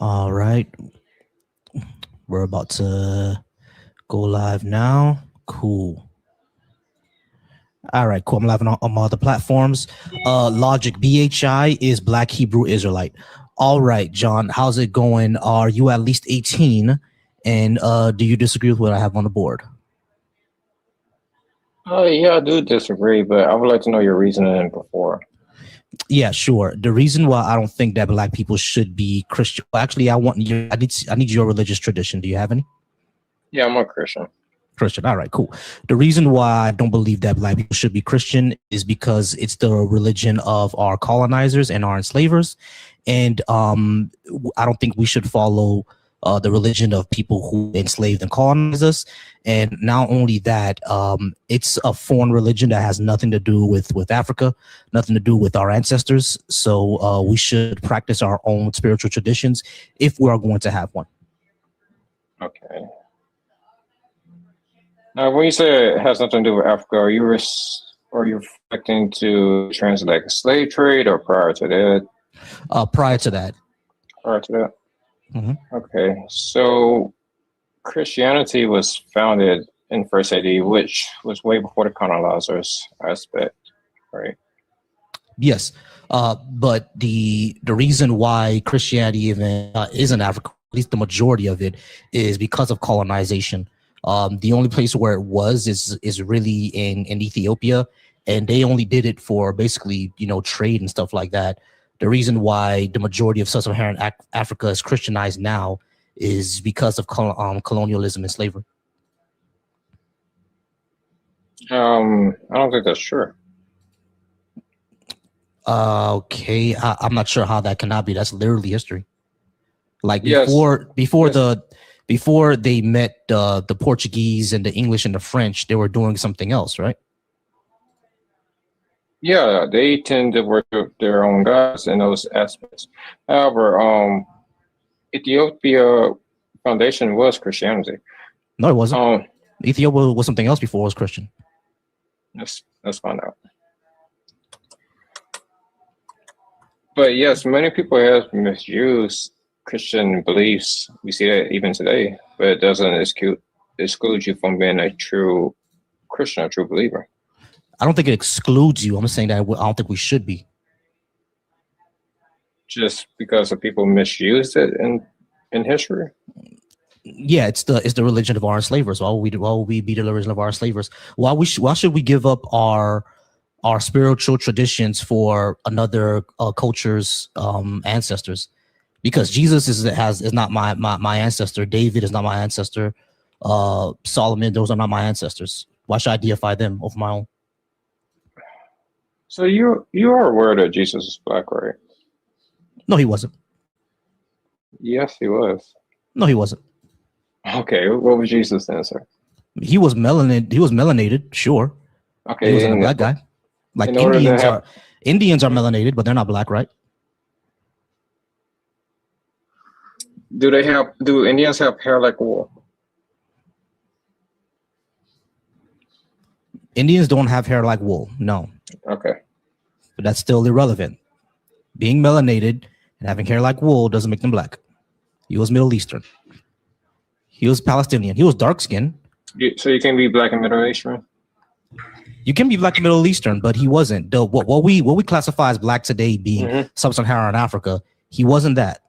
All right, we're about to go live now. Cool. All right, cool. I'm live on all the platforms. Logic BHI is Black Hebrew Israelite. All right, John, how's it going? Are you at least 18? And do you disagree with what I have on the board? Yeah, I do disagree, but I would like to know your reasoning before. Yeah, sure. The reason why I don't think that Black people should be Christian. Well, actually, I need your religious tradition. Do you have any? Yeah, I'm a Christian. Christian. All right, cool. The reason why I don't believe that Black people should be Christian is because it's the religion of our colonizers and our enslavers, and I don't think we should follow the religion of people who enslaved and colonized us. And not only that, it's a foreign religion that has nothing to do with Africa, nothing to do with our ancestors. So we should practice our own spiritual traditions if we are going to have one. Okay. Now, when you say it has nothing to do with Africa, are you reflecting to translate slave trade or prior to that? Prior to that. Prior to that. Mm-hmm. Okay, so Christianity was founded in first AD, which was way before the colonizers aspect, right? Yes, but the reason why Christianity even is in Africa, at least the majority of it, is because of colonization. The only place where it was is really in Ethiopia, and they only did it for basically trade and stuff like that. The reason why the majority of sub-Saharan Africa is Christianized now is because of colonialism and slavery. I don't think that's true. Okay, I'm not sure how that cannot be. That's literally history. Like before they met the Portuguese and the English and the French, they were doing something else, right? Yeah, they tend to worship their own gods in those aspects. However, Ethiopia foundation was Christianity. No, it wasn't. Ethiopia was something else before it was Christian. Let's find out. But yes, many people have misused Christian beliefs. We see that even today, but it doesn't exclude you from being a true Christian, a true believer. I don't think it excludes you. I'm saying that I don't think we should be. Just because of people misused it in history. Yeah, it's the religion of our enslavers. Why would we be the religion of our enslavers? Why should we give up our spiritual traditions for another culture's ancestors? Because Jesus is not my ancestor. David is not my ancestor. Solomon, those are not my ancestors. Why should I deify them over my own? So you are aware that Jesus is Black, right? No, he wasn't. Yes, he was. No, he wasn't. Okay, what was Jesus' answer? He was melanated, sure. Okay, he wasn't a Black guy. Like Indians are melanated, but they're not Black, right? Do Indians have hair like wool? Indians don't have hair like wool, no. Okay. But that's still irrelevant. Being melanated and having hair like wool doesn't make them Black. He was Middle Eastern. He was Palestinian. He was dark skinned. So you can be Black and Middle Eastern? You can be Black and Middle Eastern, but he wasn't. What we classify as Black today being sub-Saharan Africa, he wasn't that.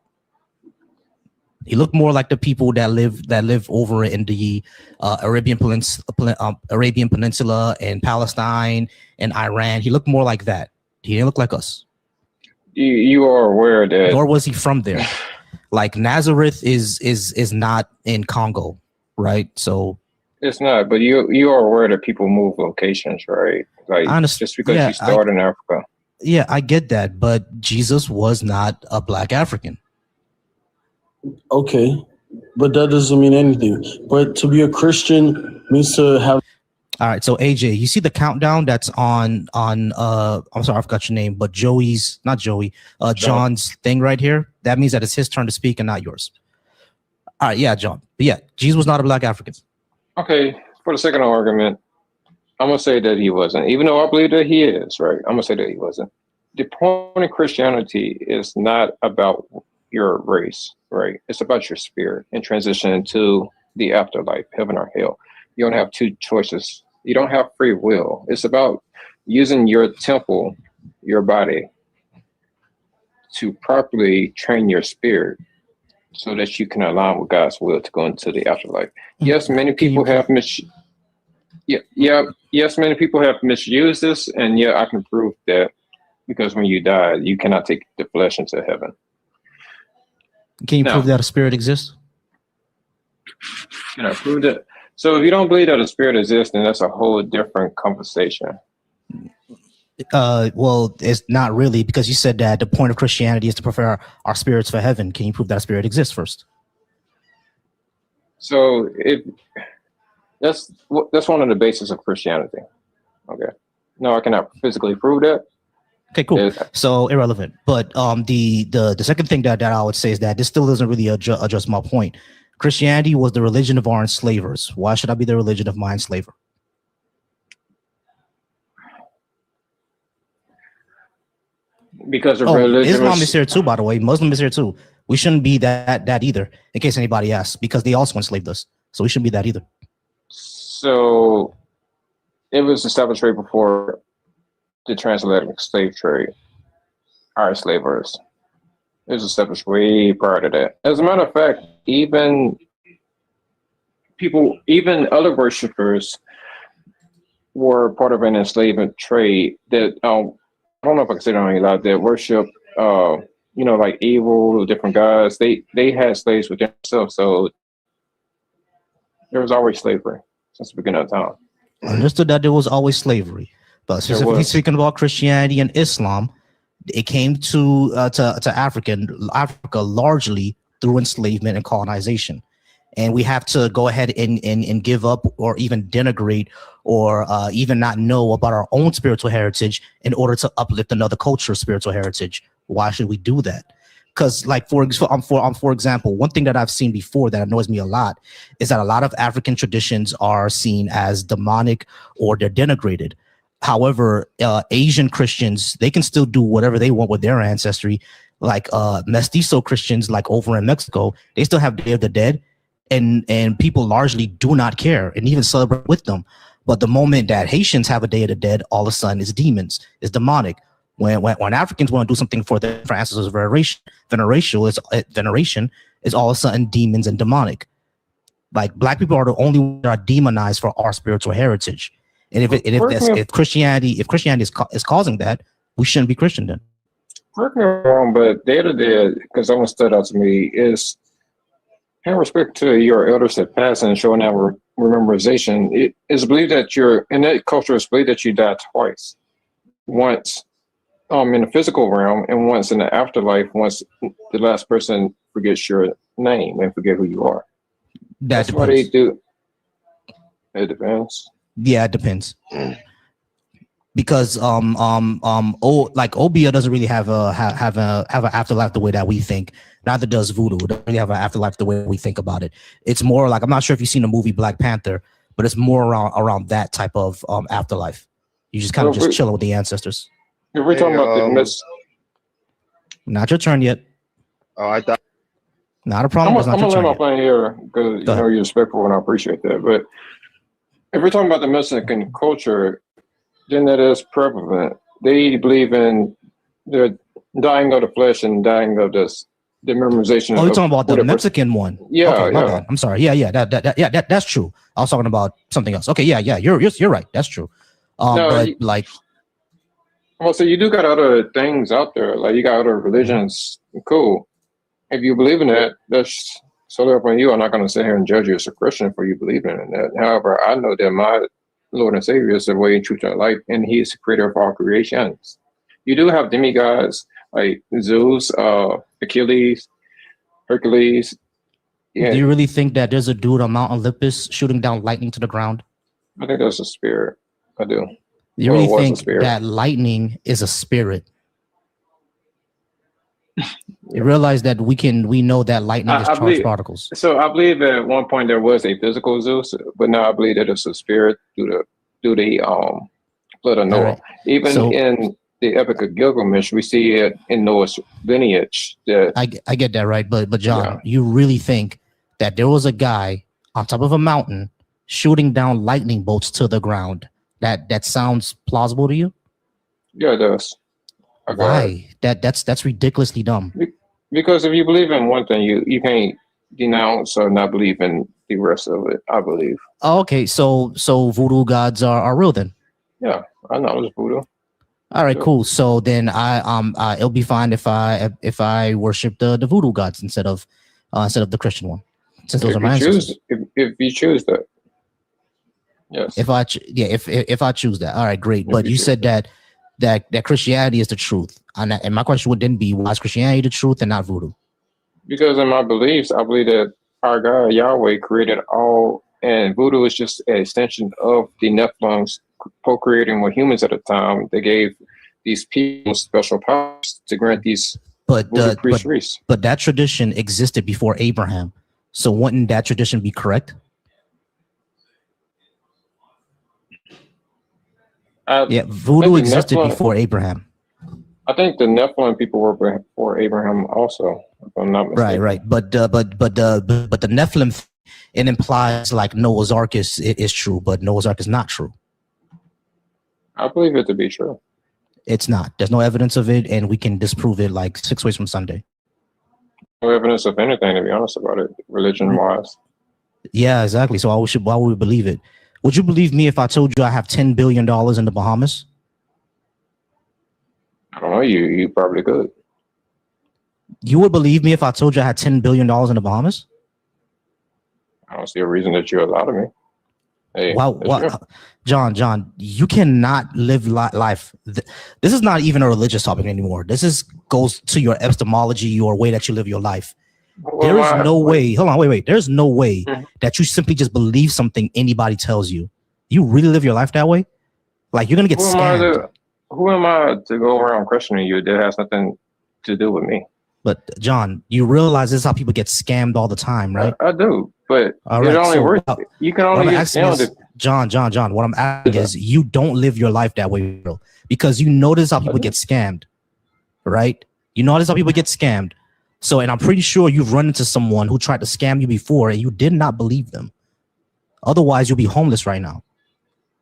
He looked more like the people that live over in the Arabian Peninsula and Palestine and Iran. He looked more like that. He didn't look like us. You are aware that. Nor was he from there. Like Nazareth is not in Congo, right? So it's not. But you are aware that people move locations, right? Like just because you start in Africa. Yeah, I get that, but Jesus was not a Black African. Okay, but that doesn't mean anything. But to be a Christian means to have. All right, so AJ, you see the countdown that's on I'm sorry, I forgot your name, but John's thing right here. That means that it's his turn to speak and not yours. All right, yeah, John. But yeah, Jesus was not a Black African. Okay, for the sake of argument, I'm gonna say that he wasn't. Even though I believe that he is, right? I'm gonna say that he wasn't. The point of Christianity is not about your race, right? It's about your spirit and transition to the afterlife, heaven or hell. You don't have two choices. You don't have free will. It's about using your temple, your body, to properly train your spirit so that you can align with God's will to go into the afterlife. Yes, many people have yes, many people have misused this, and yeah, I can prove that because when you die, you cannot take the flesh into heaven. Can you prove that a spirit exists? Can I prove that? So if you don't believe that a spirit exists, then that's a whole different conversation. Well, it's not really, because you said that the point of Christianity is to prepare our spirits for heaven. Can you prove that a spirit exists first? So that's one of the bases of Christianity. Okay. No, I cannot physically prove that. Okay, cool. So irrelevant. But the second thing that I would say is that this still doesn't really address my point. Christianity was the religion of our enslavers. Why should I be the religion of my enslaver? Because of religion. Islam is here too, by the way. Muslim is here too. We shouldn't be that either, in case anybody asks, because they also enslaved us. So we shouldn't be that either. So it was established right before the transatlantic slave trade. Our enslavers. It was established way prior to that. As a matter of fact, even other worshippers were part of an enslavement trade that I don't know if I can say that on any lot, that worship like evil, different gods. They had slaves within themselves, so there was always slavery since the beginning of time. Understood that there was always slavery, but specifically speaking about Christianity and Islam, it came to Africa largely through enslavement and colonization. And we have to go ahead and give up or even denigrate or even not know about our own spiritual heritage in order to uplift another culture's spiritual heritage. Why should we do that? Because, like, for example, one thing that I've seen before that annoys me a lot is that a lot of African traditions are seen as demonic or they're denigrated. However, Asian Christians, they can still do whatever they want with their ancestry. Like mestizo Christians, like over in Mexico, they still have Day of the Dead. And people largely do not care and even celebrate with them. But the moment that Haitians have a Day of the Dead, all of a sudden it's demons, it's demonic. When Africans want to do something for their ancestors, veneration is all of a sudden demons and demonic. Like, black people are the only ones that are demonized for our spiritual heritage. And if Christianity is causing that, we shouldn't be Christian then. Correct me if I'm wrong, but Day of the Dead, because that one stood out to me, is in respect to your elders that pass and showing that memorization. It is believed that in that culture, it's believed that you die twice. Once in the physical realm and once in the afterlife, once the last person forgets your name and forget who you are. That's what they do. It depends. Yeah, it depends. Because Obia doesn't really have an afterlife the way that we think. Neither does voodoo. It doesn't really have an afterlife the way we think about it. It's more like, I'm not sure if you've seen the movie Black Panther, but it's more around that type of afterlife. You just kind of just chilling with the ancestors. If we're talking about the myths. Not your turn yet. Oh, I thought. Not a problem. I'm gonna let my plan here because you're respectful and I appreciate that. But if we're talking about the Mexican culture, then that is prevalent. They believe in the dying of the flesh and dying of the memorization. Oh, you're talking about the Mexican one? Yeah, okay, my bad. I'm sorry. Yeah, that's true. I was talking about something else. Okay, yeah, you're right. That's true. So you do got other things out there. Like, you got other religions. Cool. If you believe in that, that's solely up on you. I'm not going to sit here and judge you as a Christian for you believing in that. However, I know that my Lord and Savior is the way, truth, and life, and He is the creator of all creations. You do have demigods like Zeus, Achilles, Hercules. Yeah. Do you really think that there's a dude on Mount Olympus shooting down lightning to the ground? I think that's a spirit. I do. You really think that lightning is a spirit? You realize that we know that lightning is charged particles. So I believe at one point there was a physical Zeus, but now I believe that it's a spirit through the flood of Noah. Right. Even the Epic of Gilgamesh, we see it in Noah's lineage. That I get that, right? But John, Yeah. you really think that there was a guy on top of a mountain shooting down lightning bolts to the ground? That sounds plausible to you? Yeah, it does. Okay. Why? That's ridiculously dumb. Because if you believe in one thing, you can't denounce or not believe in the rest of it, I believe. Oh, okay, so voodoo gods are real then. Yeah, I know it's voodoo. All right, Yeah. cool. So then it'll be fine if I worship the voodoo gods instead of the Christian one, since those are my ancestors. If you choose that. Yes. If I choose that, all right, great. If But you you choose said that Christianity is the truth, and my question would then be, why is Christianity the truth and not voodoo? Because in my beliefs, I believe that our God Yahweh created all, and voodoo is just an extension of the Nephilims procreating with humans at the time. They gave these people special powers to grant these But voodoo priests. but that tradition existed before Abraham, so wouldn't that tradition be correct? Yeah, voodoo existed before Abraham. I think the Nephilim people were before Abraham also, if I'm not mistaken. Right. But the Nephilim, it implies like Noah's Ark is true, but Noah's Ark is not true. I believe it to be true. It's not. There's no evidence of it, and we can disprove it like 6 ways from Sunday. No evidence of anything, to be honest about it, religion-wise. Yeah, exactly. So why would we believe it? Would you believe me if I told you I have $10 billion in the Bahamas? I don't know. You probably could. You would believe me if I told you I had $10 billion in the Bahamas? I don't see a reason that you allow to me. Hey, wow. John, you cannot live life. This is not even a religious topic anymore. This goes to your epistemology, your way that you live your life. There is no way. Hold on, wait. There's no way that you simply just believe something anybody tells you. You really live your life that way? Like, you're gonna get scammed. Who am I to go around questioning you? That has nothing to do with me. But John, you realize this is how people get scammed all the time, right? I do, but it only works. You can only get scammed. John. What I'm asking is, you don't live your life that way, bro, because you notice how people get scammed, right? You notice how people get scammed. So, and I'm pretty sure you've run into someone who tried to scam you before, and you did not believe them. Otherwise, you'll be homeless right now.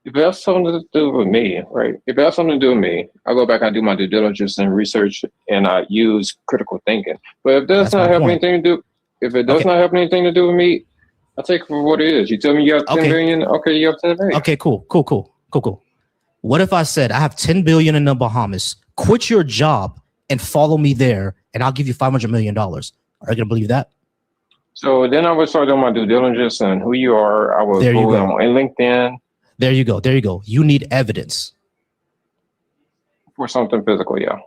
If it has something to do with me, right? If it has something to do with me, I go back and do my due diligence and research, and I use critical thinking. But if it does not have anything to do, not have anything to do with me, I take it for what it is. You tell me you have 10 billion. Okay, you have 10 billion. Okay, cool. What if I said I have 10 billion in the Bahamas? Quit your job and follow me there, and I'll give you $500 million. Are you gonna believe that? So then I would start doing my due diligence and who you are. I would go on LinkedIn. There you go. You need evidence for something physical, yeah.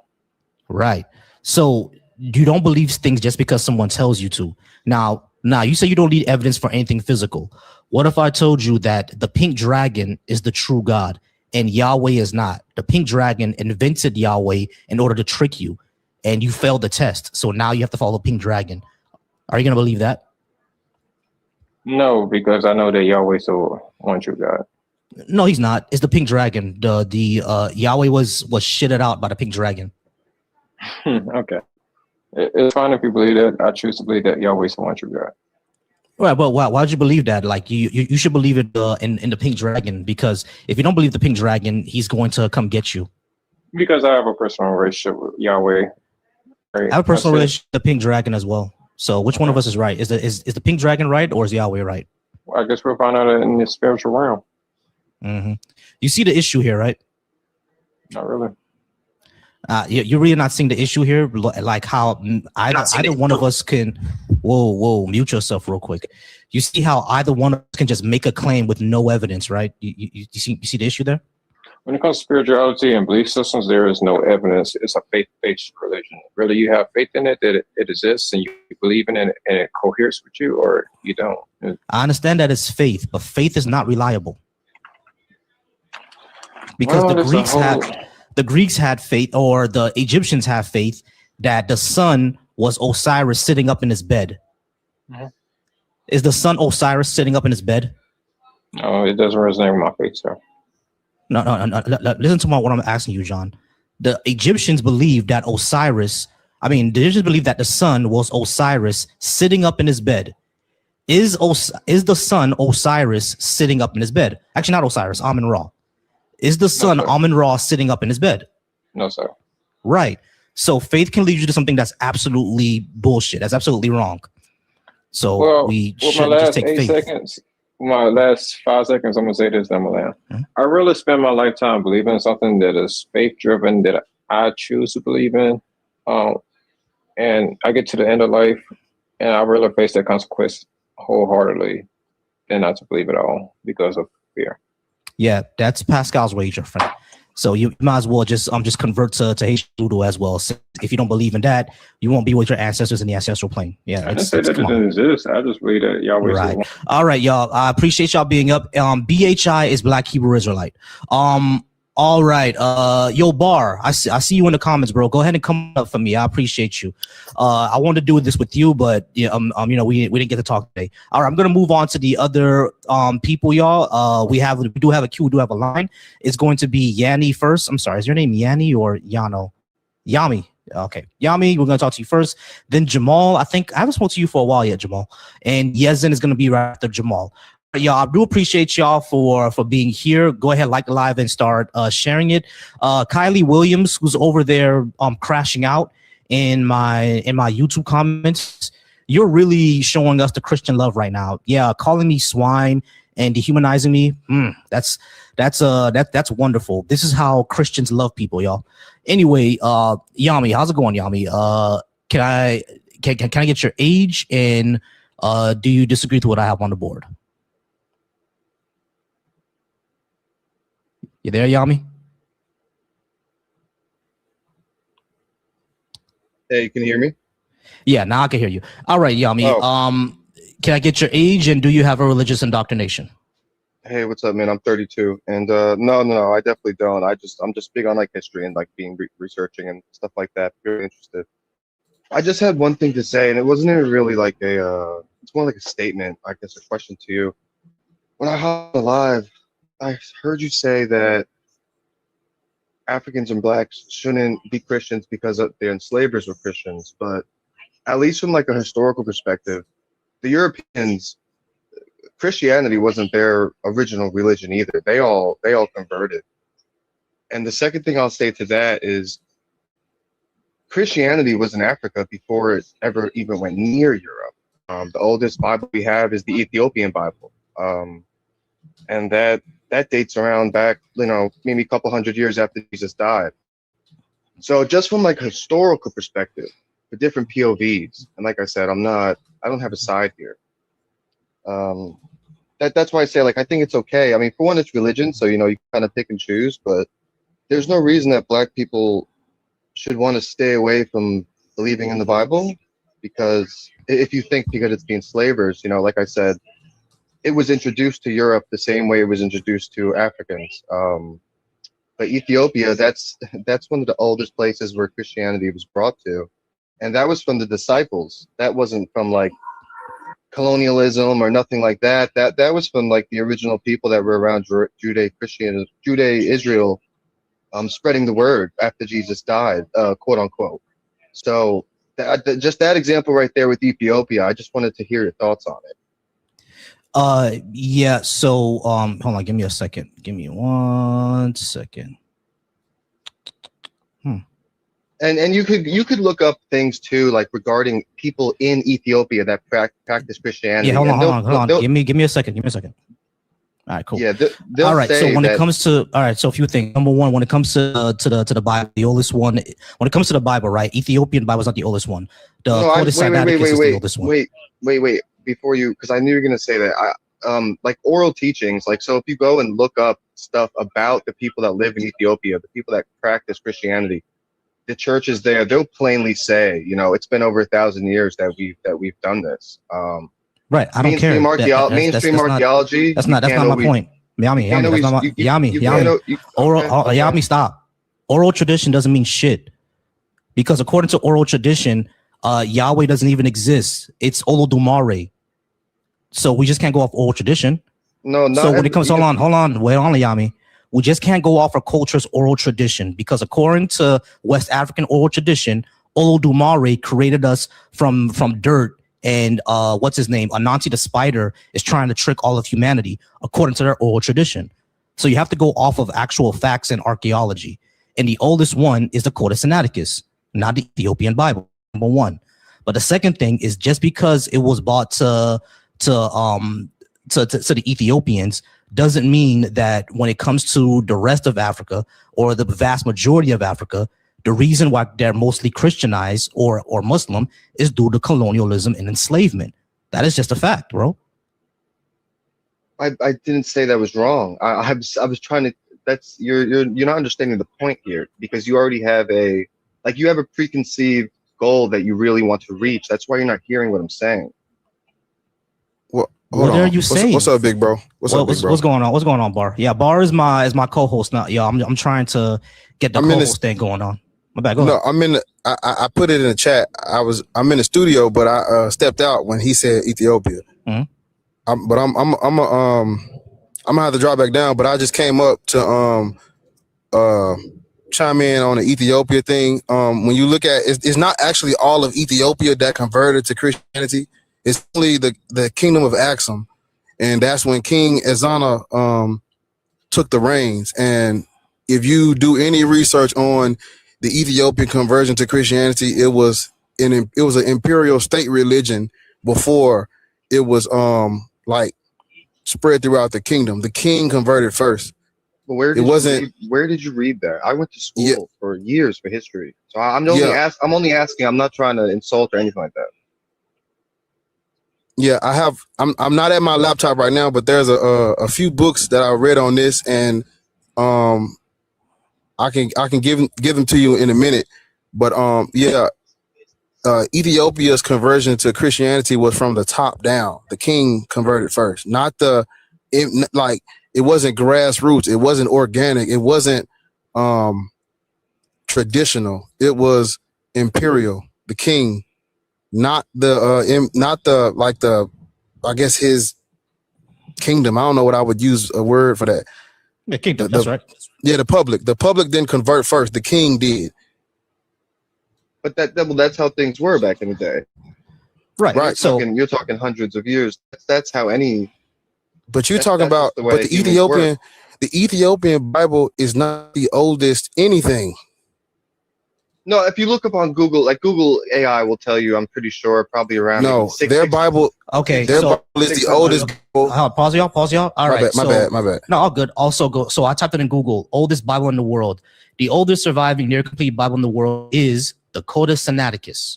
Right. So you don't believe things just because someone tells you to. Now you say you don't need evidence for anything physical. What if I told you that the pink dragon is the true God and Yahweh is not? The pink dragon invented Yahweh in order to trick you, and you failed the test. So now you have to follow the pink dragon. Are you gonna believe that? No, because I know that Yahweh is the one true God. No, he's not. It's the pink dragon. The Yahweh was shitted out by the pink dragon. Okay. It's fine if you believe that. I choose to believe that Yahweh is the one true God. Right, but why'd you believe that? Like, you should believe it in the pink dragon, because if you don't believe the pink dragon, he's going to come get you. Because I have a personal relationship with Yahweh. Right? I have a personal relationship with the pink dragon as well. So which one of us is right? Is the pink dragon right, or is Yahweh right? Well, I guess we'll find out in the spiritual realm. Mm-hmm. You see the issue here, right? Not really. You're really not seeing the issue here, like how either one of us can. Whoa, mute yourself real quick. You see how either one of us can just make a claim with no evidence, right? You see the issue there? When it comes to spirituality and belief systems, there is no evidence. It's a faith-based religion. Whether you have faith in it, that it exists, and you believe in it, and it coheres with you, or you don't. I understand that it's faith, but faith is not reliable. Because the Greeks had faith, or the Egyptians have faith, that the sun was Osiris sitting up in his bed. Mm-hmm. Is the sun Osiris sitting up in his bed? No, it doesn't resonate with my faith, sir. No. Listen to what I'm asking you, John. The Egyptians believed that the Egyptians believed that the sun was Osiris sitting up in his bed. Is the sun Osiris sitting up in his bed? Actually, not Osiris, Amun-Ra. Is the sun Amun-Ra sitting up in his bed? No, sir. Right. So faith can lead you to something that's absolutely bullshit. That's absolutely wrong. So we shouldn't just take faith. My last 5 seconds, I'm gonna say this, then I'm gonna land. I really spend my lifetime believing in something that is faith-driven, that I choose to believe in. And I get to the end of life, and I really face that consequence wholeheartedly, and not to believe at all because of fear. Yeah, that's Pascal's wager, friend. So you might as well just convert to Haitian as well. So if you don't believe in that, you won't be with your ancestors in the ancestral plane. Yeah, I didn't say that it didn't exist. I just believe that Yahweh. Right. All right, y'all. I appreciate y'all being up. B.A.H is Black Hebrew Israelite. All right. Yo, Bar, I see you in the comments, bro. Go ahead and come up for me. I appreciate you. I wanted to do this with you, but we didn't get to talk today. All right, I'm gonna move on to the other people, y'all. We do have a queue, we do have a line. It's going to be Yanni first. I'm sorry, is your name Yanni or Yano? Yami. Okay, Yami, we're gonna talk to you first. Then Jamal. I think I haven't spoken to you for a while yet, Jamal. And Yezin is gonna be right after Jamal. Y'all, I do appreciate y'all for being here. Go ahead, like the live and start sharing it. Kylie Williams, who's over there crashing out in my YouTube comments, you're really showing us the Christian love right now. Yeah, calling me swine and dehumanizing me. That's wonderful. This is how Christians love people, y'all. Anyway, Yami, how's it going, Yami? Can I get your age, and do you disagree with what I have on the board? You there, Yami? Hey, can you hear me? Yeah, now I can hear you. All right, Yami. Oh. Can I get your age, and do you have a religious indoctrination? Hey, what's up, man? I'm 32, and no, I definitely don't. I'm just big on like history and like being researching and stuff like that. Very interested. I just had one thing to say, and it wasn't even really like it's more like a statement, I guess, a question to you. When I hopped live, I heard you say that Africans and blacks shouldn't be Christians because their enslavers were Christians, but at least from like a historical perspective, the Europeans, Christianity wasn't their original religion either. They all converted. And the second thing I'll say to that is Christianity was in Africa before it ever even went near Europe. The oldest Bible we have is the Ethiopian Bible. And that dates around back, maybe a couple hundred years after Jesus died. So just from like a historical perspective, for different POVs, and like I said, I don't have a side here. That's why I say, like, I think it's okay. I mean, for one, it's religion, so you kind of pick and choose, but there's no reason that black people should want to stay away from believing in the Bible, because if you think because it's the enslavers, like I said, it was introduced to Europe the same way it was introduced to Africans. But Ethiopia, that's one of the oldest places where Christianity was brought to. And that was from the disciples. That wasn't from like colonialism or nothing like that. That was from like the original people that were around Israel, spreading the word after Jesus died, quote unquote. So just that example right there with Ethiopia, I just wanted to hear your thoughts on it. Yeah, so hold on, give me a second. Give me 1 second. And you could look up things too, like regarding people in Ethiopia that practice Christianity. Yeah, hold on. Give me a second. All right, cool. Yeah, all right. So when it comes to so a few things. Number one, when it comes to the Bible, the oldest one. When it comes to the Bible, right? Ethiopian Bible is not the oldest one. The Codex Sinaiticus is the oldest one. Wait. Before you, because I knew you were gonna say that. Like oral teachings. Like, so if you go and look up stuff about the people that live in Ethiopia, the people that practice Christianity, the churches there, they'll plainly say, it's been over 1,000 years that we've done this. Right. I don't care. Mainstream archaeology. That's not my point. Yami, stop. Oral tradition doesn't mean shit, because according to oral tradition, Yahweh doesn't even exist. It's Olodumare. So we just can't go off oral tradition. No, so when it comes, hold on, wait on, Yami. We just can't go off of culture's oral tradition, because according to West African oral tradition, Olodumare created us from dirt, and what's his name? Anansi the spider is trying to trick all of humanity according to their oral tradition. So you have to go off of actual facts and archaeology. And the oldest one is the Codex Sinaiticus, not the Ethiopian Bible, number one. But the second thing is, just because it was bought to the Ethiopians doesn't mean that when it comes to the rest of Africa or the vast majority of Africa, the reason why they're mostly Christianized or Muslim is due to colonialism and enslavement. That is just a fact, bro. I didn't say that was wrong. I was trying to. That's you're not understanding the point here, because you already have a preconceived goal that you really want to reach. That's why you're not hearing what I'm saying. What are you saying? What's up, big bro? What's going on? What's going on, Bar? Yeah, Bar is my co-host now. Yeah, I'm trying to get the co-host thing going on. My bad. Go ahead. I'm in. I put it in the chat. I'm in the studio, but I stepped out when he said Ethiopia. Mm-hmm. I'm gonna have to drop back down. But I just came up to chime in on the Ethiopia thing. When you look at it's not actually all of Ethiopia that converted to Christianity. It's only the kingdom of Axum, and that's when King Ezana took the reins. And if you do any research on the Ethiopian conversion to Christianity, it was an imperial state religion before it was like spread throughout the kingdom. The king converted first. But where did you read that? I went to school for years for history, so I'm only asking. I'm not trying to insult or anything like that. Yeah, I have. I'm not at my laptop right now, but there's a few books that I read on this, and I can give them to you in a minute. But Ethiopia's conversion to Christianity was from the top down. The king converted first, not it wasn't grassroots. It wasn't organic. It wasn't traditional. It was imperial. The king. Not the I guess his kingdom. I don't know what I would use a word for that. The kingdom, that's right. Yeah, the public. The public didn't convert first. The king did. But that's how things were back in the day. Right. You're talking hundreds of years. That's how any. But you're talking about the Ethiopian Bible is not the oldest anything. No, if you look up on Google, like Google AI will tell you, I'm pretty sure, probably around. Their Bible. Okay, their Bible is the oldest. Pause y'all. All right, my bad. No, all good. Also go. So I typed it in Google. Oldest Bible in the world. The oldest surviving near complete Bible in the world is the Codex Sinaiticus,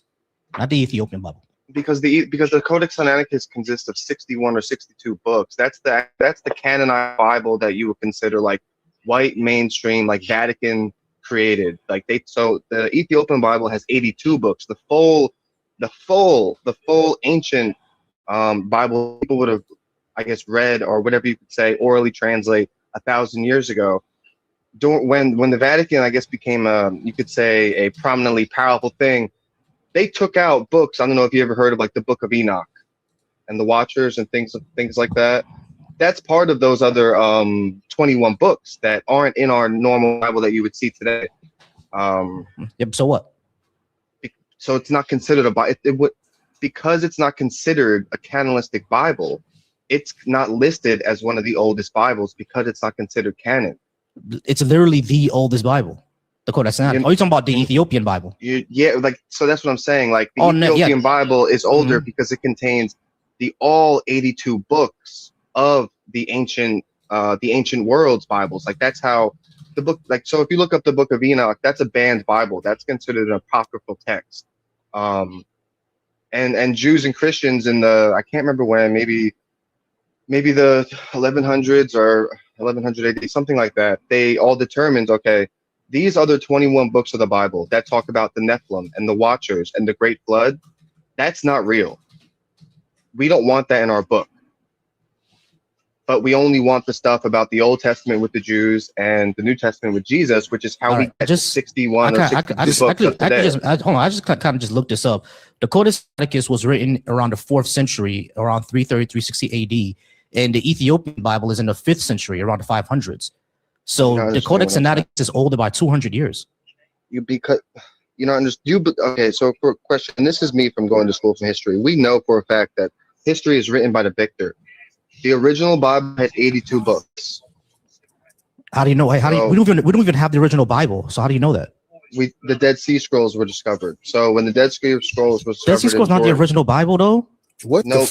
not the Ethiopian Bible. Because the Codex Sinaiticus consists of 61 or 62 books. That's the canonized Bible that you would consider like white mainstream, like Vatican created. So the Ethiopian Bible has 82 books. The full ancient Bible people would have, I guess, read, or whatever you could say, orally translate 1,000 years ago. When the Vatican, I guess, became you could say a prominently powerful thing, they took out books. I don't know if you ever heard of like the Book of Enoch and the Watchers and things like that. That's part of those other 21 books that aren't in our normal Bible that you would see today. So what? So it's not considered a Bible. Because it's not considered a canonistic Bible, it's not listed as one of the oldest Bibles because it's not considered canon. It's literally the oldest Bible. The Codex Sinaiticus. Are you talking about the Ethiopian Bible? So that's what I'm saying. Like the Ethiopian Bible is older because it contains all 82 books of the ancient world's Bibles. Like that's how the book. Like so, if you look up the Book of Enoch, that's a banned Bible. That's considered an apocryphal text. And Jews and Christians in the I can't remember when, maybe the 1100s or 1100 AD, something like that. They all determined, okay, these other 21 books of the Bible that talk about the Nephilim and the Watchers and the Great Flood, that's not real. We don't want that in our book. But we only want the stuff about the Old Testament with the Jews and the New Testament with Jesus, which is how we get to 61 or 62 books up today. Hold on, I just kind of just looked this up. The Codex Sinaiticus was written around the 4th century, around 330, 360 AD, and the Ethiopian Bible is in the 5th century, around the 500s. So the Codex Sinaiticus is older by 200 years. Okay, so for a question, and this is me from going to school for history. We know for a fact that history is written by the victor. The original Bible had 82 books. How do you know? We don't even have the original Bible. So how do you know that? The Dead Sea Scrolls were discovered. So when the Dead Sea Scrolls were discovered, Dead Sea Scrolls not the original Bible though. What? No,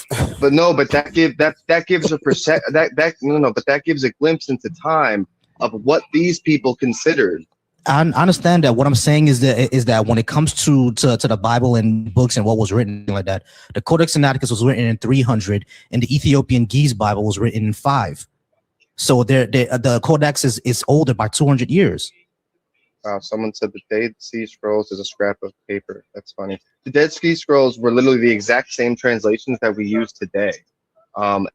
but that gives a but that gives a glimpse into time of what these people considered. I understand that. What I'm saying is that when it comes to the Bible and books and what was written like that, the Codex Sinaiticus was written in 300, and the Ethiopian Ge'ez Bible was written in 5. So the Codex is older by 200 years. Wow, someone said the Dead Sea Scrolls is a scrap of paper. That's funny. The Dead Sea Scrolls were literally the exact same translations that we use today,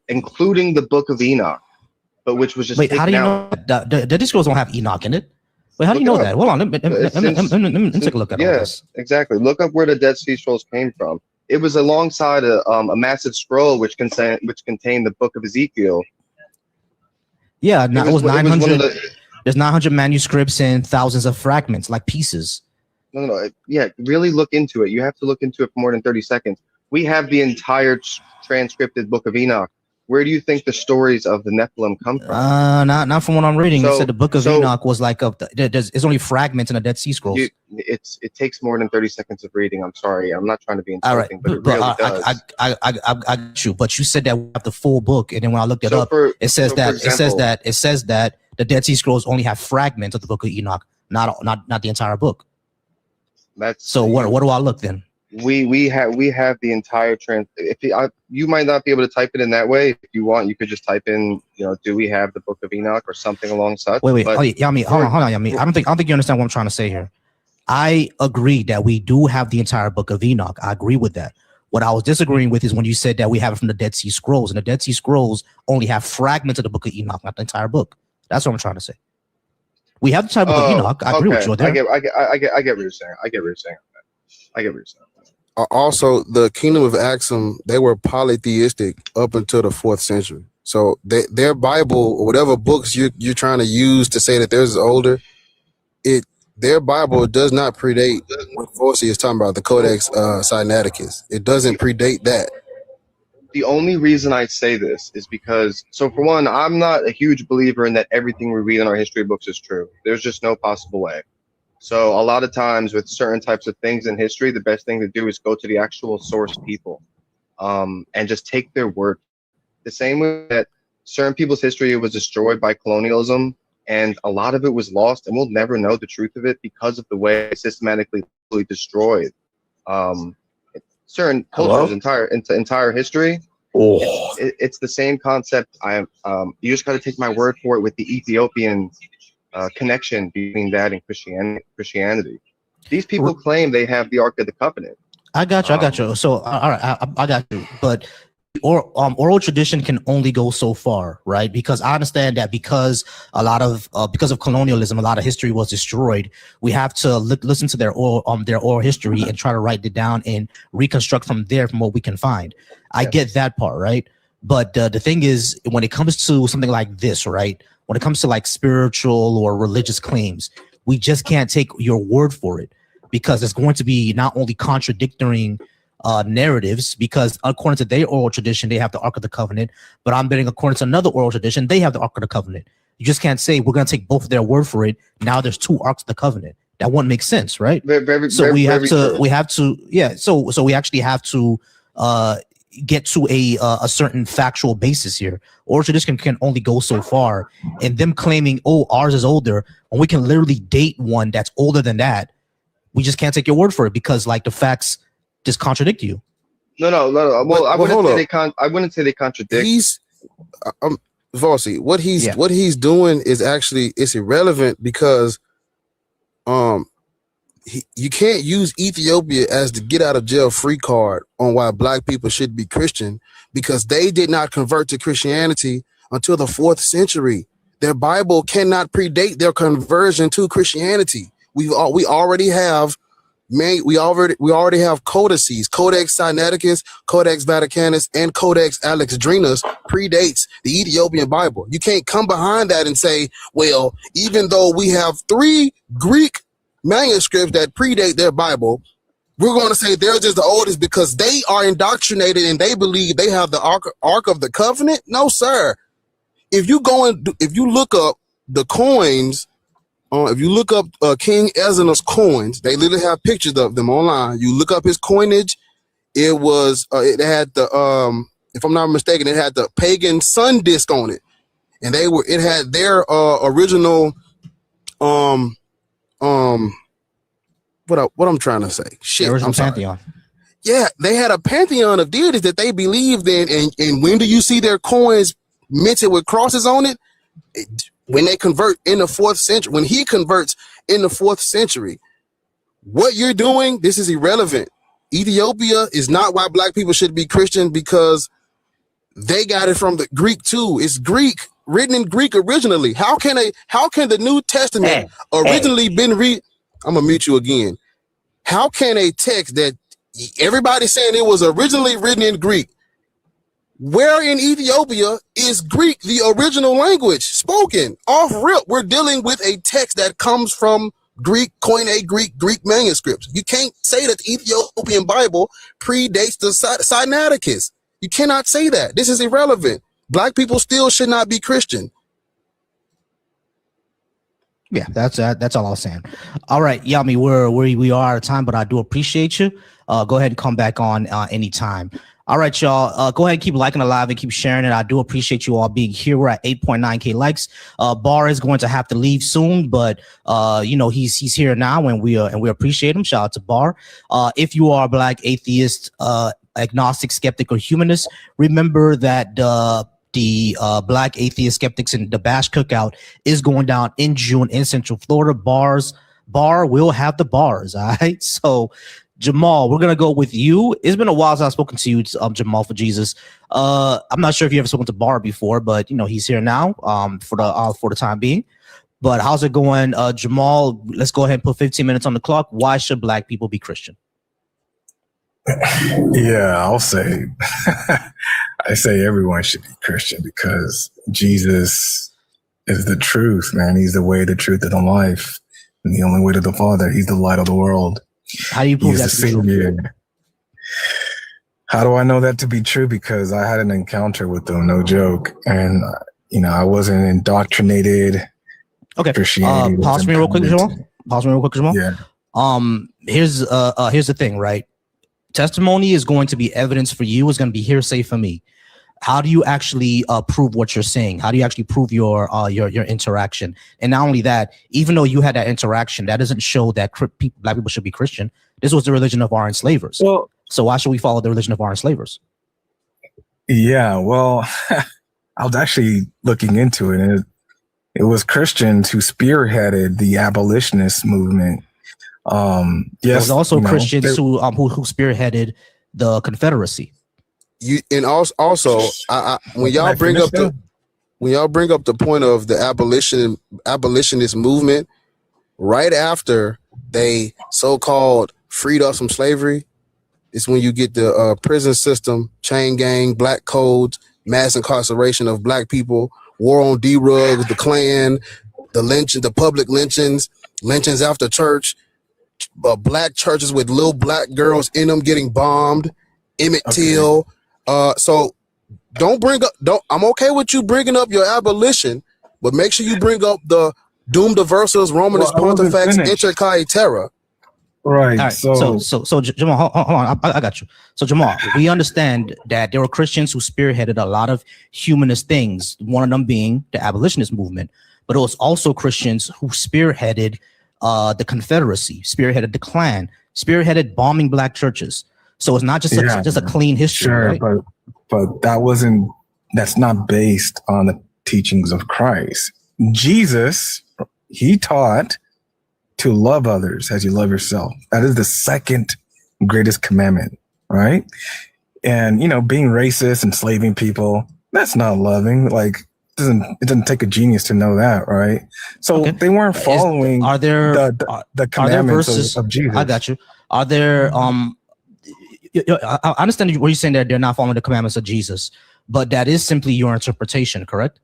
including the Book of Enoch, but which was just wait. How do you know the Dead Sea Scrolls don't have Enoch in it? Wait, how do you know that? Hold on, let me take a look at all this. Exactly. Look up where the Dead Sea Scrolls came from. It was alongside a massive scroll which contained the Book of Ezekiel. Yeah, it was 900. There's 900 manuscripts and thousands of fragments, like pieces. No. Yeah, really look into it. You have to look into it for more than 30 seconds. We have the entire transcripted Book of Enoch. Where do you think the stories of the Nephilim come from? Not from what I'm reading. It said the Book of Enoch was like there's only fragments in the Dead Sea Scrolls. It takes more than 30 seconds of reading. I'm sorry, I'm not trying to be insulting, but it really does. I got you. But you said that we have the full book, and then when I looked it up, it says that the Dead Sea Scrolls only have fragments of the Book of Enoch, not the entire book. What do I look then? We have the entire you might not be able to type it in that way. If you want, you could just type in, do we have the Book of Enoch or something along such. Wait, Yami, hold on, Yami. I don't think you understand what I'm trying to say here. I agree that we do have the entire Book of Enoch. I agree with that. What I was disagreeing with is when you said that we have it from the Dead Sea Scrolls, and the Dead Sea Scrolls only have fragments of the Book of Enoch, not the entire book. That's what I'm trying to say. We have the entire Book of Enoch. I agree with you there. I get what you're saying. Also, the Kingdom of Axum, they were polytheistic up until the 4th century. So their Bible, or whatever books you're trying to use to say that theirs is older, their Bible does not predate what Volcy is talking about, the Codex Sinaiticus. It doesn't predate that. The only reason I say this is because, so for one, I'm not a huge believer in that everything we read in our history books is true. There's just no possible way. So a lot of times with certain types of things in history, the best thing to do is go to the actual source people, and just take their word. The same way that certain people's history was destroyed by colonialism, and a lot of it was lost, and we'll never know the truth of it because of the way it's systematically destroyed certain cultures, entire history. It's the same concept. You just got to take my word for it with the Ethiopian connection between that and Christianity. These people claim they have the Ark of the Covenant. I got you. So all right, I got you. But oral tradition can only go so far, right? Because I understand that because of colonialism, a lot of history was destroyed. We have to listen to their oral history and try to write it down and reconstruct from what we can find. I get that part, right? But the thing is, when it comes to something like this, right? When it comes to like spiritual or religious claims, we just can't take your word for it, because it's going to be not only contradicting narratives, because according to their oral tradition, they have the Ark of the Covenant, but I'm betting according to another oral tradition, they have the Ark of the Covenant. You just can't say we're going to take both of their word for it. Now there's 2 Arks of the Covenant. That wouldn't make sense, right? So we actually have to get to a certain factual basis here. Oral tradition can only go so far, and them claiming, oh, ours is older, when we can literally date one that's older than that, we just can't take your word for it, because like the facts just contradict you. No. Well, I wouldn't say they contradict. Volcy, what he's doing is actually, it's irrelevant, because you can't use Ethiopia as the get out of jail free card on why black people should be Christian, because they did not convert to Christianity until the 4th century. Their Bible cannot predate their conversion to Christianity. We already have Man, we already have codices. Codex Sinaiticus, Codex Vaticanus, and Codex Alexandrinus predates the Ethiopian Bible. You can't come behind that and say, well, even though we have 3 Greek manuscripts that predate their Bible, we're going to say they're just the oldest because they are indoctrinated and they believe they have the Ark of the Covenant. No, sir. If you look up the coins, if you look up King Ezra's coins, they literally have pictures of them online. You look up his coinage. It was it had the if I'm not mistaken, it had the pagan sun disc on it, and it had their original what I'm trying to say. Shit, Original I'm sorry. pantheon. Yeah, they had a pantheon of deities that they believed in, and when do you see their coins minted with crosses on it? When they convert in the 4th century, when he converts in the 4th century, what you're doing, this is irrelevant. Ethiopia is not why black people should be Christian, because they got it from the Greek too. It's Greek, written in Greek originally. How can the New Testament originally been I'm gonna mute you again. How can a text that everybody's saying it was originally written in Greek, where in Ethiopia is Greek the original language spoken? Off rip, we're dealing with a text that comes from Greek, Koine Greek manuscripts. You can't say that the Ethiopian Bible predates the Sinaiticus. You cannot say that. This is irrelevant. Black people still should not be Christian. Yeah, that's all I was saying. All right, Yami, we are out of time, but I do appreciate you. Go ahead and come back on anytime. All right, y'all. Go ahead and keep liking the live and keep sharing it. I do appreciate you all being here. We're at 8.9K likes. Bar is going to have to leave soon, but he's here now, and we appreciate him. Shout out to Bar. If you are a black atheist, agnostic, skeptic, or humanist, remember that the Black Atheist Skeptics and the B.A.A.S.H cookout is going down in June in Central Florida. Bar will have the bars. All right. So Jamal, we're gonna go with you. It's been a while since I've spoken to you, Jamal for Jesus. I'm not sure if you ever spoken to Bar before, but he's here now for the time being. But how's it going, Jamal? Let's go ahead and put 15 minutes on the clock. Why should black people be Christian? Yeah, I'll say I say everyone should be Christian because Jesus is the truth, man. He's the way, the truth, and the life, and the only way to the Father. He's the light of the world. How do you prove that to be true? How do I know that to be true? Because I had an encounter with them, no joke, and I wasn't indoctrinated. Okay. Christianity. Pause me real quick, Jamal. Yeah. Here's the thing, right? Testimony is going to be evidence for you. Is going to be hearsay for me. How do you actually prove what you're saying? How do you actually prove your interaction? And not only that, even though you had that interaction, that doesn't show that black people should be Christian. This was the religion of our enslavers. Well, so why should we follow the religion of our enslavers? Yeah, well, I was actually looking into it, and it was Christians who spearheaded the abolitionist movement. Yes, there was also Christians who spearheaded the Confederacy. When y'all bring up the point of the abolitionist movement, right after they so-called freed us from slavery, is when you get the prison system, chain gang, black codes, mass incarceration of black people, war on D-Rugs, the Klan, the lynching, the public lynchings after church, black churches with little black girls in them getting bombed, Emmett Till. So I'm okay with you bringing up your abolition, but make sure you bring up the Dum Diversas Romanus Pontifex Inter Caetera. Right. All right. So Jamal, hold on. I got you. So Jamal, we understand that there were Christians who spearheaded a lot of humanist things, one of them being the abolitionist movement, but it was also Christians who spearheaded the Confederacy, spearheaded the Klan, spearheaded bombing black churches. So it's not just a clean history. Sure, right? but that's not based on the teachings of Christ. Jesus, he taught to love others as you love yourself. That is the second greatest commandment, right? And being racist, enslaving people, that's not loving. Like, doesn't take a genius to know that, right? So they weren't following the commandments of Jesus. I got you. Are there I understand what you're saying that they're not following the commandments of Jesus, but that is simply your interpretation, correct?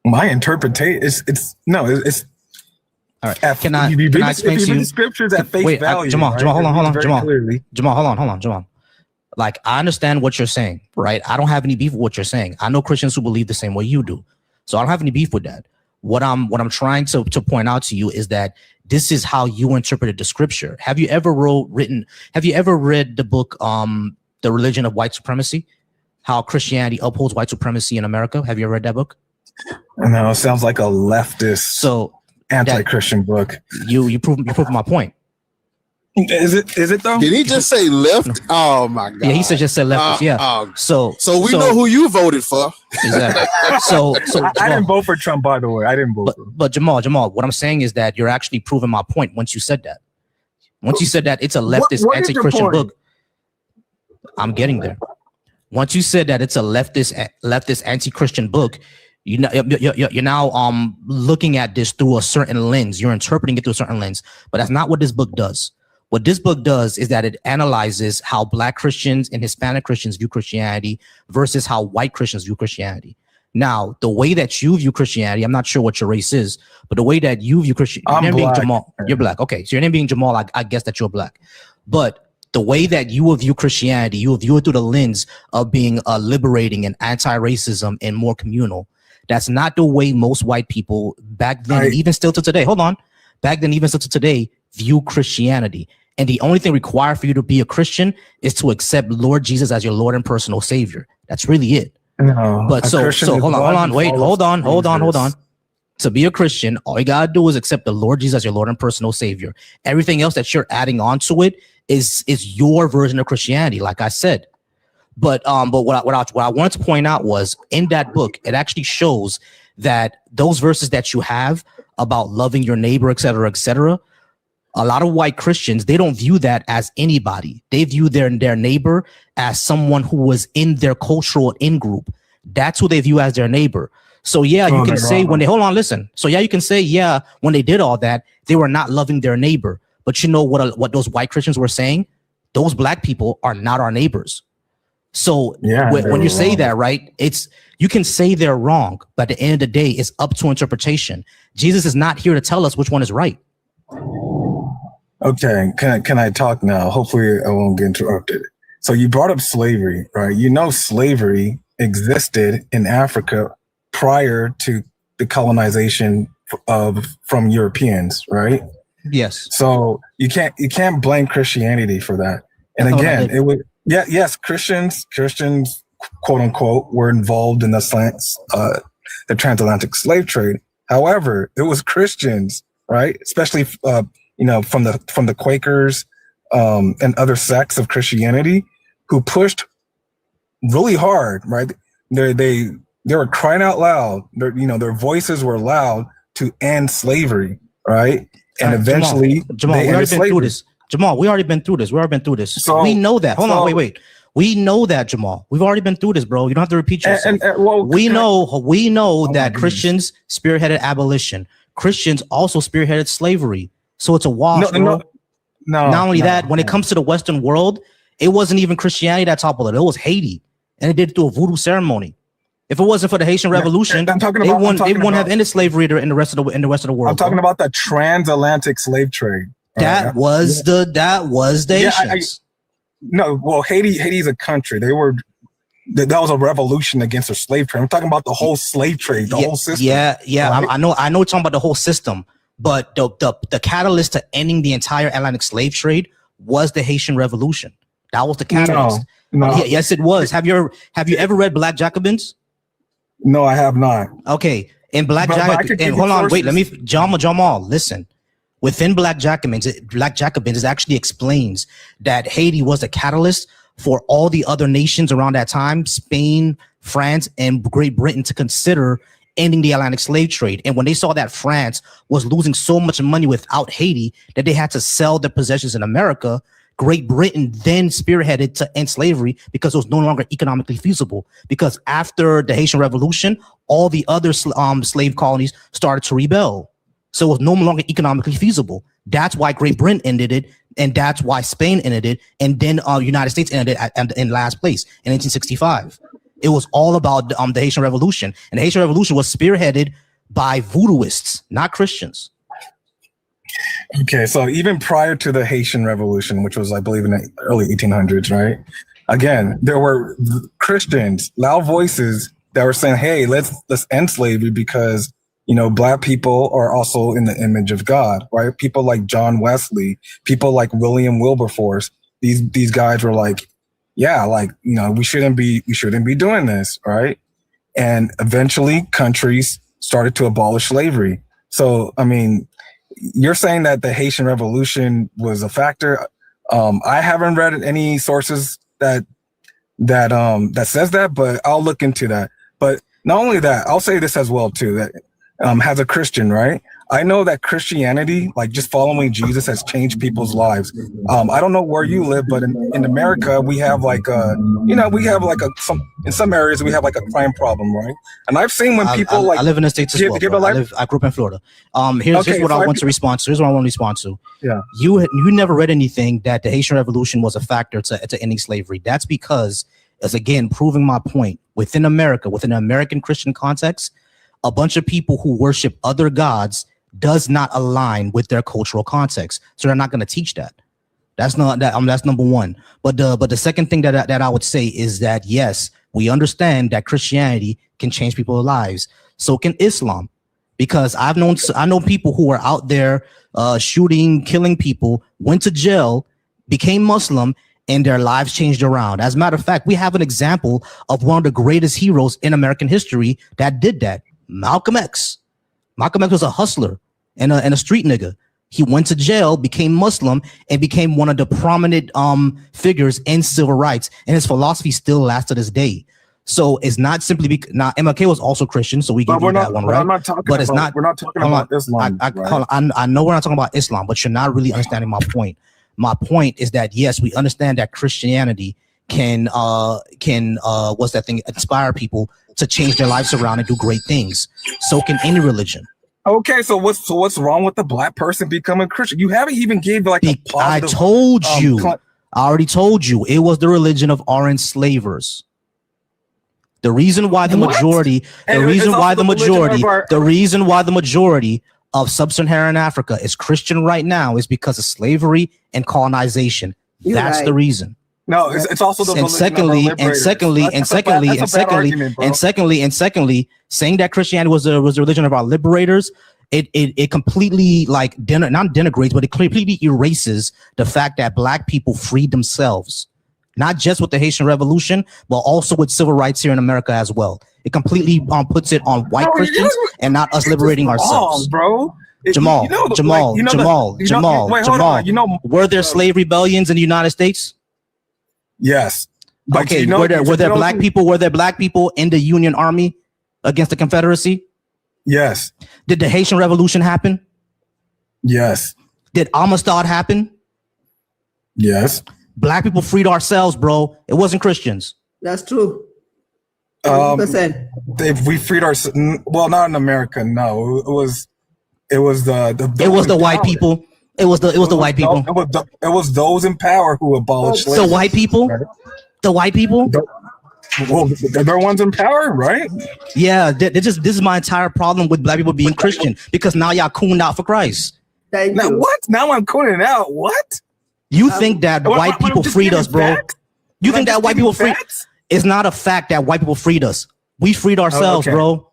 My interpretation it's all right. Can I explain to you the scriptures at face value? Jamal, right? Jamal, hold on, Jamal. Jamal, hold on, Jamal. Like, I understand what you're saying, right? I don't have any beef with what you're saying. I know Christians who believe the same way you do, so I don't have any beef with that. What I'm trying to point out to you is that this is how you interpreted the scripture. Have you ever read the book The Religion of White Supremacy? How Christianity upholds white supremacy in America? Have you ever read that book? No, it sounds like a leftist anti-Christian book. You proved my point. Is it though? Did he just say left? Oh my god! Yeah, he just said left. Yeah. So we know who you voted for. Exactly. So Jamal, I didn't vote for Trump, by the way. I didn't vote for him. But Jamal, what I'm saying is that you're actually proving my point once you said that. Once you said that it's a leftist anti-Christian book. I'm getting there. Once you said that it's a leftist anti-Christian book, you're now looking at this through a certain lens. You're interpreting it through a certain lens, but that's not what this book does. What this book does is that it analyzes how Black Christians and Hispanic Christians view Christianity versus how white Christians view Christianity. Now, the way that you view Christianity, I'm not sure what your race is, but the way that you view Christianity, your name being Jamal, you're Black. Okay, so your name being Jamal, I guess that you're Black. But the way that you will view Christianity, you will view it through the lens of being liberating and anti-racism and more communal. That's not the way most white people back then, and even still to today, view Christianity. And the only thing required for you to be a Christian is to accept Lord Jesus as your Lord and personal Savior. That's really it. No, but so hold on. To be a Christian, all you gotta do is accept the Lord Jesus as your Lord and personal Savior. Everything else that you're adding on to it is your version of Christianity, like I said. But what I wanted to point out was in that book, it actually shows that those verses that you have about loving your neighbor, et cetera, a lot of white Christians, they don't view that as anybody. They view their neighbor as someone who was in their cultural in-group. That's who they view as their neighbor. So yeah, you can say when they you can say, when they did all that, they were not loving their neighbor. But you know what those white Christians were saying? Those Black people are not our neighbors. So when you say that, right, you can say they're wrong, but at the end of the day, it's up to interpretation. Jesus is not here to tell us which one is right. Okay, can I talk now? Hopefully I won't get interrupted. So you brought up slavery, right? You know, slavery existed in Africa prior to the colonization from Europeans, right? Yes. So you can't blame Christianity for that. And again, Christians, quote unquote, were involved in the transatlantic slave trade. However, it was Christians, right? Especially from the Quakers and other sects of Christianity who pushed really hard, right? They were crying out loud. Their voices were loud to end slavery, right? And eventually, Jamal, we already been through this. Jamal, we already been through this. So we know that. Hold on, wait. We know that, Jamal. We've already been through this, bro. You don't have to repeat yourself. We know that Christians spearheaded abolition. Christians also spearheaded slavery. So it's a wash, bro. Not only that, when it comes to the Western world, it wasn't even Christianity that toppled it. It was Haiti, and it did it through a voodoo ceremony. If it wasn't for the Haitian Revolution, they wouldn't have ended slavery in the rest of the world. I'm talking about the transatlantic slave trade. That was the Haitians. Haiti's a country. That was a revolution against the slave trade. I'm talking about the whole slave trade, the whole system. Right? I know you're talking about the whole system, but the catalyst to ending the entire Atlantic slave trade was the Haitian Revolution. That was the catalyst. No. Yes, it was. Have you ever read Black Jacobins? No, I have not. Okay, in Black Jacobins, hold on, wait. Let me, Jamal, listen. Within Black Jacobins, it actually explains that Haiti was the catalyst for all the other nations around that time, Spain, France, and Great Britain, to consider ending the Atlantic slave trade. And when they saw that France was losing so much money without Haiti that they had to sell their possessions in America, Great Britain then spearheaded to end slavery because it was no longer economically feasible. Because after the Haitian Revolution, all the other slave colonies started to rebel. So it was no longer economically feasible. That's why Great Britain ended it, and that's why Spain ended it, and then United States ended it in last place in 1865. It was all about the Haitian Revolution, and the Haitian Revolution was spearheaded by voodooists, not Christians. Okay, so even prior to the Haitian Revolution, which was, I believe, in the early 1800s, right? Again, there were Christians, loud voices that were saying, "Hey, let's end slavery because Black people are also in the image of God," right? People like John Wesley, people like William Wilberforce. These guys were like, "Yeah, we shouldn't be doing this," right? And eventually, countries started to abolish slavery. So, I mean, you're saying that the Haitian Revolution was a factor. I haven't read any sources that says that, but I'll look into that. But not only that, I'll say this as well too, that as a Christian, right? I know that Christianity, like just following Jesus, has changed people's lives. I don't know where you live, but in America, we have in some areas we have like a crime problem, right? And I've seen when people I live in the States as well. I grew up in Florida. Here's what I want to respond to. Here's what I want to respond to. Yeah. You never read anything that the Haitian Revolution was a factor to ending slavery. That's because, as again, proving my point, within America, within an American Christian context, a bunch of people who worship other gods does not align with their cultural context, so they're not going to teach that. That's not that. That's number one. But the second thing that I would say is that yes, we understand that Christianity can change people's lives. So can Islam, because I know people who are out there shooting, killing people, went to jail, became Muslim, and their lives changed around. As a matter of fact, we have an example of one of the greatest heroes in American history that did that. Malcolm X. Malcolm X was a hustler and a street nigga. He went to jail, became Muslim, and became one of the prominent figures in civil rights. And his philosophy still lasts to this day. So it's not simply now MLK was also Christian, so we give you that one, right? We're not talking about Islam. I know we're not talking about Islam, but you're not really understanding my point. My point is that yes, we understand that Christianity can inspire people to change their lives around and do great things. So can any religion. Okay, so what's wrong with the Black person becoming Christian? You haven't even gave like a positive. I told you. I already told you it was the religion of our enslavers. The reason why the majority of sub-Saharan Africa is Christian right now is because of slavery and colonization. That's the reason. No, it's also the secondly, saying that Christianity was the religion of our liberators, it completely not denigrates, but it completely erases the fact that Black people freed themselves, not just with the Haitian Revolution, but also with civil rights here in America as well. It completely puts it on white Christians and not us liberating ourselves, bro. Jamal, were there slave rebellions in the United States? Yes. Okay. Were there black people in the Union Army against the Confederacy? Yes. Did the Haitian Revolution happen? Yes. Did Amistad happen? Yes. Black people freed ourselves, bro. It wasn't Christians. That's true. We freed ourselves. Well, not in America. No, it was the white people. It was the white people. It was those in power who abolished slavery. The white people. The white people. Well, they're ones in power, right? Yeah. This is my entire problem with Black people being Christian, because now y'all cooned out for Christ. What? Now I'm cooning out. What? You think that white people freed us, bro? You think that white people freed? It's not a fact that white people freed us. We freed ourselves, bro.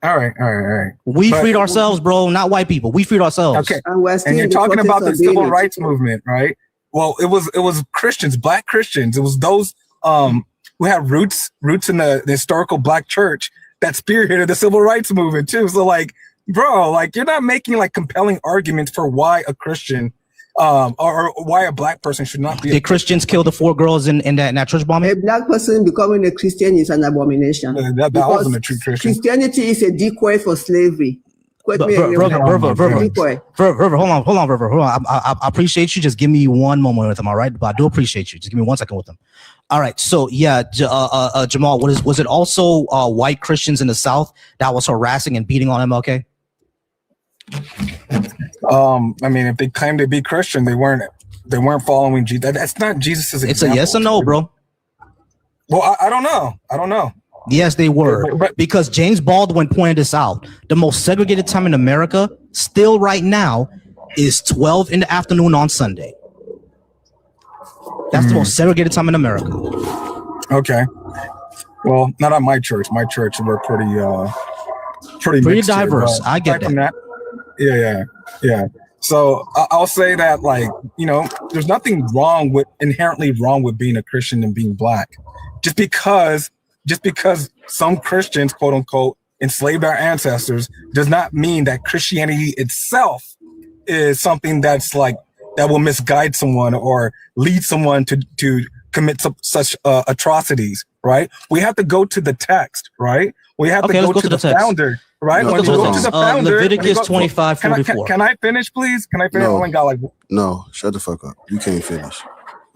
All right. We freed ourselves, bro, not white people. We freed ourselves. Okay. And you're talking about the civil rights movement, right? Well, it was Christians, Black Christians. It was those who had roots in the historical Black church that spearheaded the civil rights movement too. So like, bro, like you're not making like compelling arguments for why a Christian or why a Black person should not be. Did Christians kill the 4 girls in that church bombing? A Black person becoming a Christian is an abomination. That wasn't a true Christian. Christianity is a decoy for slavery. Quote me on your Verver, hold on, Verver, hold on. I appreciate you. Just give me one moment with him, all right? But I do appreciate you. Just give me 1 second with him. All right. So yeah, Jamal, was it also white Christians in the South that was harassing and beating on MLK? I mean, if they claim to be Christian, they weren't following Jesus. That's not Jesus's example. It's a yes or no, bro. Well, I don't know. Yes, they were, because James Baldwin pointed this out. The most segregated time in America, still right now, is 12 in the afternoon on Sunday. That's the most segregated time in America. Okay. Well, not at my church. My church, we're pretty diverse. I get that. Yeah. So I'll say that, like, there's nothing inherently wrong with being a Christian and being black. Just because some Christians, quote unquote, enslaved our ancestors does not mean that Christianity itself is something that will misguide someone or lead someone to commit such atrocities, right? We have to go to the text, right? We have to go to the founder, right? When you go to the founder, Leviticus 25:44. Can I finish, please? Can I finish? No, no, shut the fuck up. You can't finish.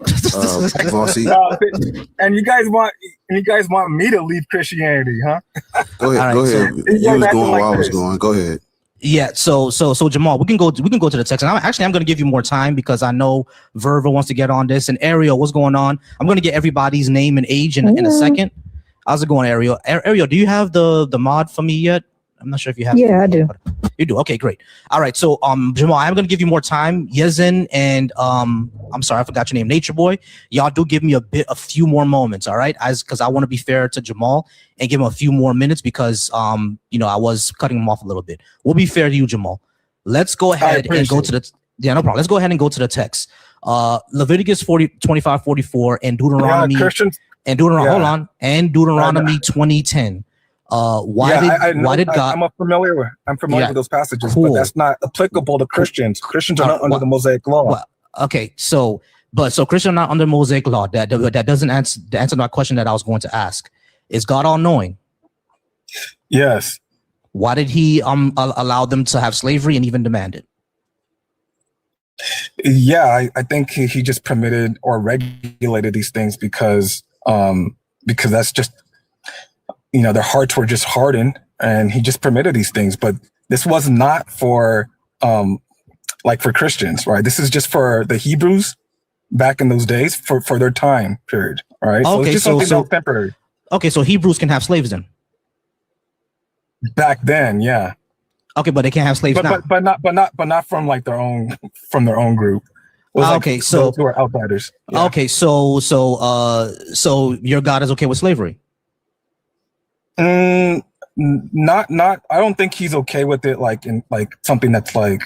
Volcy. And you guys want me to leave Christianity, huh? Go ahead. Go ahead. You was going while I was going. Go ahead. Yeah. So Jamal, we can go to the text, and I'm going to give you more time because I know Verva wants to get on this. And Ariel, what's going on? I'm going to get everybody's name and age in a second. How's it going, Ariel? Ariel, do you have the mod for me yet? I'm not sure if you have. Yeah, I do. You do. Okay, great. All right. So, Jamal, I'm going to give you more time. Yezin and I'm sorry, I forgot your name. Nature Boy. Y'all do give me a few more moments. All right, because I want to be fair to Jamal and give him a few more minutes because I was cutting him off a little bit. We'll be fair to you, Jamal. Let's go ahead and go to the. Yeah, no problem. Let's go ahead and go to the text. Leviticus 25:44 and Deuteronomy. And Deuteronomy. And Deuteronomy 20:10. Why did God? I'm familiar with those passages, but that's not applicable to Christians. Christians are not under the Mosaic law. Well, okay, so Christians are not under Mosaic law. That doesn't answer my question that I was going to ask. Is God all knowing? Yes. Why did He allow them to have slavery and even demand it? Yeah, I think he just permitted or regulated these things because that's just. Their hearts were just hardened, and he just permitted these things. But this was not for for Christians, right? This is just for the Hebrews back in those days for their time period, right? So it's just something that was temporary. Okay, so Hebrews can have slaves then. Back then, yeah. Okay, but they can't have slaves now. But not from their own group. Okay, so those who are outsiders. Yeah. Okay, so your God is okay with slavery. Not. I don't think he's okay with it. Something that's I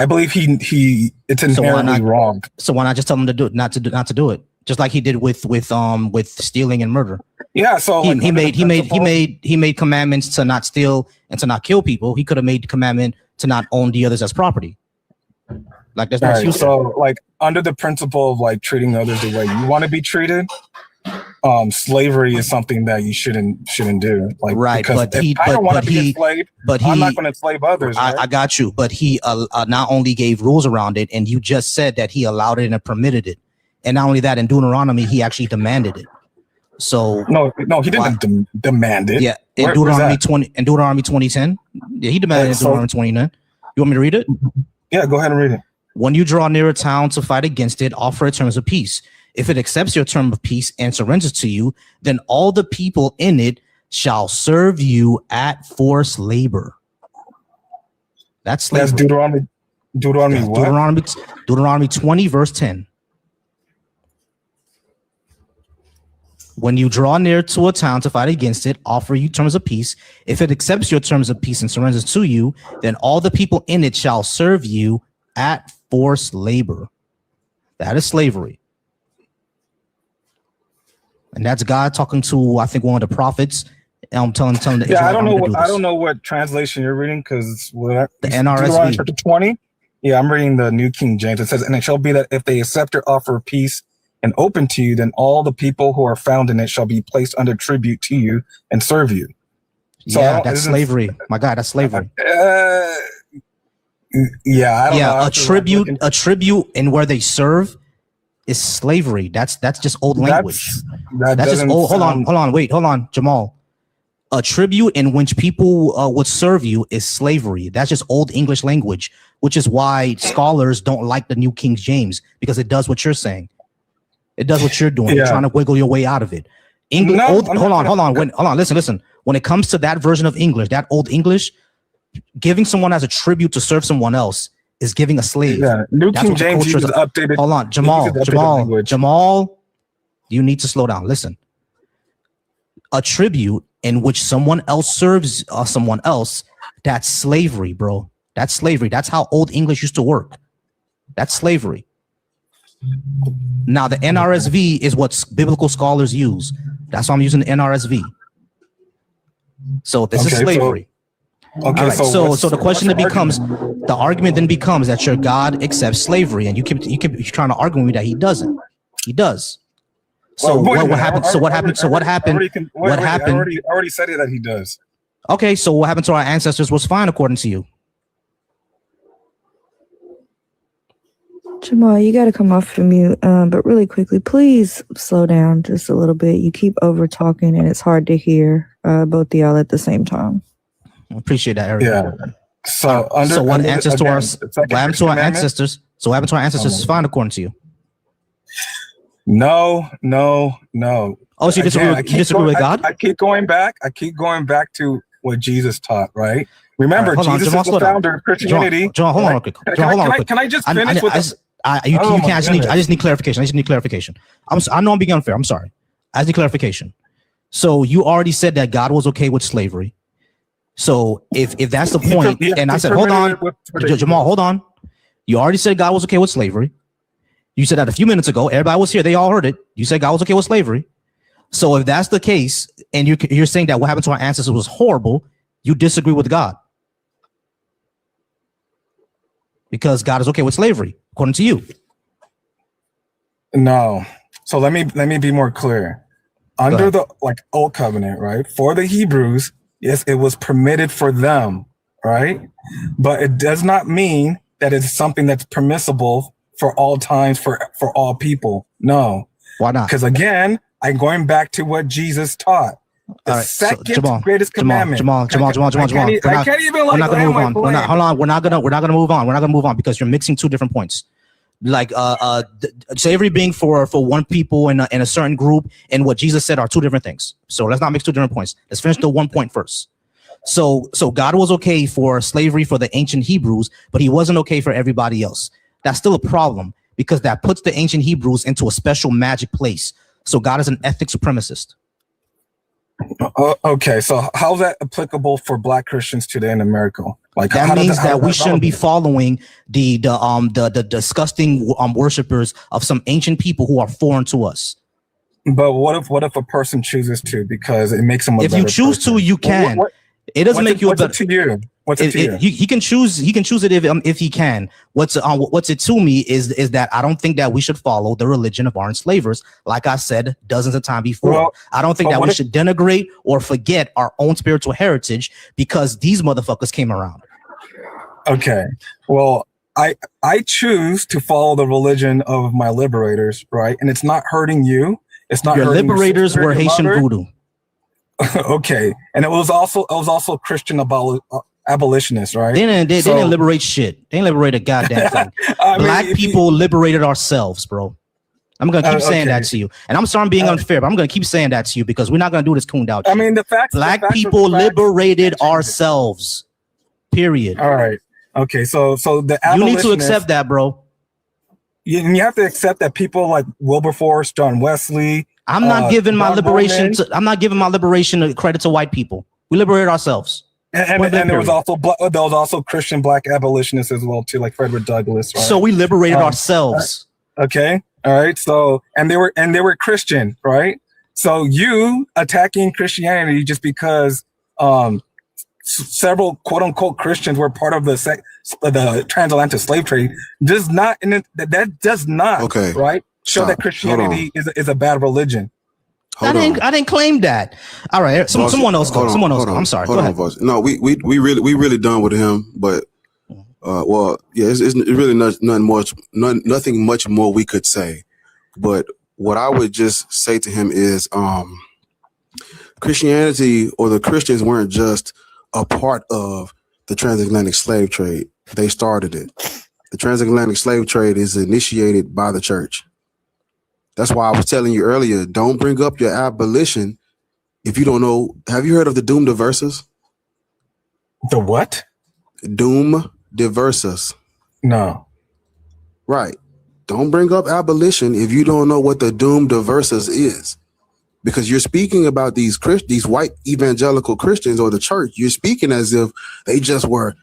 believe it's inherently wrong. So why not just tell him to do it? Not to do it, just like he did with stealing and murder. Yeah. So he made commandments to not steal and to not kill people. He could have made the commandment to not own the others as property. There's no excuse. So under the principle of treating others the way you want to be treated. Slavery is something that you shouldn't do. Right, but I'm not going to enslave others. Right? I got you, but he not only gave rules around it, and you just said that he allowed it and permitted it, and not only that, in Deuteronomy he actually demanded it. So no, he didn't demand it. Yeah, in Deuteronomy 20:10, yeah, he demanded it in Deuteronomy 29. You want me to read it? Yeah, go ahead and read it. When you draw near a town to fight against it, offer it terms of peace. If it accepts your term of peace and surrenders to you, then all the people in it shall serve you at forced labor. That's slavery. That's Deuteronomy what? Deuteronomy 20, verse 10. When you draw near to a town to fight against it, offer you terms of peace. If it accepts your terms of peace and surrenders to you, then all the people in it shall serve you at forced labor. That is slavery. And that's God talking to, I think, one of the prophets. I'm telling the Israelite I don't know what translation you're reading because the NRSV. Chapter 20. Yeah, I'm reading the New King James. It says, "And it shall be that if they accept your offer of peace and open to you, then all the people who are found in it shall be placed under tribute to you and serve you." So yeah, that's slavery. My God, that's slavery. Yeah, I don't know. A tribute and where they serve is slavery. That's just old language. That's just old. Hold on, Jamal. A tribute in which people would serve you is slavery. That's just old English language, which is why scholars don't like the New King James, because it does what you're saying. It does what you're doing. Yeah. You're trying to wiggle your way out of it. English. Hold on. Listen. When it comes to that version of English, that old English, giving someone as a tribute to serve someone else is giving a slave. Yeah. New King James is updated. Hold on, Jamal. You need to slow down. Listen. A tribute in which someone else serves someone else, that's slavery, bro. That's slavery. That's how old English used to work. That's slavery. Now, the NRSV is what biblical scholars use. That's why I'm using the NRSV. So this is slavery. Okay, so the question that becomes, the argument then becomes that your God accepts slavery, and you keep trying to argue with me that he doesn't. He does. So what happened? So what happened? So what happened? What happened? I already said it that he does. Okay, so what happened to our ancestors was fine according to you. Jamal, you got to come off of mute, but really quickly, please slow down just a little bit. You keep over talking, and it's hard to hear both of y'all at the same time. I appreciate that, Eric. Yeah. So what happened to our ancestors? So what happened to our ancestors is fine according to you. No. Oh, so you disagree with God? I keep going back to what Jesus taught, right? Remember, Jesus is the founder of Christianity. John, hold on real quick. Can I just finish with this? I just need clarification. I know I'm being unfair. I'm sorry. I just need clarification. So you already said that God was okay with slavery. So if that's the point, and I said, hold on, Jamal, hold on. You already said God was okay with slavery. You said that a few minutes ago. Everybody was here. They all heard it. You said God was okay with slavery. So if that's the case, and you're saying that what happened to our ancestors was horrible, you disagree with God. Because God is okay with slavery, according to you. No. So let me be more clear. Under the old covenant, right? For the Hebrews, yes, it was permitted for them, right? But it does not mean that it's something that's permissible for all times, for all people. No. Why not? Because again, I'm going back to what Jesus taught. The second greatest commandment. Jamal. I can't even we're not gonna move on. We're not gonna move on. We're not gonna move on because you're mixing two different points. Like slavery being for one people in a certain group, and what Jesus said are two different things. So let's not mix two different points. Let's finish the one point first. So God was okay for slavery for the ancient Hebrews, but he wasn't okay for everybody else. That's still a problem because that puts the ancient Hebrews into a special magic place. So God is an ethnic supremacist. Okay, so how's that applicable for Black Christians today in America? Like that means that we shouldn't be following the disgusting worshipers of some ancient people who are foreign to us. But what if a person chooses to, because it makes them a better person? If you choose to, you can. It doesn't make you a better. What's it to you? What's it to you? He can choose. He can choose it if he can. What's it to me is that I don't think that we should follow the religion of our enslavers. Like I said dozens of times before, well, I don't think that we should denigrate or forget our own spiritual heritage because these motherfuckers came around. Okay. Well, I choose to follow the religion of my liberators, right? And it's not hurting you. It's not. Your liberators were Haitian voodoo. Okay, and it was also Christian abolitionists, right? They didn't liberate shit. They didn't liberate a goddamn thing. Black people liberated ourselves, bro. I'm gonna keep saying that to you, and I'm sorry I'm being unfair, but I'm gonna keep saying that to you because we're not gonna do this cooned out. I mean, Black people liberated ourselves. Period. All right. Okay. So the you need to accept that, bro. You have to accept that people like Wilberforce, John Wesley. I'm not giving my liberation. I'm not giving my liberation credit to white people. We liberated ourselves. And there was also Christian Black abolitionists as well too, like Frederick Douglass. Right? So we liberated ourselves. Okay. All right. So and they were Christian, right? So you attacking Christianity just because several quote unquote Christians were part of the transatlantic slave trade does not right show that Christianity is a bad religion. I didn't claim that. All right, someone else go. I'm sorry. Go ahead. No, we really done with him. But Well, yeah, it's really nothing much more we could say. But what I would just say to him is, Christianity or the Christians weren't just a part of the transatlantic slave trade. They started it. The transatlantic slave trade is initiated by the church. That's why I was telling you earlier, don't bring up your abolition if you don't know. Have you heard of the Doom Diversus? The what? Doom Diversus. No. Right. Don't bring up abolition if you don't know what the Doom Diversus is. Because you're speaking about these white evangelical Christians or the church. You're speaking as if they just were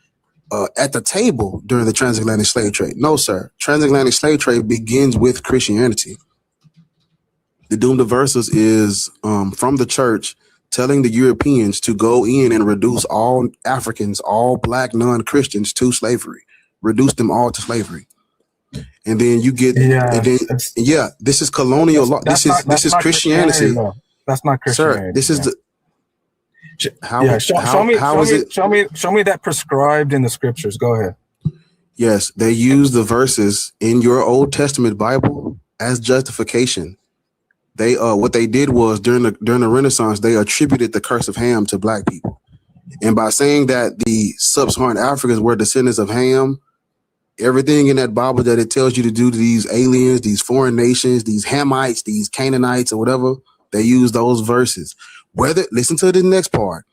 at the table during the transatlantic slave trade. No, sir. Transatlantic slave trade begins with Christianity. The Doom Diversus is from the church telling the Europeans to go in and reduce all Africans, all black non-Christians to slavery. Reduce them all to slavery. And then you get, this is colonial law. This is Christianity. That's not Christianity. Sir, this is the. Show me that prescribed in the scriptures. Go ahead. Yes, they use the verses in your Old Testament Bible as justification. They what they did was during the Renaissance, they attributed the curse of Ham to black people, and by saying that the sub-Saharan Africans were descendants of Ham, everything in that Bible that it tells you to do to these aliens, these foreign nations, these Hamites, these Canaanites, or whatever, they use those verses. Listen to the next part.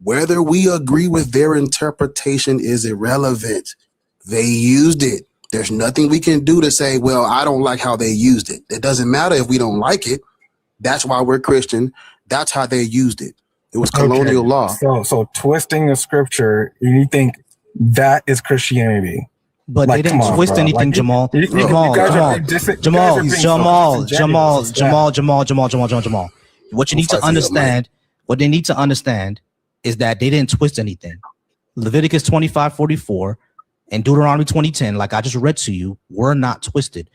Whether we agree with their interpretation is irrelevant. They used it. There's nothing we can do to say, well, I don't like how they used it. It doesn't matter if we don't like it. That's why we're Christian. That's how they used it. It was colonial law. So twisting the scripture, you think that is Christianity? But they didn't twist anything, Jamal. Jamal. What you need to understand, what they need to understand is that they didn't twist anything. Leviticus 25:44 and Deuteronomy 20:10, like I just read to you, were not twisted.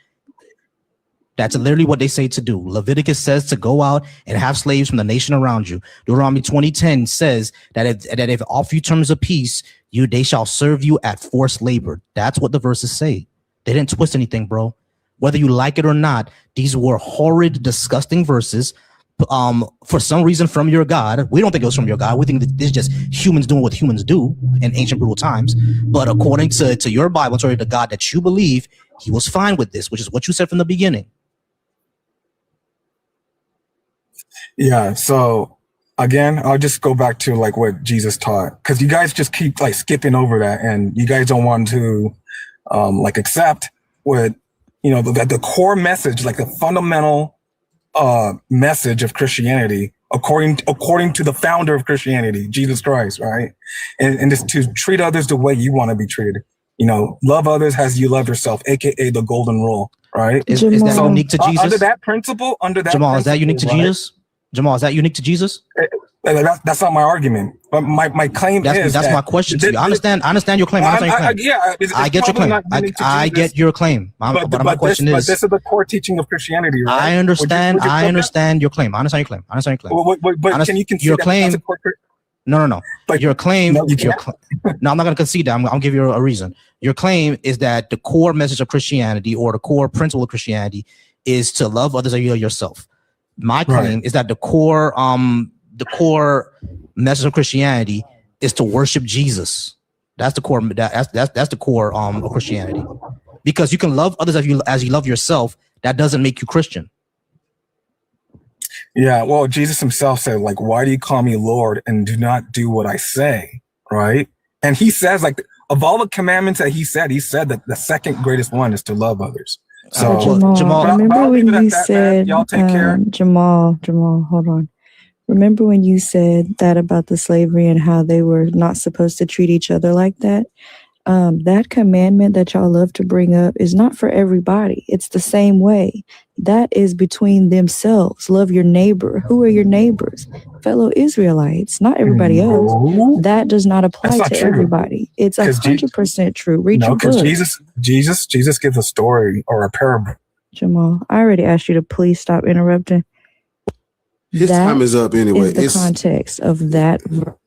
That's literally what they say to do. Leviticus says to go out and have slaves from the nation around you. Deuteronomy 20:10 says that if offer you terms of peace, they shall serve you at forced labor. That's what the verses say. They didn't twist anything, bro. Whether you like it or not, these were horrid, disgusting verses. For some reason from your God. We don't think it was from your God. We think that this is just humans doing what humans do in ancient brutal times. But according to your Bible, to the God that you believe, he was fine with this, which is what you said from the beginning. Yeah, so again, I'll just go back to like what Jesus taught, because you guys just keep like skipping over that, and you guys don't want to like accept what, you know, the core message, like the fundamental message of Christianity, according to the founder of Christianity, Jesus Christ, right? And just to treat others the way you want to be treated. You know, love others as you love yourself, aka the golden rule, right? Is that unique to Jesus? Under that principle, Jamal, is that unique to Jesus? Jamal, is that unique to Jesus? That's not my argument. But my claim is that's my question to you. I understand your claim. I get your claim. I get your claim. But my question is, this is the core teaching of Christianity, right? I understand your claim. I understand your claim. But can you concede your claim? No. But your claim. No, no, I'm not going to concede that. I'll give you a reason. Your claim is that the core message of Christianity, or the core principle of Christianity, is to love others as you love yourself. My claim is that the core message of Christianity is to worship Jesus. That's the core. That's the core of Christianity. Because you can love others as you love yourself. That doesn't make you Christian. Yeah, well, Jesus himself said, like, why do you call me Lord and do not do what I say? Right. And he says, like, of all the commandments that he said that the second greatest one is to love others. So Jamal, remember when you said, y'all take care. Jamal, hold on. Remember when you said that about the slavery and how they were not supposed to treat each other like that? That commandment that y'all love to bring up is not for everybody. It's the same way. That is between themselves. Love your neighbor. Who are your neighbors? Fellow Israelites, not everybody else. That does not apply to everybody. It's 100% true. Read your book. Jesus gives a story or a parable. Jamal, I already asked you to please stop interrupting. His time is up anyway. Is the context of that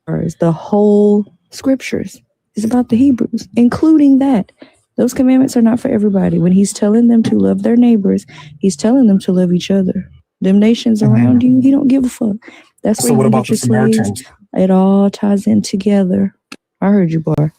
verse, the whole scriptures. It's about the Hebrews, including that. Those commandments are not for everybody. When he's telling them to love their neighbors, he's telling them to love each other. Them nations around you, he don't give a fuck. That's where So what you about get the your slaves. Samaritans? It all ties in together. I heard you, Bar.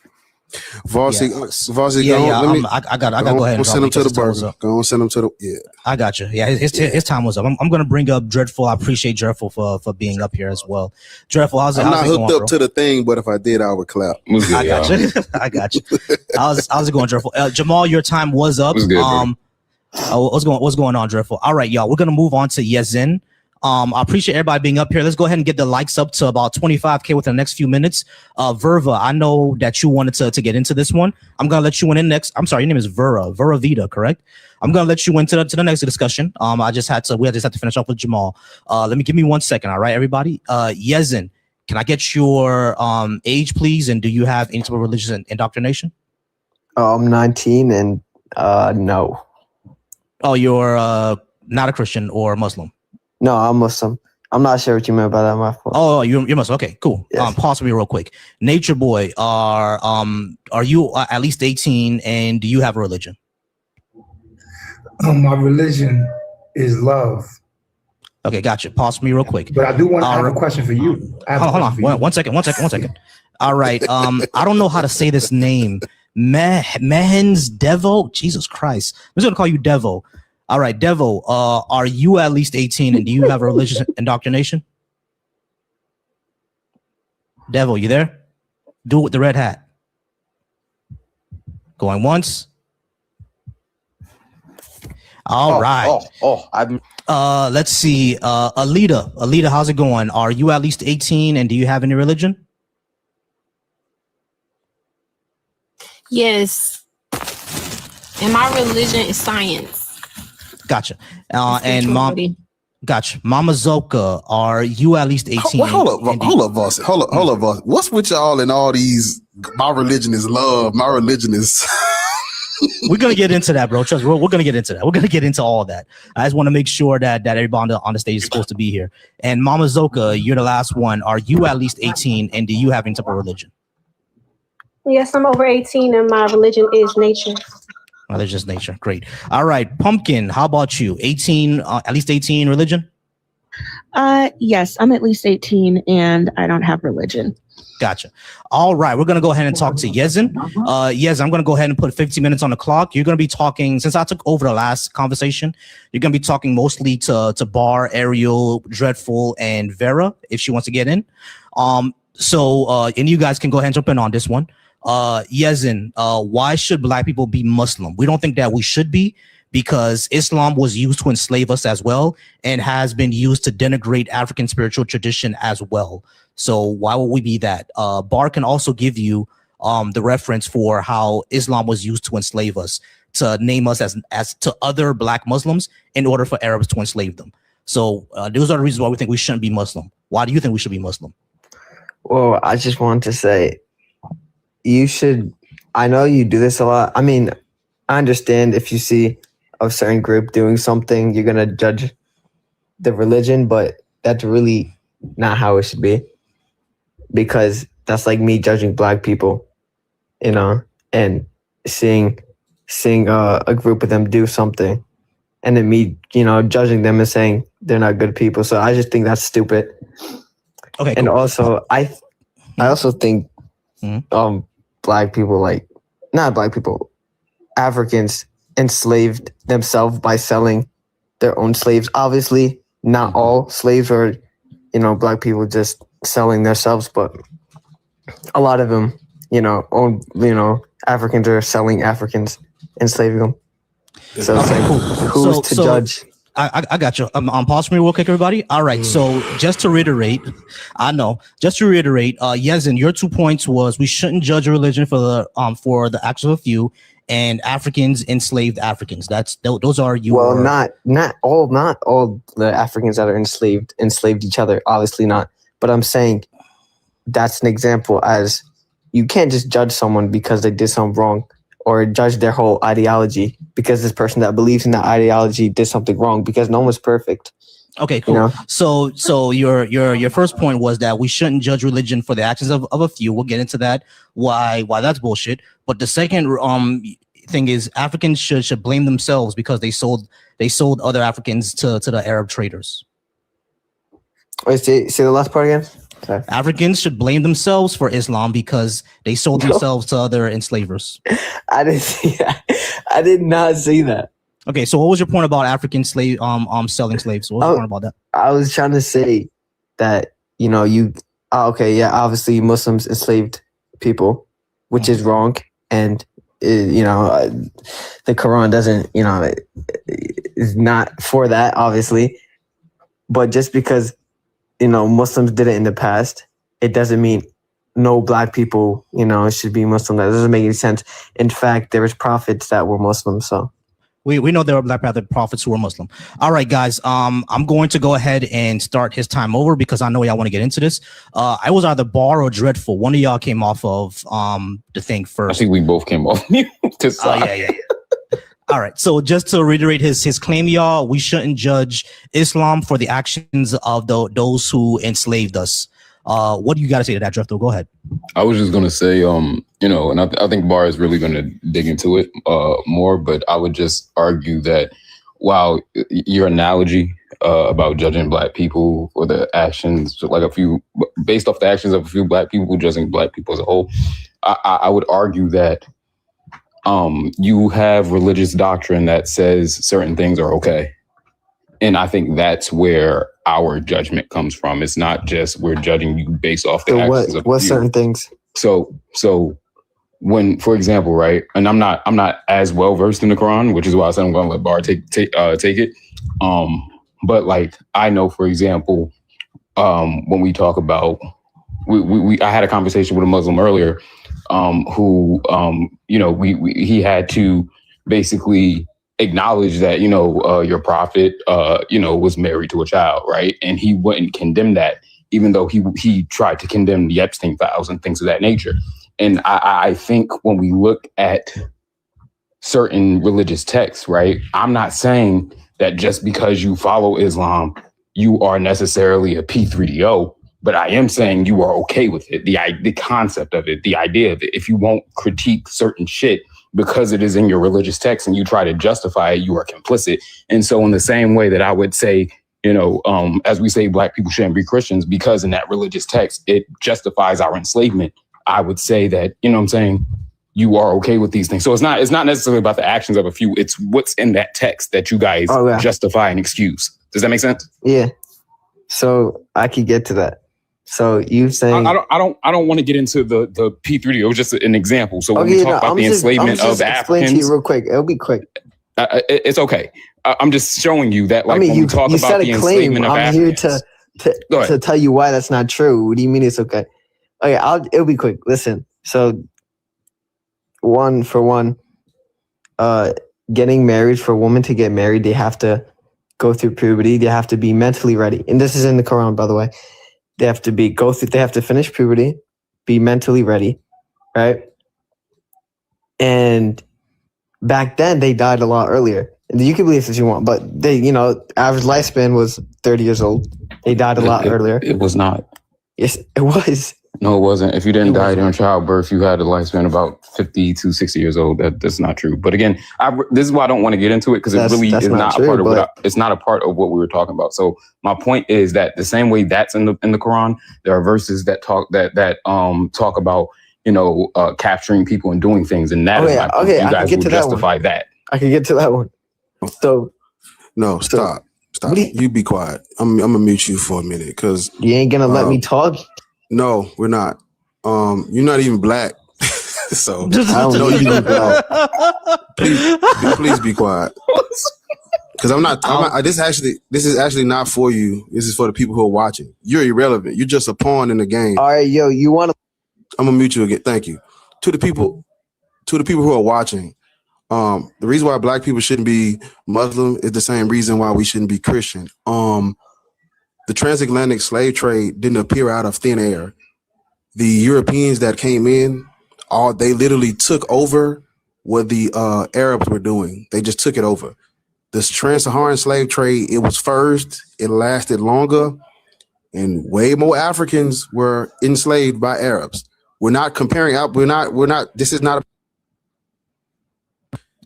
Volcy, Yeah. Volcy, Yeah, go yeah. on. Let me I got to go ahead and drop send it him to because the his time was burger. up. Go on, send him to the I got you. Yeah, his time was up. I'm going to bring up Dreadful. I appreciate Dreadful for being up here as well. Dreadful, how's I'm not it hooked going, up bro? to the thing, but if I did, I would clap. What's good, I got y'all? you. I got you. How's it going, Dreadful? Jamal, your time was up. What's good, bro? What's going on, Dreadful? All right, y'all. We're gonna move on to Yezin. I appreciate everybody being up here. Let's go ahead and get the likes up to about 25K within the next few minutes. Verva, I know that you wanted to get into this one. I'm gonna let you in next. I'm sorry, your name is Vera Vita, correct? I'm gonna let you into the next discussion. We just had to finish off with Jamal. Give me 1 second, all right, everybody. Yezin, can I get your age, please? And do you have any type of religious indoctrination? I'm 19 and no. Oh, you're not a Christian or Muslim. No, I'm Muslim. I'm not sure what you meant by that. My fault. Oh, you're Muslim. Okay, cool. Yes. Pause for me real quick. Nature Boy, are you at least 18 and do you have a religion? My religion is love. Okay, gotcha. Pause for me real quick. But I do want to have a question for you. Hold on. One second. All right. I don't know how to say this name. Mehens Devo. Jesus Christ. I'm just gonna call you Devo. All right, Devo. Are you at least 18 and do you have a religious indoctrination? Devo, you there? Do it with the red hat. Going once. All right. Let's see. Alita, how's it going? Are you at least 18 and do you have any religion? Yes. And my religion is science. Gotcha. And mom, gotcha. Mama Zoka, are you at least 18? Hold up, Volcy. Hold up, Volcy. What's with y'all and all these? My religion is love. My religion is. We're gonna get into that, bro. Trust me, we're gonna get into that. We're gonna get into all that. I just want to make sure that everybody on the stage is supposed to be here. And Mama Zoka, you're the last one. Are you at least 18 and do you have any type of religion? Yes, I'm over 18 and my religion is nature. Religious nature. Great. All right. Pumpkin, how about you? 18, at least 18 religion? Yes, I'm at least 18 and I don't have religion. Gotcha. All right. We're going to go ahead and talk to Yezin. Yezin, I'm going to go ahead and put 15 minutes on the clock. You're going to be talking, since I took over the last conversation, you're going to be talking mostly to Bar, Ariel, Dreadful, and Vera, if she wants to get in. And you guys can go ahead and jump in on this one. Yezin, why should Black people be Muslim? We don't think that we should be, because Islam was used to enslave us as well and has been used to denigrate African spiritual tradition as well. So why would we be that? Bar can also give you the reference for how Islam was used to enslave us, to name us as to other Black Muslims in order for Arabs to enslave them. So those are the reasons why we think we shouldn't be Muslim. Why do you think we should be Muslim? Well, I just want to say, you should, I know you do this a lot. I mean, I understand if you see a certain group doing something, you're going to judge the religion, but that's really not how it should be. Because that's like me judging Black people, you know, and seeing a group of them do something and then me, you know, judging them and saying they're not good people. So I just think that's stupid. Okay. And cool. also, I also think Black people, like, not Black people, Africans enslaved themselves by selling their own slaves. Obviously, not all slaves are, you know, Black people just selling themselves, but a lot of them, you know, Africans are selling Africans, enslaving them. So it's like, who's to judge? I got you. Pause for me real quick, everybody. All right. So just to reiterate, Yezin, your 2 points was we shouldn't judge a religion for the actions of a few, and Africans enslaved Africans. Those are your. Well, not all the Africans that are enslaved each other. Obviously not. But I'm saying that's an example, as you can't just judge someone because they did something wrong, or judge their whole ideology because this person that believes in that ideology did something wrong, because no one's perfect. Okay, cool. You know? So your first point was that we shouldn't judge religion for the actions of a few. We'll get into that. Why that's bullshit. But the second thing is Africans should blame themselves because they sold other Africans to the Arab traders. Wait, say the last part again. Sorry. Africans should blame themselves for Islam because they sold themselves to other enslavers. I didn't see that. I did not see that. Okay, so what was your point about African slave selling slaves? What was your point about that? I was trying to say that, you know, obviously Muslims enslaved people, which is wrong, and the Quran doesn't, is not for that, obviously. But just because, Muslims did it in the past, it doesn't mean no black people, should be Muslim. That doesn't make any sense. In fact, there was prophets that were Muslim, so. We know there were Black Panther prophets who were Muslim. All right, guys. I'm going to go ahead and start his time over because I know y'all want to get into this. I was either Bar or Dreadful. One of y'all came off of the thing first. I think we both came off mute. Yeah. All right. So just to reiterate his claim, y'all, we shouldn't judge Islam for the actions of those who enslaved us. What do you got to say to that, Dreadful? Go ahead. I was just going to say, and I think Bar is really going to dig into it more, but I would just argue that while your analogy about judging black people for the actions, based off the actions of a few black people, judging black people as a whole, I would argue that you have religious doctrine that says certain things are okay. And I think that's where our judgment comes from. It's not just we're judging you based off the actions of what certain things. So when, for example, right, and I'm not as well versed in the Quran, which is why I said I'm going to let Bar take it. But like I know, for example, when we talk about I had a conversation with a Muslim earlier, who he had to basically acknowledge that your prophet was married to a child, right? And he wouldn't condemn that, even though he tried to condemn the Epstein files and things of that nature. And I think when we look at certain religious texts, right, I'm not saying that just because you follow Islam, you are necessarily a P3DO, but I am saying you are okay with it, the concept of it, the idea of it. If you won't critique certain shit because it is in your religious text and you try to justify it, you are complicit. And so in the same way that I would say, as we say, black people shouldn't be Christians because in that religious text, it justifies our enslavement. I would say that, you are okay with these things. So it's not necessarily about the actions of a few. It's what's in that text that you guys justify and excuse. Does that make sense? Yeah. So I could get to that. So you saying I don't want to get into the P3D. It was just an example. So when we talk about the enslavement of Africans, explain to you real quick. It'll be quick. It's okay. I'm just showing you that, like, when we talk about the enslavement of Africans. I'm here to tell you why that's not true. What do you mean it's okay? Okay, it'll be quick. Listen. So one, getting married, for a woman to get married, they have to go through puberty. They have to be mentally ready. And this is in the Quran, by the way. They have to finish puberty, be mentally ready, right? And back then they died a lot earlier. You can believe this if you want, but they, average lifespan was 30 years old. They died a lot earlier. It was not. Yes, it was. No, it wasn't. If you didn't die during childbirth, you had a lifespan about 50 to 60 years old. That's not true. But again, this is why I don't want to get into it, because it really is not a part of it's not a part of what we were talking about. So my point is that the same way that's in the Quran, there are verses that talk about capturing people and doing things, and that is my point. You guys will justify that. I can get to that one. So no, stop. You be quiet. I'm gonna mute you for a minute because you ain't gonna let me talk. No, we're not. You're not even black, so I don't know you black. Please be quiet. Because I'm not. This is actually not for you. This is for the people who are watching. You're irrelevant. You're just a pawn in the game. All right, yo, you want to? I'm gonna mute you again. Thank you. To the people who are watching. The reason why black people shouldn't be Muslim is the same reason why we shouldn't be Christian. The transatlantic slave trade didn't appear out of thin air. The Europeans that came in, they literally took over what the Arabs were doing. They just took it over. This trans-Saharan slave trade, it was first, it lasted longer, and way more Africans were enslaved by Arabs. We're not comparing out. We're not. This is not.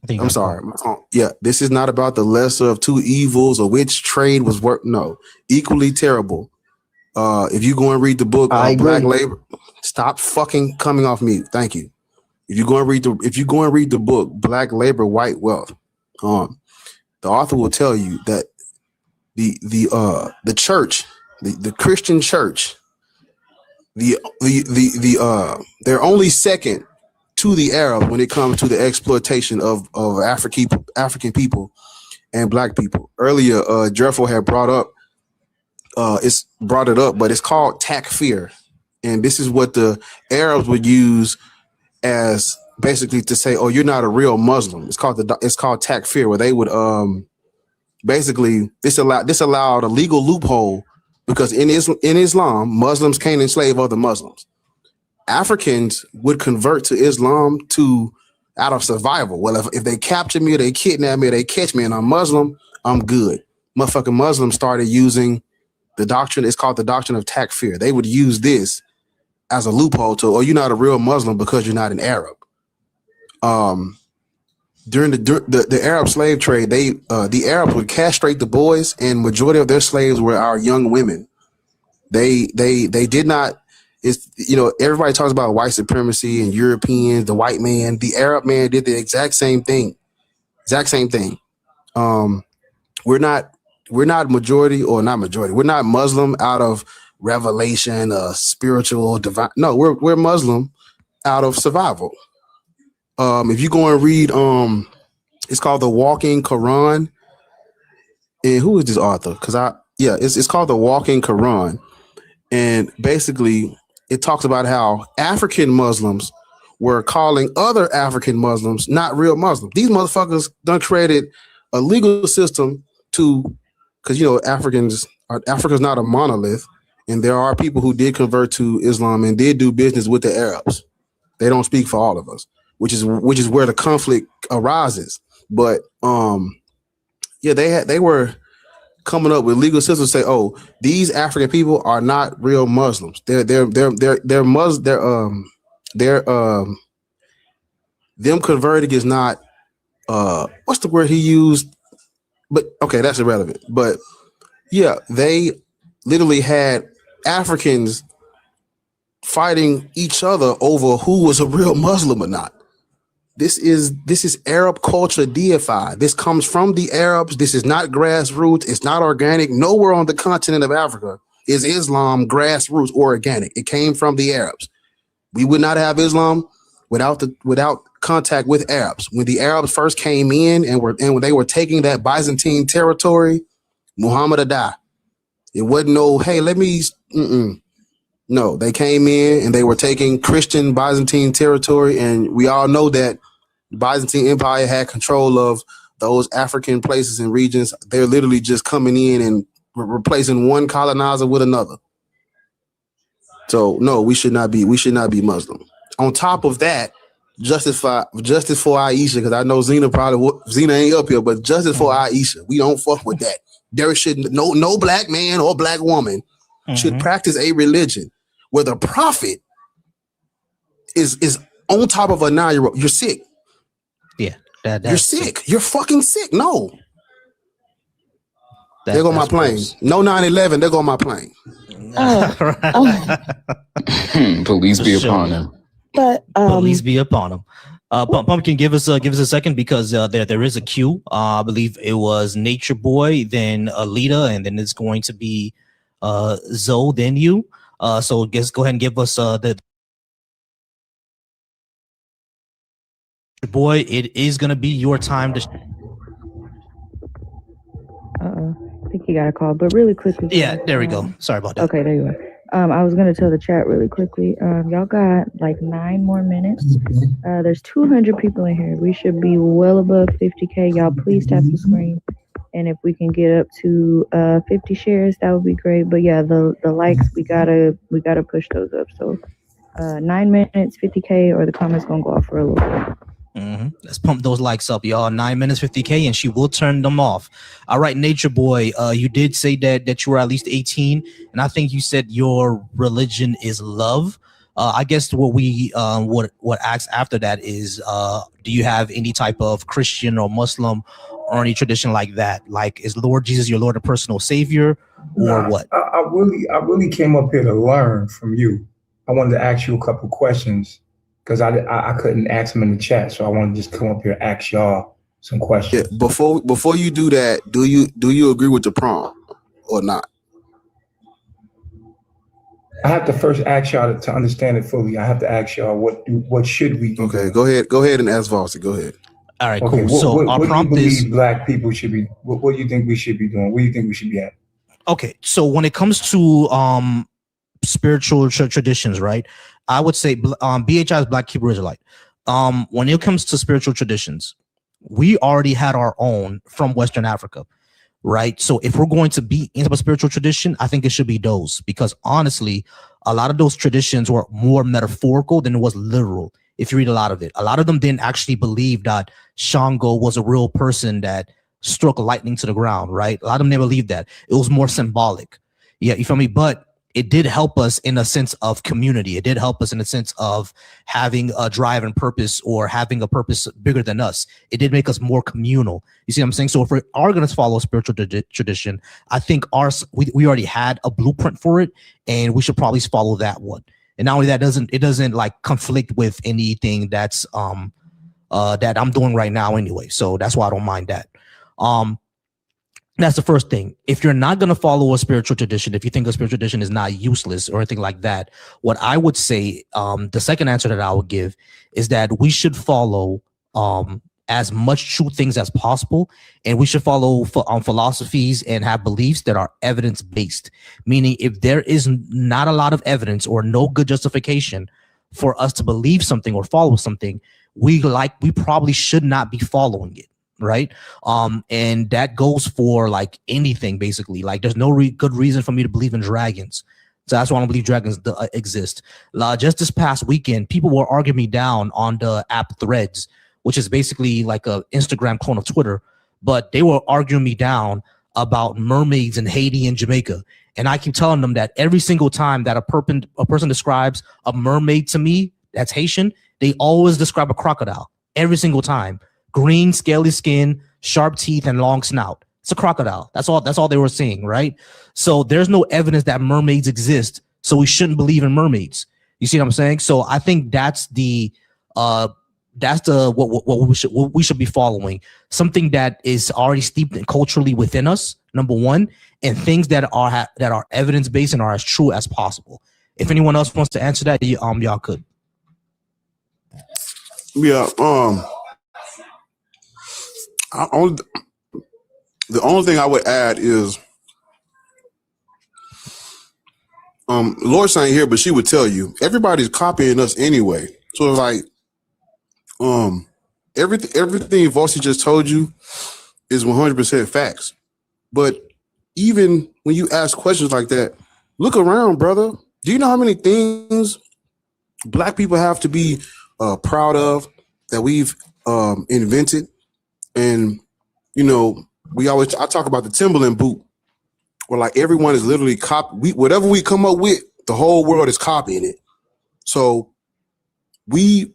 I'm sorry. Yeah, this is not about the lesser of two evils or which trade was work. No, equally terrible. If you go and read the book, Black Labor, stop fucking coming off mute. Thank you. If you go and read the book, Black Labor, White Wealth, the author will tell you that the church, the Christian church, they're only second to the Arab when it comes to the exploitation of African people and Black people. Earlier, Jeffo had brought it up, but it's called takfir, and this is what the Arabs would use as basically to say, "Oh, you're not a real Muslim." It's called takfir, where they would basically this allowed a legal loophole because in Islam, Muslims can't enslave other Muslims. Africans would convert to Islam out of survival. Well, if they capture me or they kidnap me or they catch me and I'm Muslim, I'm good. Motherfucking Muslims started using the doctrine. It's called the doctrine of takfir. They would use this as a loophole to, "Oh, you're not a real Muslim because you're not an Arab." During the Arab slave trade, the Arabs would castrate the boys, and majority of their slaves were our young women. They did not. It's, everybody talks about white supremacy and Europeans, the white man. The Arab man did the exact same thing. We're not majority, or not majority. We're not Muslim out of revelation, spiritual, divine. No, we're Muslim out of survival. If you go and read, it's called The Walking Quran. And who is this author? It's called The Walking Quran. And basically, it talks about how African Muslims were calling other African Muslims not real Muslims. These motherfuckers done created a legal system because Africa's not a monolith, and there are people who did convert to Islam and did do business with the Arabs. They don't speak for all of us, which is where the conflict arises. But they were coming up with legal systems to say, "Oh, these African people are not real Muslims. They're Muslim. Them converting is not what's the word he used? But okay, that's irrelevant. But yeah, they literally had Africans fighting each other over who was a real Muslim or not. This is Arab culture deified. This comes from the Arabs. This is not grassroots. It's not organic. Nowhere on the continent of Africa is Islam grassroots or organic. It came from the Arabs. We would not have Islam without contact with Arabs. When the Arabs first came in and when they were taking that Byzantine territory, Muhammad had died. It wasn't No, they came in and they were taking Christian Byzantine territory, and we all know that the Byzantine Empire had control of those African places and regions. They're literally just coming in and replacing one colonizer with another. So no, we should not be Muslim. On top of that, justice for Aisha, because I know Zena ain't up here, but justice for Aisha. We don't fuck with that. There should no black man or black woman should practice a religion where the prophet is on top of a 9-year-old. You're sick. Yeah, you're sick. You're fucking sick. No. There go my plane. Gross. No 9/11. There go my plane. Police be upon him. But police be upon him. Pumpkin, give us a second, because there is a queue. I believe it was Nature Boy, then Alita, and then it's going to be Zoe, then you. So just go ahead and give us the boy. It is going to be your time to. I think he got a call, but really quickly. Yeah, there we go. Sorry about that. Okay, there you are. I was going to tell the chat really quickly. Y'all got like 9 more minutes. There's 200 people in here. We should be well above 50K. Y'all please tap the screen. And if we can get up to 50 shares, that would be great. But yeah, the likes, we gotta push those up. So 9 minutes, 50K, or the comments gonna go off for a little bit. Let's pump those likes up, y'all. 9 minutes 50K, and she will turn them off. All right, Nature Boy, you did say that you were at least 18, and I think you said your religion is love. I guess what we what asks after that is, do you have any type of Christian or Muslim or any tradition like that? Like, is Lord Jesus your Lord and personal Savior, or what? I really came up here to learn from you. I wanted to ask you a couple questions because I couldn't ask them in the chat, so I wanted to just come up here and ask y'all some questions. Yeah, before you do that, do you agree with the prompt or not? I have to first ask y'all to understand it fully. I have to ask y'all what should we do? Okay, go ahead and ask Volcy. Go ahead. All right, Okay, cool. So our what do you prompt believe is, black people should be? What do you think we should be doing? Where do you think we should be at? okay, so when it comes to spiritual traditions, right? I would say B.A.H., Black Hebrew Israelite. When it comes to spiritual traditions, we already had our own from Western Africa, right? So if we're going to be into a spiritual tradition, I think it should be those, because honestly, a lot of those traditions were more metaphorical than it was literal. If you read a lot of it, a lot of them didn't actually believe that Shango was a real person that struck lightning to the ground, right? A lot of them never believed that. It was more symbolic. Yeah, you feel me? But it did help us in a sense of community. It did help us in a sense of having a drive and purpose, or having a purpose bigger than us. It did make us more communal. You see what I'm saying? So if we are going to follow a spiritual tradition, I think we already had a blueprint for it, and we should probably follow that one. And not only that, it doesn't like conflict with anything that's that I'm doing right now anyway. So that's why I don't mind that. That's the first thing. If you're not going to follow a spiritual tradition, if you think a spiritual tradition is not useless or anything like that, what I would say, the second answer that I would give is that we should follow as much true things as possible, and we should follow philosophies and have beliefs that are evidence-based. Meaning, if there is not a lot of evidence or no good justification for us to believe something or follow something, we probably should not be following it. Right. And that goes for like anything, basically. Like, there's no good reason for me to believe in dragons. So that's why I don't believe dragons exist. Just this past weekend, people were arguing me down on the app Threads, which is basically like a Instagram clone of Twitter. But they were arguing me down about mermaids in Haiti and Jamaica. And I keep telling them that every single time that a person describes a mermaid to me that's Haitian, they always describe a crocodile every single time. Green, scaly skin, sharp teeth, and long snout. It's a crocodile. That's all they were saying, right? So there's no evidence that mermaids exist, so we shouldn't believe in mermaids. You see what I'm saying? So I think that's what we should be following. Something that is already steeped in culturally within us, number one, and things that are evidence-based and are as true as possible. If anyone else wants to answer that, y'all could. Yeah. The only thing I would add is, Lord's ain't here, but she would tell you everybody's copying us anyway. So it's like, everything Volcy just told you is 100% facts. But even when you ask questions like that, look around, brother. Do you know how many things Black people have to be proud of that we've invented? And, you know, I talk about the Timberland boot, where like everyone is literally whatever we come up with, the whole world is copying it. So we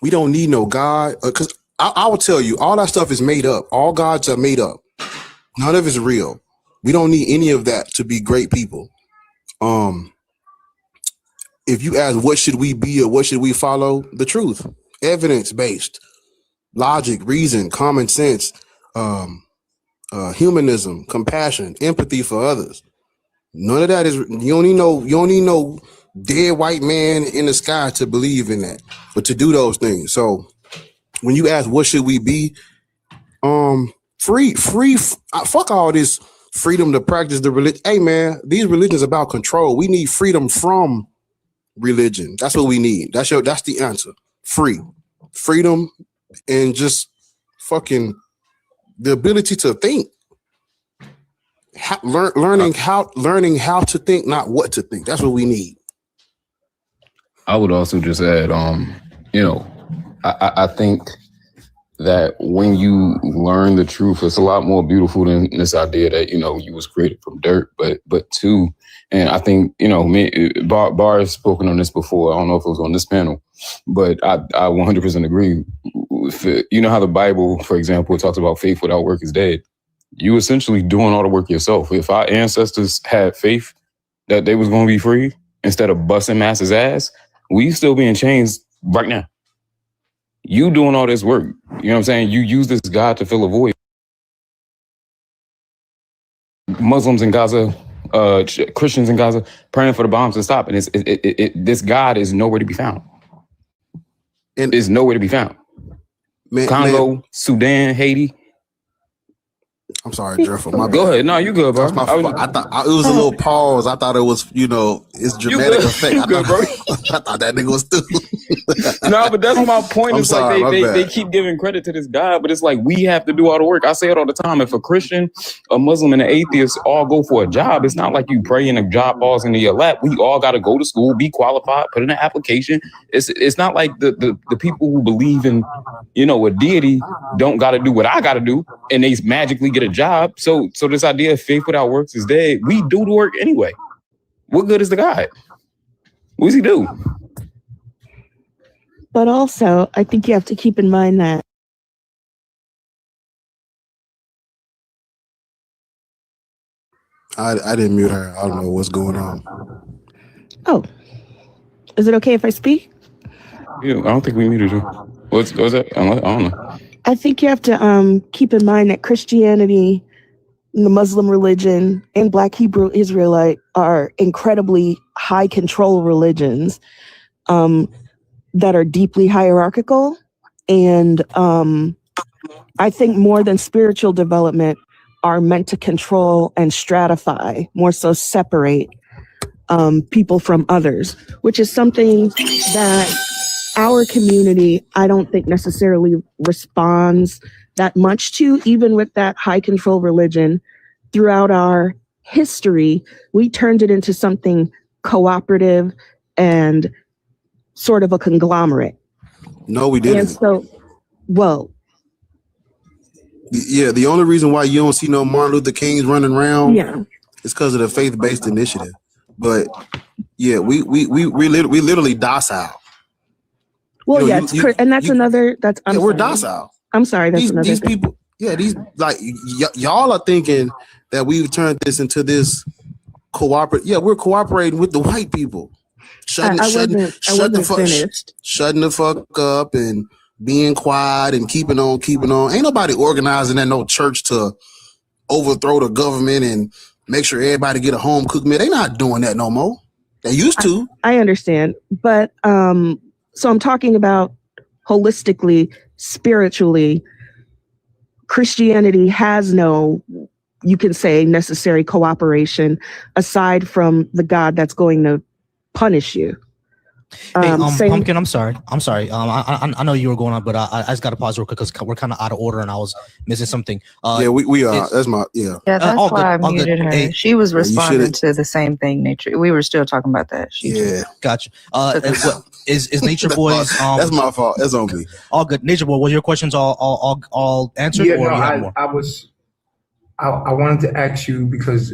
don't need no God, because I will tell you, all that stuff is made up. All gods are made up. None of it's real. We don't need any of that to be great people. If you ask what should we be or what should we follow, the truth, evidence-based, logic, reason, common sense, humanism, compassion, empathy for others. None of that is. You don't need no dead white man in the sky to believe in that, but to do those things. So when you ask what should we be, free, fuck all this freedom to practice the religion. Hey man, these religions are about control. We need freedom from religion. That's what we need. That's the answer. Freedom, and just fucking the ability to think. Learning how to think, not what to think. That's what we need. I would also just add, I think that when you learn the truth, it's a lot more beautiful than this idea that, you know, you was created from dirt. But two, and I think, you know, Bar has spoken on this before. I don't know if it was on this panel, but I 100% agree. You know how the Bible, for example, talks about faith without work is dead. You essentially doing all the work yourself. If our ancestors had faith that they was going to be free instead of busting masses' ass, we still be in chains right now. You doing all this work. You know what I'm saying? You use this God to fill a void. Muslims in Gaza, Christians in Gaza, praying for the bombs to stop. And this God is nowhere to be found. And is nowhere to be found. Congo, Sudan, Haiti. I'm sorry, Jeffrey. My bad. Go ahead. No, you good, bro. That's my fault. I thought it was a little pause. I thought it was, you know, it's dramatic effect. You good, bro. I thought that nigga was stupid. No, but that's my point. I'm It's sorry, like my bad. they keep giving credit to this God, but it's like we have to do all the work. I say it all the time. If a Christian, a Muslim, and an atheist all go for a job, it's not like you pray and a job falls into your lap. We all got to go to school, be qualified, put in an application. It's not like the people who believe in, you know, a deity don't got to do what I got to do, and they magically get a job. So this idea of faith without works is dead. We do the work anyway. What good is the God? What does he do? But also, I think you have to keep in mind that I didn't mute her. I don't know what's going on. Oh, is it okay if I speak? Yeah, I don't think we muted you. What's that? I don't know. I think you have to keep in mind that Christianity, the Muslim religion, and Black Hebrew Israelite are incredibly high control religions that are deeply hierarchical. And I think more than spiritual development are meant to control and stratify, more so separate people from others, which is something that our community, I don't think necessarily responds that much to. Even with that high control religion, throughout our history, we turned it into something cooperative and sort of a conglomerate. No, we didn't. And so, well, yeah, the only reason why you don't see no Martin Luther Kings running around is because of the faith-based initiative. But yeah, we literally docile. well, You know, yeah, and that's another. That's I'm we're sorry. docile. I'm sorry. That's another. These thing. people, these like y'all are thinking that we've turned this into this cooperate. Yeah, we're cooperating with the white people, shutting the fuck up and being quiet and keeping on. Ain't nobody organizing at no church to overthrow the government and make sure everybody get a home cooked meal. They not doing that no more. They used to. I understand, but so I'm talking about holistically, spiritually. Christianity has no, you can say, necessary cooperation aside from the God that's going to punish you. Hey, Pumpkin, I'm sorry. I know you were going on, but I just got to pause real quick because we're kind of out of order and I was missing something. Yeah, we are. That's my Yeah, that's why I muted her. Hey, she was responding to the same thing. Nature. We were still talking about that. Gotcha. Is Nature Boy's? That's my fault. That's on me. All good. Nature Boy, was your questions all answered? Yeah, or no, you have more? I wanted to ask you because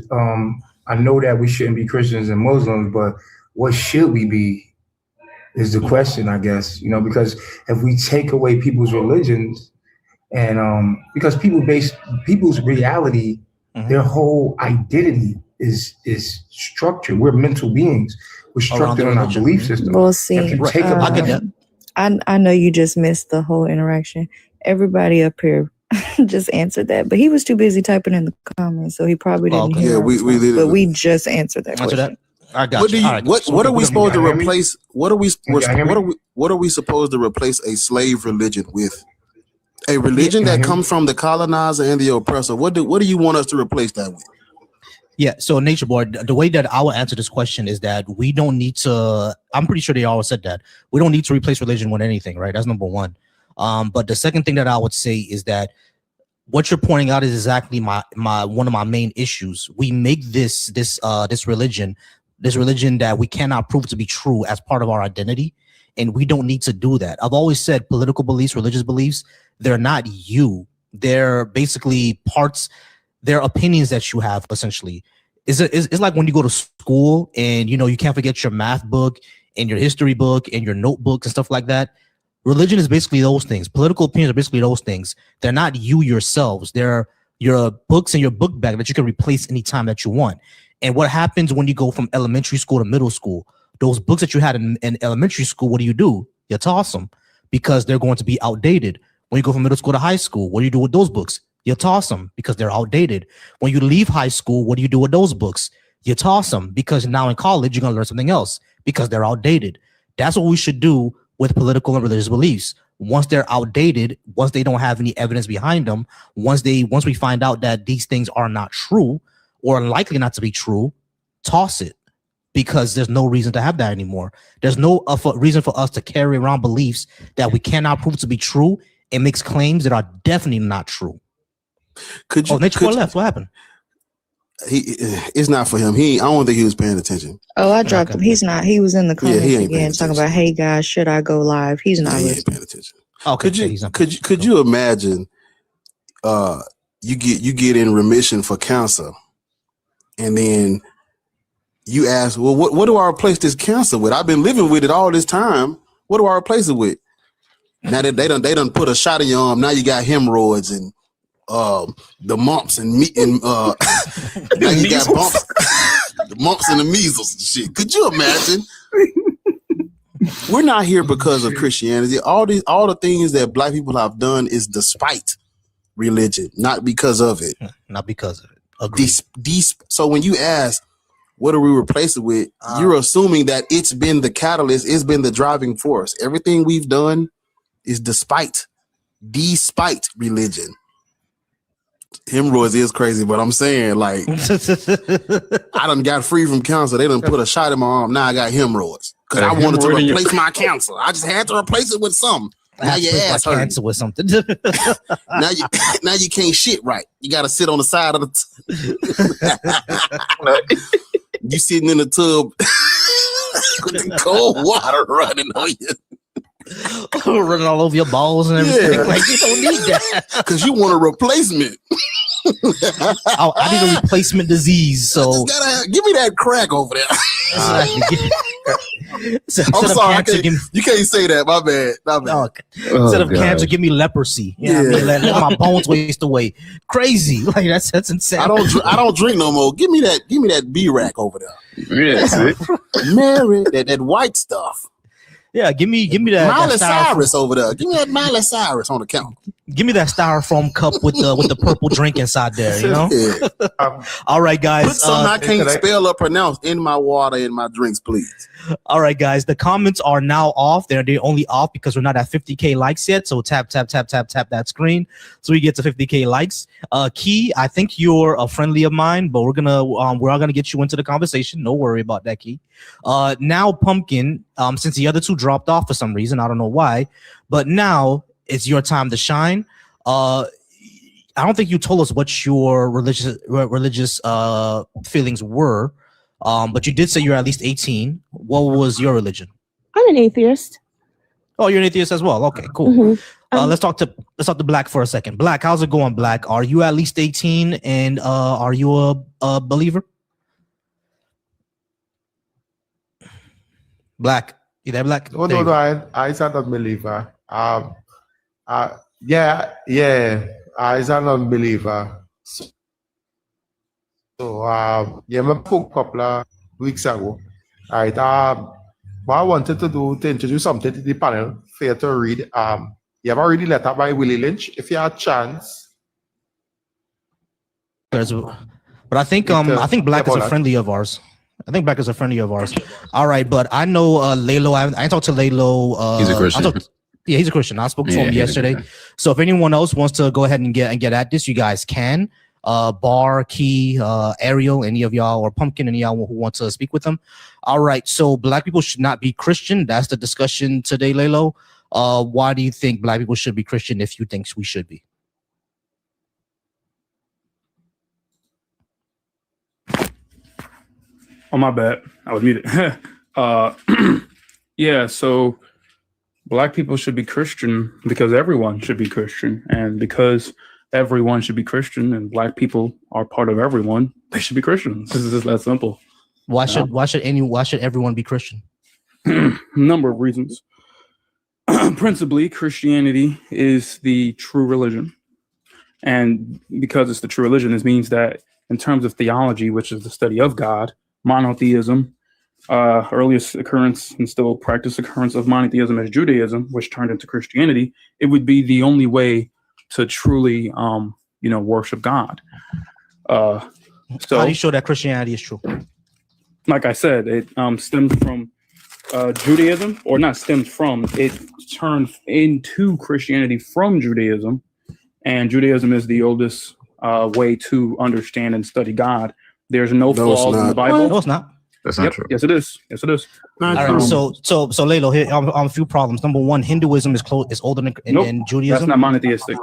I know that we shouldn't be Christians and Muslims, but what should we be? Is the question, I guess, because if we take away people's religions and because people's reality, their whole identity is structured. We're mental beings. We're structured on our belief system. Well, see, if you take I know you just missed the whole interaction. Everybody up here just answered that, but he was too busy typing in the comments, so he probably didn't hear. Yeah, but we just answered that question. I got you. What are we supposed to replace? What are we supposed to replace a slave religion with? A religion that comes from the colonizer and the oppressor. What do you want us to replace that with? Yeah, so Nature Boy, the way that I will answer this question is that we don't need to. I'm pretty sure they always said that we don't need to replace religion with anything, right? That's number one. But the second thing that I would say is that what you're pointing out is exactly my one of my main issues. We make this religion that we cannot prove to be true as part of our identity, and we don't need to do that. I've always said political beliefs, religious beliefs, they're not you. They're basically parts, they're opinions that you have, essentially. It's like when you go to school and, you know, you can't forget your math book and your history book and your notebooks and stuff like that. Religion is basically those things. Political opinions are basically those things. They're not you yourselves. They're your books and your book bag that you can replace anytime that you want. And what happens when you go from elementary school to middle school? Those books that you had in elementary school, what do? You toss them because they're going to be outdated. When you go from middle school to high school, what do you do with those books? You toss them because they're outdated. When you leave high school, what do you do with those books? You toss them because now in college, you're going to learn something else because they're outdated. That's what we should do with political and religious beliefs. Once they're outdated, once they don't have any evidence behind them, once we find out that these things are not true or likely not to be true, toss it, because there's no reason to have that anymore. There's no reason for us to carry around beliefs that we cannot prove to be true and makes claims that are definitely not true. Nature left. What happened? It's not for him. I don't think he was paying attention. Oh, I dropped him. He's not. He was in the comments he ain't again talking about, hey guys, should I go live? He's not he listening. ain't paying attention. Okay. Could you imagine you get in remission for cancer and then you ask, well, what do I replace this cancer with? I've been living with it all this time. What do I replace it with? Now that they done put a shot in your arm, now you got hemorrhoids and the mumps and now you got bumps, the mumps and the measles and shit. Could you imagine? We're not here because of Christianity. All the things that black people have done is despite religion, not because of it. Not because of it. Agreed. So when you ask, what do we replace it with? You're assuming that it's been the catalyst, it's been the driving force. Everything we've done is despite religion. Hemorrhoids is crazy, but I'm saying, like, I done got free from cancer. They done put a shot in my arm. Now I got hemorrhoids because I wanted to replace my cancer. I just had to replace it with something. Now your ass hurt. Cancer with something. now you can't shit right. You got to sit on the side of the. You sitting in the tub with the cold water running on you. Running all over your balls and everything. Yeah. Like, you don't need that. Because you want a replacement. I need a replacement disease. So give me that crack over there. I'm sorry, you can't say that. My bad. Instead of cancer, give me leprosy. You know what I mean? Let my bones waste away. Crazy. Like that's insane. I don't drink no more. Give me that B.A.A.S.H over there. Yeah, Mary, that white stuff. Yeah, give me that Miley Cyrus over there. Give me that Miley Cyrus on the counter. Give me that styrofoam cup with the purple drink inside there, you know? Yeah. All right, guys. Put something I can't spell or pronounce in my water, in my drinks, please. All right, guys. The comments are now off. They're only off because we're not at 50K likes yet. So tap that screen so we get to 50K likes. Key, I think you're a friendly of mine, but we're all gonna get you into the conversation. No worry about that, Key. Now Pumpkin, since the other two dropped off for some reason, I don't know why, but now it's your time to shine. I don't think you told us what your religious feelings were, but you did say you're at least 18. What was your religion? I'm an atheist. Oh, you're an atheist as well. Okay, cool. Mm-hmm. Let's talk to Black for a second. Black, how's it going, Black? Are you at least 18, and are you a believer? Black, you there, Black? No, I'm not a believer. Yeah, I'm an unbeliever. So, yeah, I spoke a couple of weeks ago. All right, what I wanted to do to introduce something to the panel for you to read. You have already letter by Willie Lynch. If you have a chance. But I think Black is a friendly of ours. Black is a friendly of ours. All right, but I know Lalo. I talked to Lalo. He's a Christian. He's a Christian. I spoke to him yesterday. So if anyone else wants to go ahead and get at this, you guys can. Bar, Key, Ariel, any of y'all, or Pumpkin, any of y'all who want to speak with them. All right. So Black people should not be Christian. That's the discussion today, Lalo. Why do you think Black people should be Christian if you think we should be? Oh, my bad. I was muted. Yeah, so Black people should be Christian because everyone should be Christian, and because everyone should be Christian and Black people are part of everyone, they should be Christians. This is just that simple. Why should everyone be Christian? Number of reasons. Principally, Christianity is the true religion. And because it's the true religion, this means that in terms of theology, which is the study of God, monotheism, earliest occurrence and still practice occurrence of monotheism as Judaism, which turned into Christianity, it would be the only way to truly, worship God. So how do you show that Christianity is true? Like I said, it stems from Judaism, or not stems from, it turned into Christianity from Judaism. And Judaism is the oldest way to understand and study God. There's no flaws in the Bible. No, it's not. That's not true. Yes, it is. Yes, it is. All right. So Lalo, here on a few problems. Number one, Hinduism is older than Judaism. That's not monotheistic.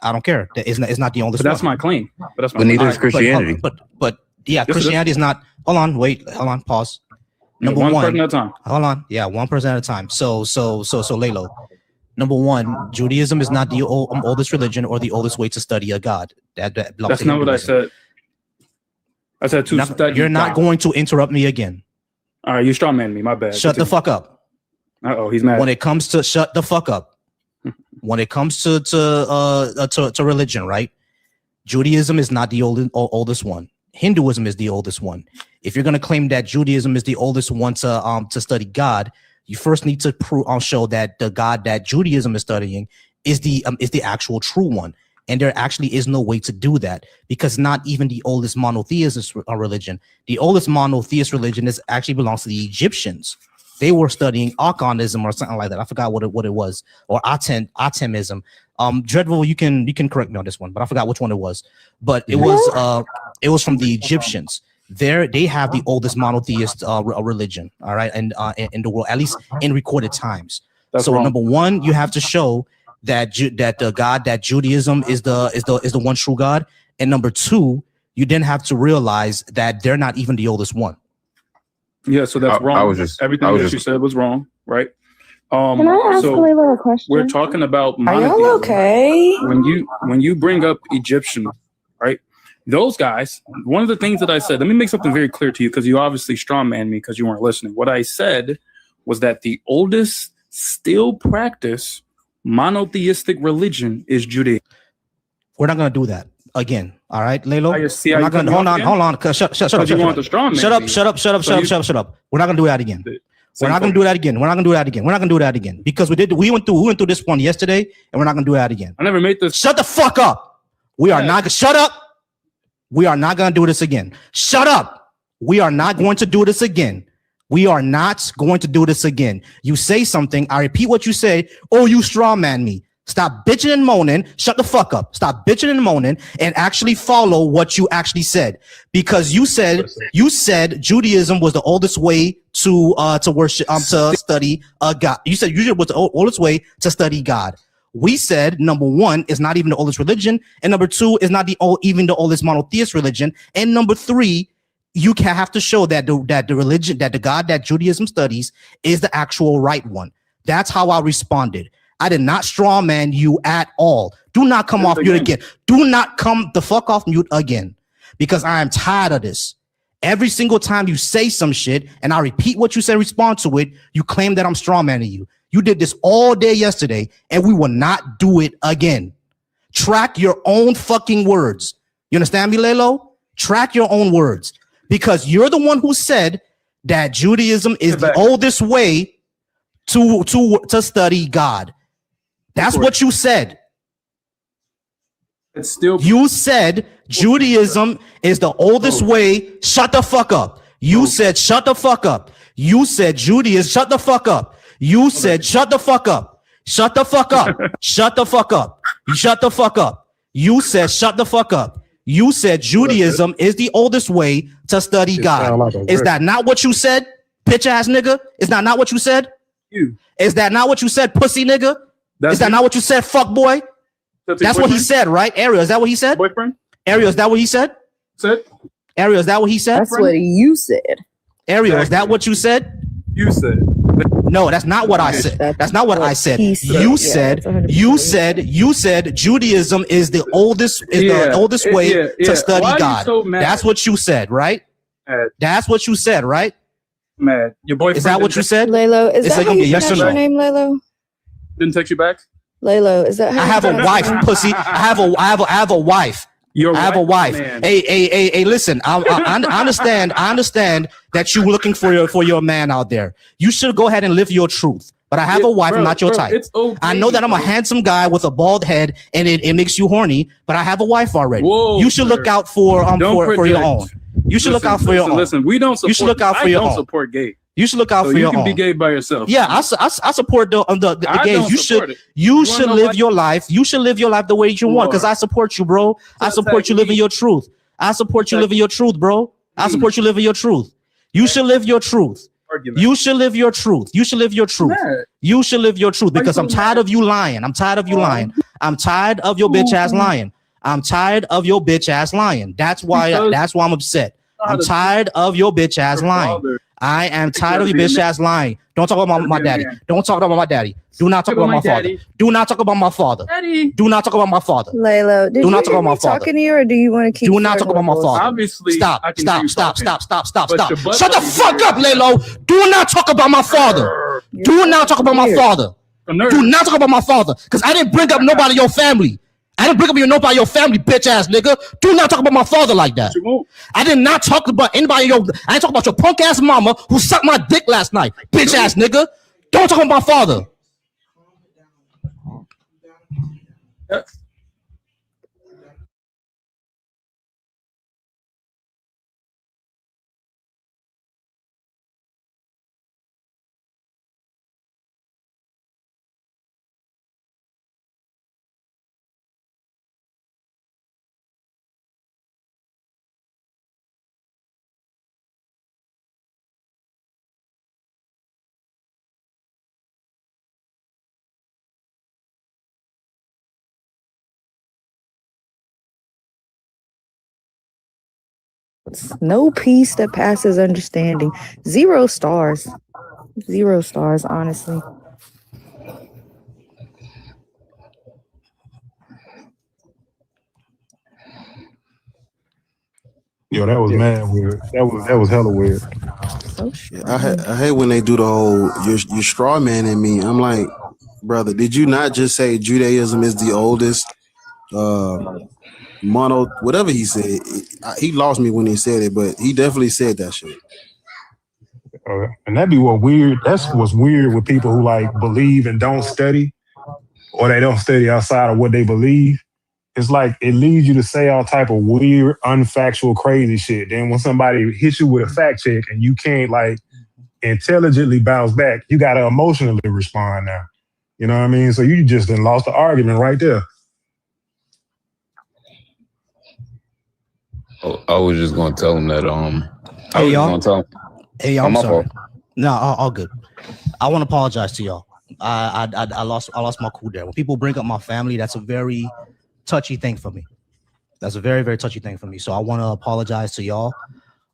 I don't care. It's not the oldest. But that's my claim. But neither is Christianity. But yeah, yes, Christianity is not. Hold on. Pause. Number one person at a time. Hold on. Yeah, one person at a time. So Lalo. Number one, Judaism is not the oldest religion or the oldest way to study a God. That's not what I said. I said to study. You're not going to interrupt me again. All right, you strawman me. My bad. Shut the fuck up. Uh-oh, he's mad. When it comes to shut the fuck up. When it comes to religion, right? Judaism is not the oldest one. Hinduism is the oldest one. If you're going to claim that Judaism is the oldest one to study God, you first need to show that the God that Judaism is studying is the actual true one. And there actually is no way to do that, because not even the oldest monotheist religion. The oldest monotheist religion actually belongs to the Egyptians. They were studying Archanism or something like that. I forgot what it was, or Atemism. Dreadful, you can correct me on this one, but I forgot which one it was. But it was from the Egyptians. They have the oldest monotheist religion, all right, and in the world, at least in recorded times. That's wrong. Number one, you have to show that the God that Judaism is the one true God, and number two, you then have to realize that they're not even the oldest one. Yeah, so that's wrong. Everything you said was wrong, right? Can I ask Layla a question? We're talking about monotheism. Are y'all okay? When you bring up Egyptian, right? Those guys, one of the things that I said, let me make something very clear to you, because you obviously strawman me because you weren't listening. What I said was that the oldest still practice monotheistic religion is Judaism. We're not going to do that again. All right, Lalo. Hold on. Shut up. We're not going to do that again. We're not going to do that again. Because we went through this one yesterday, and we're not going to do that again. I never made this. Shut the fuck up. We are not. Shut up. We are not going to do this again. Shut up. We are not going to do this again. We are not going to do this again. You say something, I repeat what you say. Oh, you straw man me. Stop bitching and moaning. Shut the fuck up. Stop bitching and moaning and actually follow what you actually said. Because you said Judaism was the oldest way to worship, to study God. You said Judaism was the oldest way to study God. We said, number one, is not even the oldest religion. And number two, is not even the oldest monotheist religion. And number three, you have to show that the religion, that the God that Judaism studies is the actual right one. That's how I responded. I did not strawman you at all. Do not come off mute again. Do not come the fuck off mute again, because I am tired of this. Every single time you say some shit and I repeat what you said, respond to it, you claim that I'm strawmanning you. You did this all day yesterday, and we will not do it again. Track your own fucking words. You understand me, Lalo? Track your own words, because you're the one who said that Judaism is the oldest way to study God. That's what you said. It's still. You said Judaism is the oldest way. Shut the fuck up. You said shut the fuck up. You said Judaism. Shut the fuck up. You said shut the fuck up. Shut the fuck up. Shut the fuck up. Shut the fuck up. You said shut the fuck up. You said Judaism is the oldest way to study God. Is that not what you said, bitch ass nigga? Is that not what you said? Is that not what you said, pussy nigga? Is that not what you said, fuck boy? That's what he said, right? Ariel, is that what he said? Boyfriend? Ariel, is that what he said? Ariel, is that what he said? That's what you said. Ariel, is that what you said? You said. No, that's not what I said. That's not what I said. You said Judaism is the oldest way to study God. That's what you said, right? That's what you said, right? Mad. Your boyfriend. Is that what you said? Lalo, is that how you yes or pronounce no? your name, Lalo? Didn't text you back? Lalo, is that how I you have a pronounce wife, your name? pussy. I have a wife. I have a wife. Man. Hey, listen. I understand. I understand that you're looking for your man out there. You should go ahead and live your truth. But I have a wife. I'm not your type. It's okay, I know that I'm a handsome guy with a bald head, and it makes you horny. But I have a wife already. Whoa, you should look out for your own. You should look out for your own. Listen, we don't support. You should look out for your own. I don't support gay. You should look out for your own. You can be gay by yourself. Yeah, I support the gays. You should live your life. You should live your life the way you want, because I support you, bro. I support you living your truth. I support you living your truth, bro. I support you living your truth. You should live your truth. You should live your truth. You should live your truth. You should live your truth, because I'm tired of you lying. I'm tired of you lying. I'm tired of your bitch ass lying. I'm tired of your bitch ass lying. That's why I'm upset. I'm tired of your bitch ass lying. I am tired of your bitch ass lying. Don't talk about my daddy. Don't talk about my daddy. Do not talk about my father. Do not talk about my father. Do not talk about my father. Lalo, do not talk about my father. Talking to you, or do you want to keep? Do not talk about my father. Obviously, stop. Stop. Shut the fuck up, Lalo. Do not talk about my father. Do not talk about my father. Do not talk about my father, because I didn't bring up nobody in your family. I didn't bring up nobody in your family, bitch ass nigga. Do not talk about my father like that. I did not talk about anybody. I didn't talk about your punk ass mama who sucked my dick last night, bitch ass nigga. Don't talk about my father. No peace that passes understanding. 0 stars. 0 stars, honestly. Yo, that was mad weird. That was hella weird. I hate when they do the whole you're straw man in me. I'm like, brother, did you not just say Judaism is the oldest mono, whatever he said? He lost me when he said it, but he definitely said that shit. And that'd be what weird. That's what's weird with people who like believe and don't study, or they don't study outside of what they believe. It's like it leads you to say all type of weird, unfactual, crazy shit. Then when somebody hits you with a fact check and you can't like intelligently bounce back, you got to emotionally respond now. You know what I mean? So you just done lost the argument right there. I was just gonna tell him that Hey y'all. Hey, I'm my sorry. fault. No, all good. I want to apologize to y'all. I lost my cool there. When people bring up my family, that's a very touchy thing for me. That's a very, very touchy thing for me. So I want to apologize to y'all.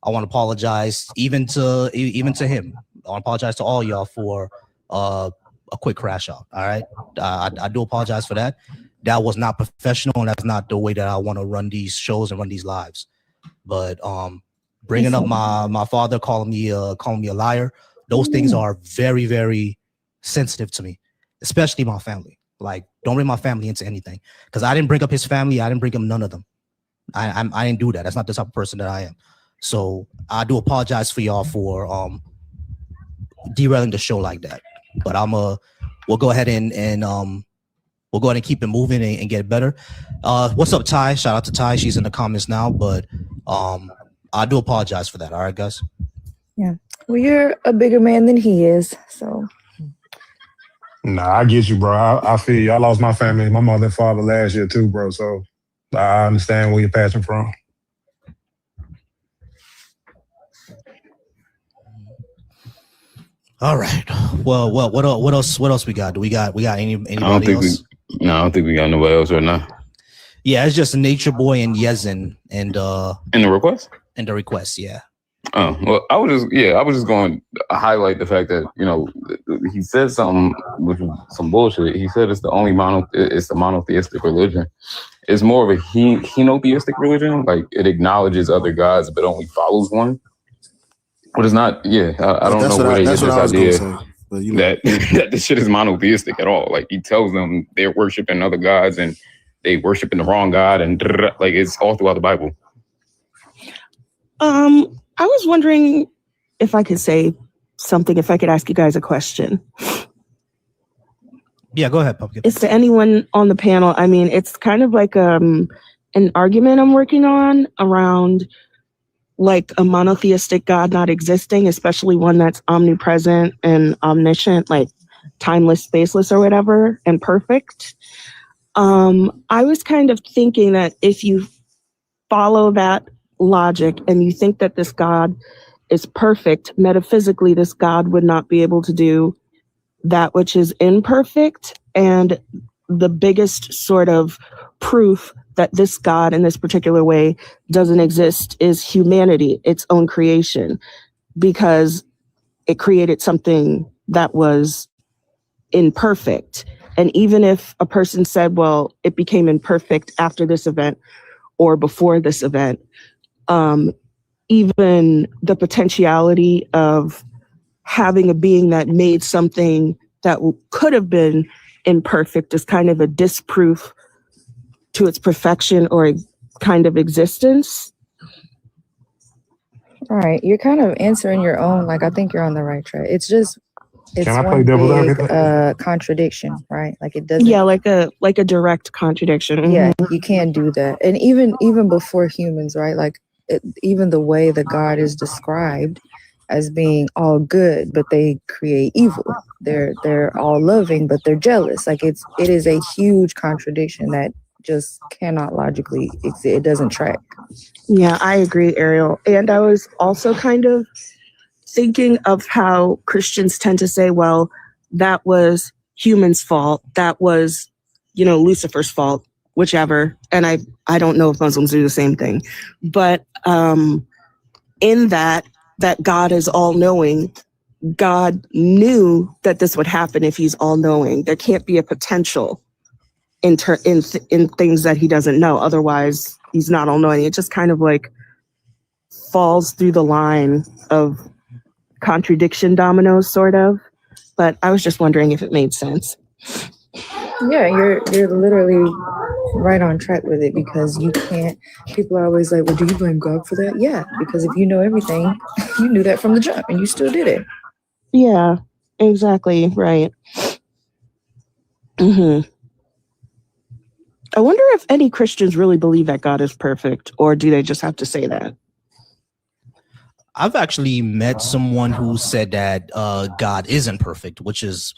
I want to apologize even to him. I want to apologize to all y'all for a quick crash out. All right. I do apologize for that. That was not professional, and that's not the way that I want to run these shows and run these lives. But bringing up my father, calling me a liar, those things are very, very sensitive to me, especially my family. Like, don't bring my family into anything, because I didn't bring up his family. I didn't bring up none of them. I didn't do that. That's not the type of person that I am. So I do apologize for y'all for derailing the show like that. But we'll go ahead and we'll go ahead and keep it moving and get better. What's up, Ty? Shout out to Ty. She's in the comments now, but I do apologize for that. All right, guys. Yeah. Well, you're a bigger man than he is, so. Nah, I get you, bro. I feel you. I lost my family, my mother and father last year too, bro. So I understand where you're passing from. All right. Well, what else we got? Do we got anybody else? I don't think we got nobody else right now. Yeah, it's just Nature Boy and Yezin and in the request. And the request, yeah. Oh, well, I was just going to highlight the fact that, he said something which was some bullshit. He said it's the monotheistic religion. It's more of a henotheistic religion. Like, it acknowledges other gods, but only follows one. But it's not, I don't know where they get this idea that, that this shit is monotheistic at all. Like, he tells them they're worshiping other gods and they worshiping the wrong God, and like, it's all throughout the Bible. I was wondering if I could say something, if I could ask you guys a question. Yeah, go ahead, Pumpkin. It's to anyone on the panel. I mean, it's kind of like an argument I'm working on around like a monotheistic God not existing, especially one that's omnipresent and omniscient, like timeless, spaceless, or whatever, and perfect. I was kind of thinking that if you follow that logic and you think that this God is perfect, metaphysically, this God would not be able to do that which is imperfect. And the biggest sort of proof that this God in this particular way doesn't exist is humanity, its own creation, because it created something that was imperfect. And even if a person said, well, it became imperfect after this event or before this event, even the potentiality of having a being that made something that could have been imperfect is kind of a disproof to its perfection or a kind of existence. All right, you're kind of answering your own. Like, I think you're on the right track. It's Can I play one devil's big advocate? contradiction, right? Like, it doesn't. Yeah, like a direct contradiction. Yeah, you can't do that. And even before humans, right? Like, even the way that God is described as being all good, but they create evil. They're all loving, but they're jealous. Like, it is a huge contradiction that just cannot logically exist. It doesn't track. Yeah, I agree, Ariel. And I was also kind of thinking of how Christians tend to say, well, that was humans' fault. That was, Lucifer's fault, whichever. And I don't know if Muslims do the same thing. But in that God is all-knowing, God knew that this would happen if he's all-knowing. There can't be a potential in things that he doesn't know. Otherwise, he's not all-knowing. It just kind of like falls through the line of contradiction dominoes, sort of. But I was just wondering if it made sense. Yeah, you're literally right on track with it, because you can't. People are always like, well, do you blame God for that? Yeah, because if you know everything, you knew that from the jump and you still did it. Yeah, exactly. Right. I wonder if any Christians really believe that God is perfect, or do they just have to say that? I've actually met someone who said that God isn't perfect, which was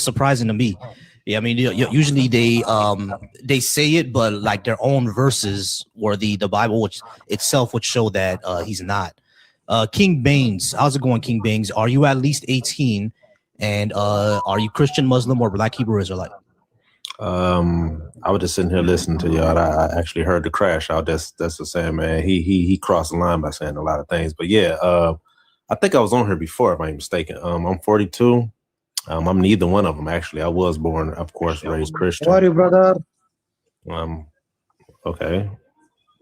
surprising to me. Yeah, I mean, usually they say it, but like their own verses or the Bible, which itself would show that he's not. King Baines, how's it going, King Baines? Are you at least 18? And are you Christian, Muslim, or Black Hebrew Israelite? I was just sitting here listening to y'all. I actually heard the crash out. That's the saying, man. He crossed the line by saying a lot of things. But yeah, I think I was on here before, if I'm mistaken. I'm 42. I'm neither one of them, actually. I was born, of course, raised Christian. How are you, brother? Okay.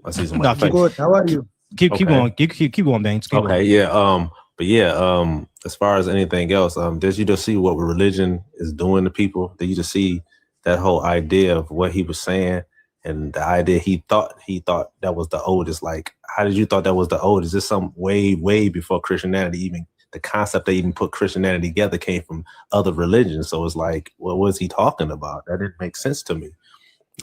I see some. No, good. How are you? Keep going. Keep going, Baines. Keep okay, going. But yeah, as far as anything else, did you just see what religion is doing to people? Did you just see that whole idea of what he was saying and the idea he thought that was the oldest? Like, how did you thought that was the oldest? Is this some way before Christianity? Even the concept they even put Christianity together came from other religions. So it's like, what was he talking about? That didn't make sense to me.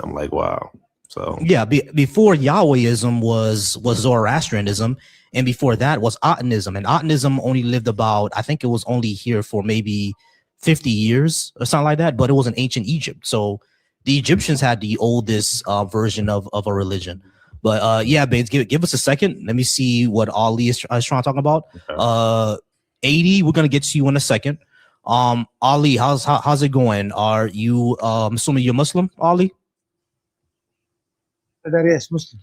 I'm like, wow. So yeah, before Yahwehism was Zoroastrianism, and before that was Atonism, and Atonism only lived about, I think it was only here for maybe 50 years or something like that, but it was in ancient Egypt. So the Egyptians had the oldest version of a religion. But yeah, Baines, give us a second. Let me see what Ali is trying to talk about. Okay. 80, we're gonna get to you in a second. Ali, how's it going? Are you assuming you're Muslim, Ali? Yes, Muslim.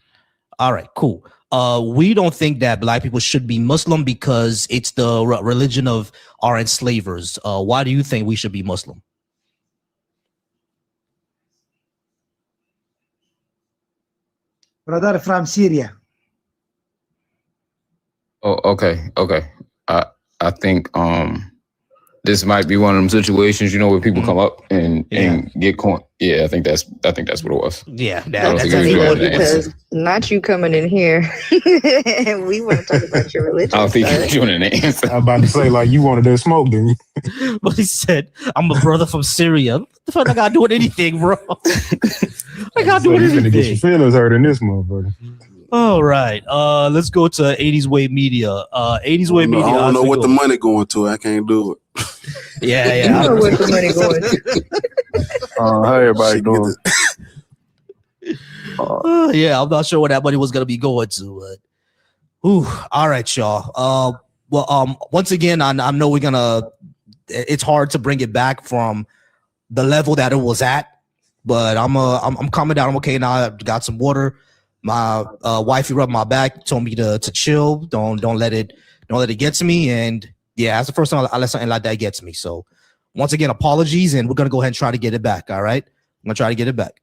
All right, cool. We don't think that black people should be Muslim because it's the religion of our enslavers. Why do you think we should be Muslim? Brother from Syria. Oh, okay. I think this might be one of them situations, where people come up and get corn. Yeah, I think that's what it was. Yeah, that's because not you coming in here. We want to talk about your religion. I don't think you're doing an answer. I'm about to say, like, you wanted that smoke, didn't you? But he said, I'm a brother from Syria. What the fuck I got to do with anything, bro? I got to do with anything. You're gonna get your feelings hurt in this motherfucker. All right. Let's go to 80s Way Media. 80s Way Media. I don't know what the money going to. I can't do it. Yeah. You know what the money going to. How everybody doing? Yeah, I'm not sure what that money was gonna be going to. But, all right, y'all. Once again, I know we're gonna. It's hard to bring it back from the level that it was at, but I'm calming down. I'm okay now. I got some water. My wifey rubbed my back, told me to chill. Don't let it get to me. And yeah, that's the first time I let something like that get to me. So once again, apologies, and we're gonna go ahead and try to get it back. All right, I'm gonna try to get it back.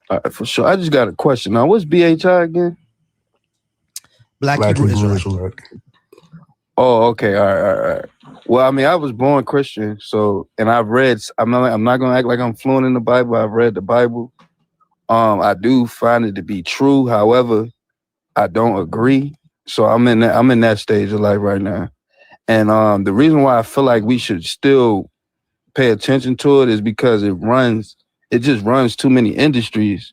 All right, for sure. I just got a question now. What's B.A.H.I again? Black Hebrew Israelite. Oh, okay. All right. Well, I mean, I was born Christian, so, and I've read. I'm not gonna act like I'm fluent in the Bible. I've read the Bible. I do find it to be true. However, I don't agree. So I'm in that stage of life right now. And the reason why I feel like we should still pay attention to it is because it just runs too many industries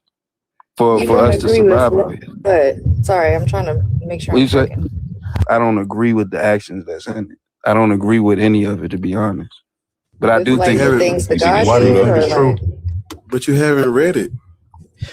for us to survive. But sorry, I'm trying to make sure. I don't agree with the actions that's in it. I don't agree with any of it, to be honest. But I do think the things that God did, or true. But you haven't read it.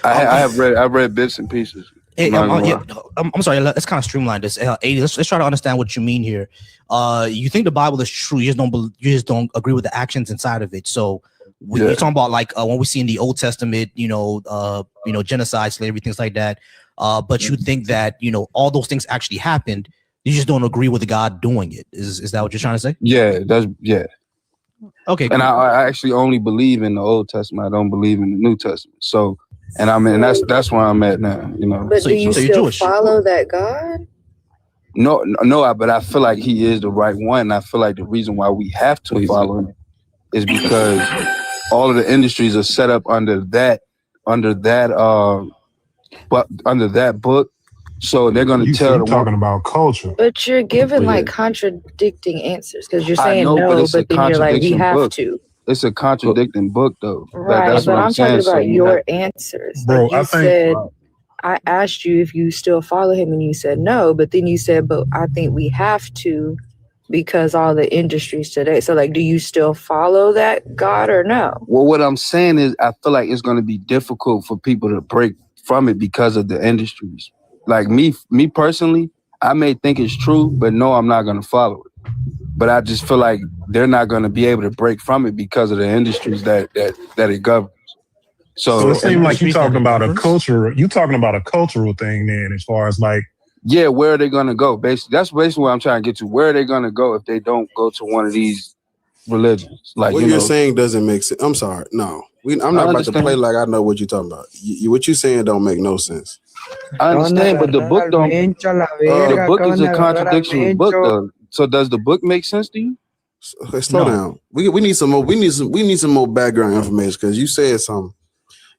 I've read bits and pieces. I'm sorry. Let's kind of streamline this. Let's try to understand what you mean here. You think the Bible is true. You just don't agree with the actions inside of it. So when you're talking about like when we see in the Old Testament, genocide, slavery, things like that. But you think that all those things actually happened. You just don't agree with God doing it. Is that what you're trying to say? Yeah, Okay. Cool. And I actually only believe in the Old Testament. I don't believe in the New Testament. So. And that's where I'm at now, But do you still follow that God? No, but I feel like he is the right one. And I feel like the reason why we have to follow him is because all of the industries are set up under that book. So they're going to tell. You're talking about culture. But you're giving like contradicting answers because you're saying no, but then you're like, we have to. It's a contradicting book, though. Right, that's but what I'm talking about your answers. Bro, like you said, I asked you if you still follow him, and you said no. But then you said, but I think we have to because all the industries today. So, like, do you still follow that God or no? Well, what I'm saying is I feel like it's going to be difficult for people to break from it because of the industries. Like me personally, I may think it's true, but no, I'm not going to follow it. But I just feel like they're not going to be able to break from it because of the industries that it governs. So it seems like you're talking about a culture. You're talking about a cultural thing, then, as far as like. Yeah, where are they going to go? Basically, that's basically what I'm trying to get to. Where are they going to go if they don't go to one of these religions? Like what you're saying doesn't make sense. I'm sorry. No, I'm not about to play like I know what you're talking about. What you're saying don't make no sense. I understand, but the book don't. The book is a contradiction book, though. So does the book make sense to you? Slow down. We need some more. We need some more background information because you said something.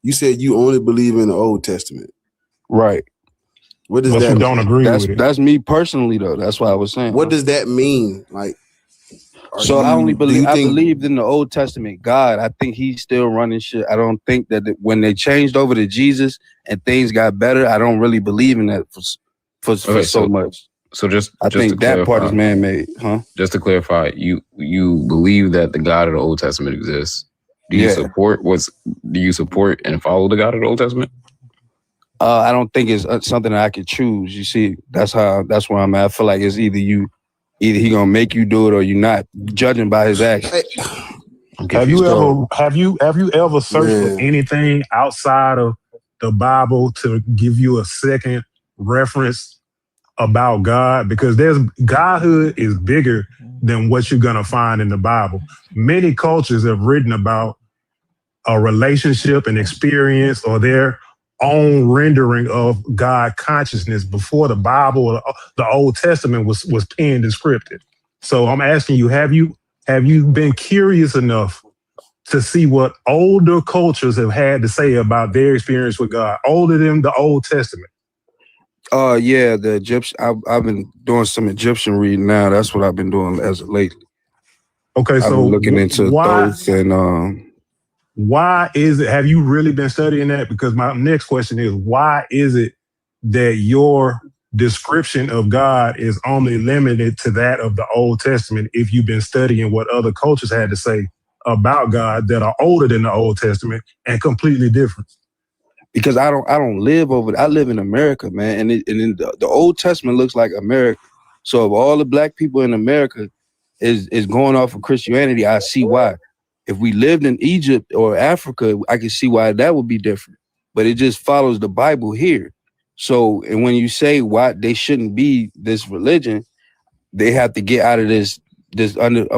You said you only believe in the Old Testament, right? What does that? You don't agree with it. That's me personally, though. That's why I was saying. What does that mean? Like, so I only believe. I believed in the Old Testament God. I think he's still running shit. I don't think that when they changed over to Jesus and things got better, I don't really believe in that for so much. So I think that part is man-made, huh? Just to clarify, you believe that the God of the Old Testament exists. Do you support and follow the God of the Old Testament? I don't think it's something that I could choose. You see, that's where I'm at. I feel like it's either he gonna make you do it or you not, judging by his actions. Have you ever searched for anything outside of the Bible to give you a second reference about God? Because Godhood is bigger than what you're gonna find in the Bible. Many cultures have written about a relationship, an experience, or their own rendering of God consciousness before the Bible or the Old Testament was penned and scripted. So I'm asking you, have you been curious enough to see what older cultures have had to say about their experience with God, older than the Old Testament? Yeah, the Egyptian. I've been doing some Egyptian reading now. That's what I've been doing as of lately. Okay, I've so been looking into Thoth and why is it? Have you really been studying that? Because my next question is, why is it that your description of God is only limited to that of the Old Testament if you've been studying what other cultures had to say about God that are older than the Old Testament and completely different? because I don't live over there. I live in America, man, and the Old Testament looks like America. So if all the black people in America is going off of Christianity, I see why. If we lived in Egypt or Africa, I can see why that would be different. But it just follows the Bible here. So, and when you say why they shouldn't be this religion, they have to get out of this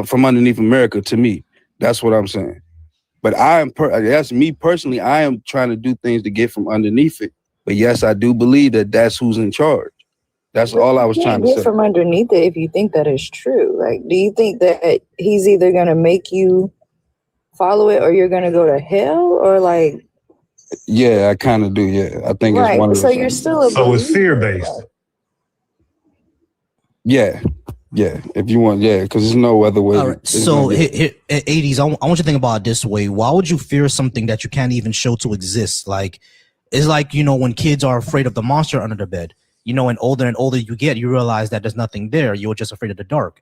from underneath America. To me, that's what I'm saying. But that's me personally. I am trying to do things to get from underneath it. But yes, I do believe that that's who's in charge. That's all I was trying to Get say. from underneath it if you think that is true. Like, do you think that he's either gonna make you follow it or you're gonna go to hell, or like? Yeah, I kind of do. Yeah, I think it's Right. one of So those you're things. still a So it's believer. fear-based. Yeah. If you want, because there's no other way. All right. So, 80s, I want you to think about it this way. Why would you fear something that you can't even show to exist? Like, it's like, when kids are afraid of the monster under the bed, and older you get, you realize that there's nothing there. You're just afraid of the dark.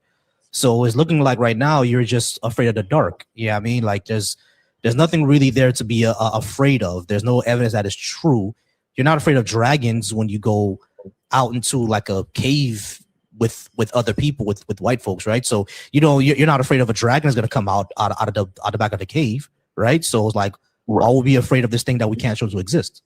So it's looking like right now you're just afraid of the dark. Yeah, I mean, like there's nothing really there to be afraid of. There's no evidence that is true. You're not afraid of dragons when you go out into like a cave with other people, with white folks, right? So you're not afraid of a dragon is going to come out of the back of the cave, right? So it's like, why would we be afraid of this thing that we can't show to exist?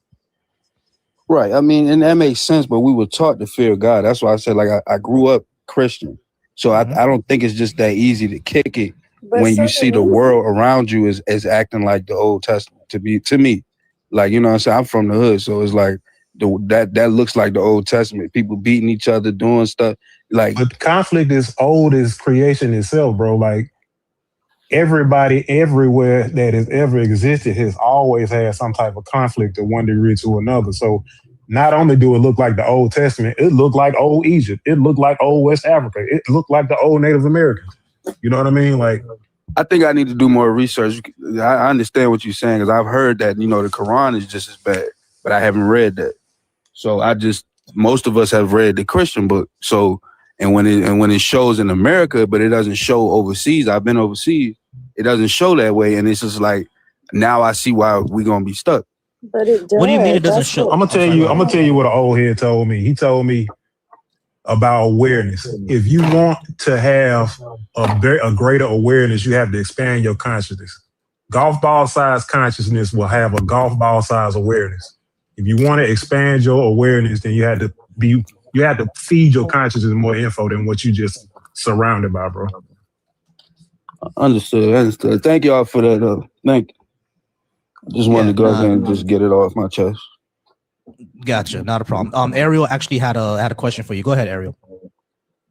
Right. I mean, and that makes sense, but we were taught to fear God. That's why I said, like, I grew up Christian. So I don't think it's just that easy to kick it when you see the world around you is acting like the Old Testament to me. Like, you know what I'm saying? I'm from the hood. So it's like that looks like the Old Testament. People beating each other, doing stuff. Like, but conflict is old as creation itself, bro. Like, everybody everywhere that has ever existed has always had some type of conflict to one degree to another. So not only do it look like the Old Testament, it looked like old Egypt. It looked like old West Africa. It looked like the old Native Americans. You know what I mean? Like, I think I need to do more research. I understand what you're saying because I've heard that, the Quran is just as bad, but I haven't read that. So most of us have read the Christian book. So, and when it shows in America, but it doesn't show overseas, I've been overseas, it doesn't show that way. And it's just like, now I see why we're going to be stuck. But it does. What do you mean it doesn't show? I'm gonna tell you what an old head told me. He told me about awareness. If you want to have a greater awareness, you have to expand your consciousness. Golf ball size consciousness will have a golf ball size awareness. If you want to expand your awareness, then you have to feed your consciousness more info than what you just surrounded by, bro. Understood. Thank y'all for that. Thank you. I just wanted to go ahead and just get it off my chest. Gotcha, not a problem. Ariel actually had a question for you. Go ahead, Ariel.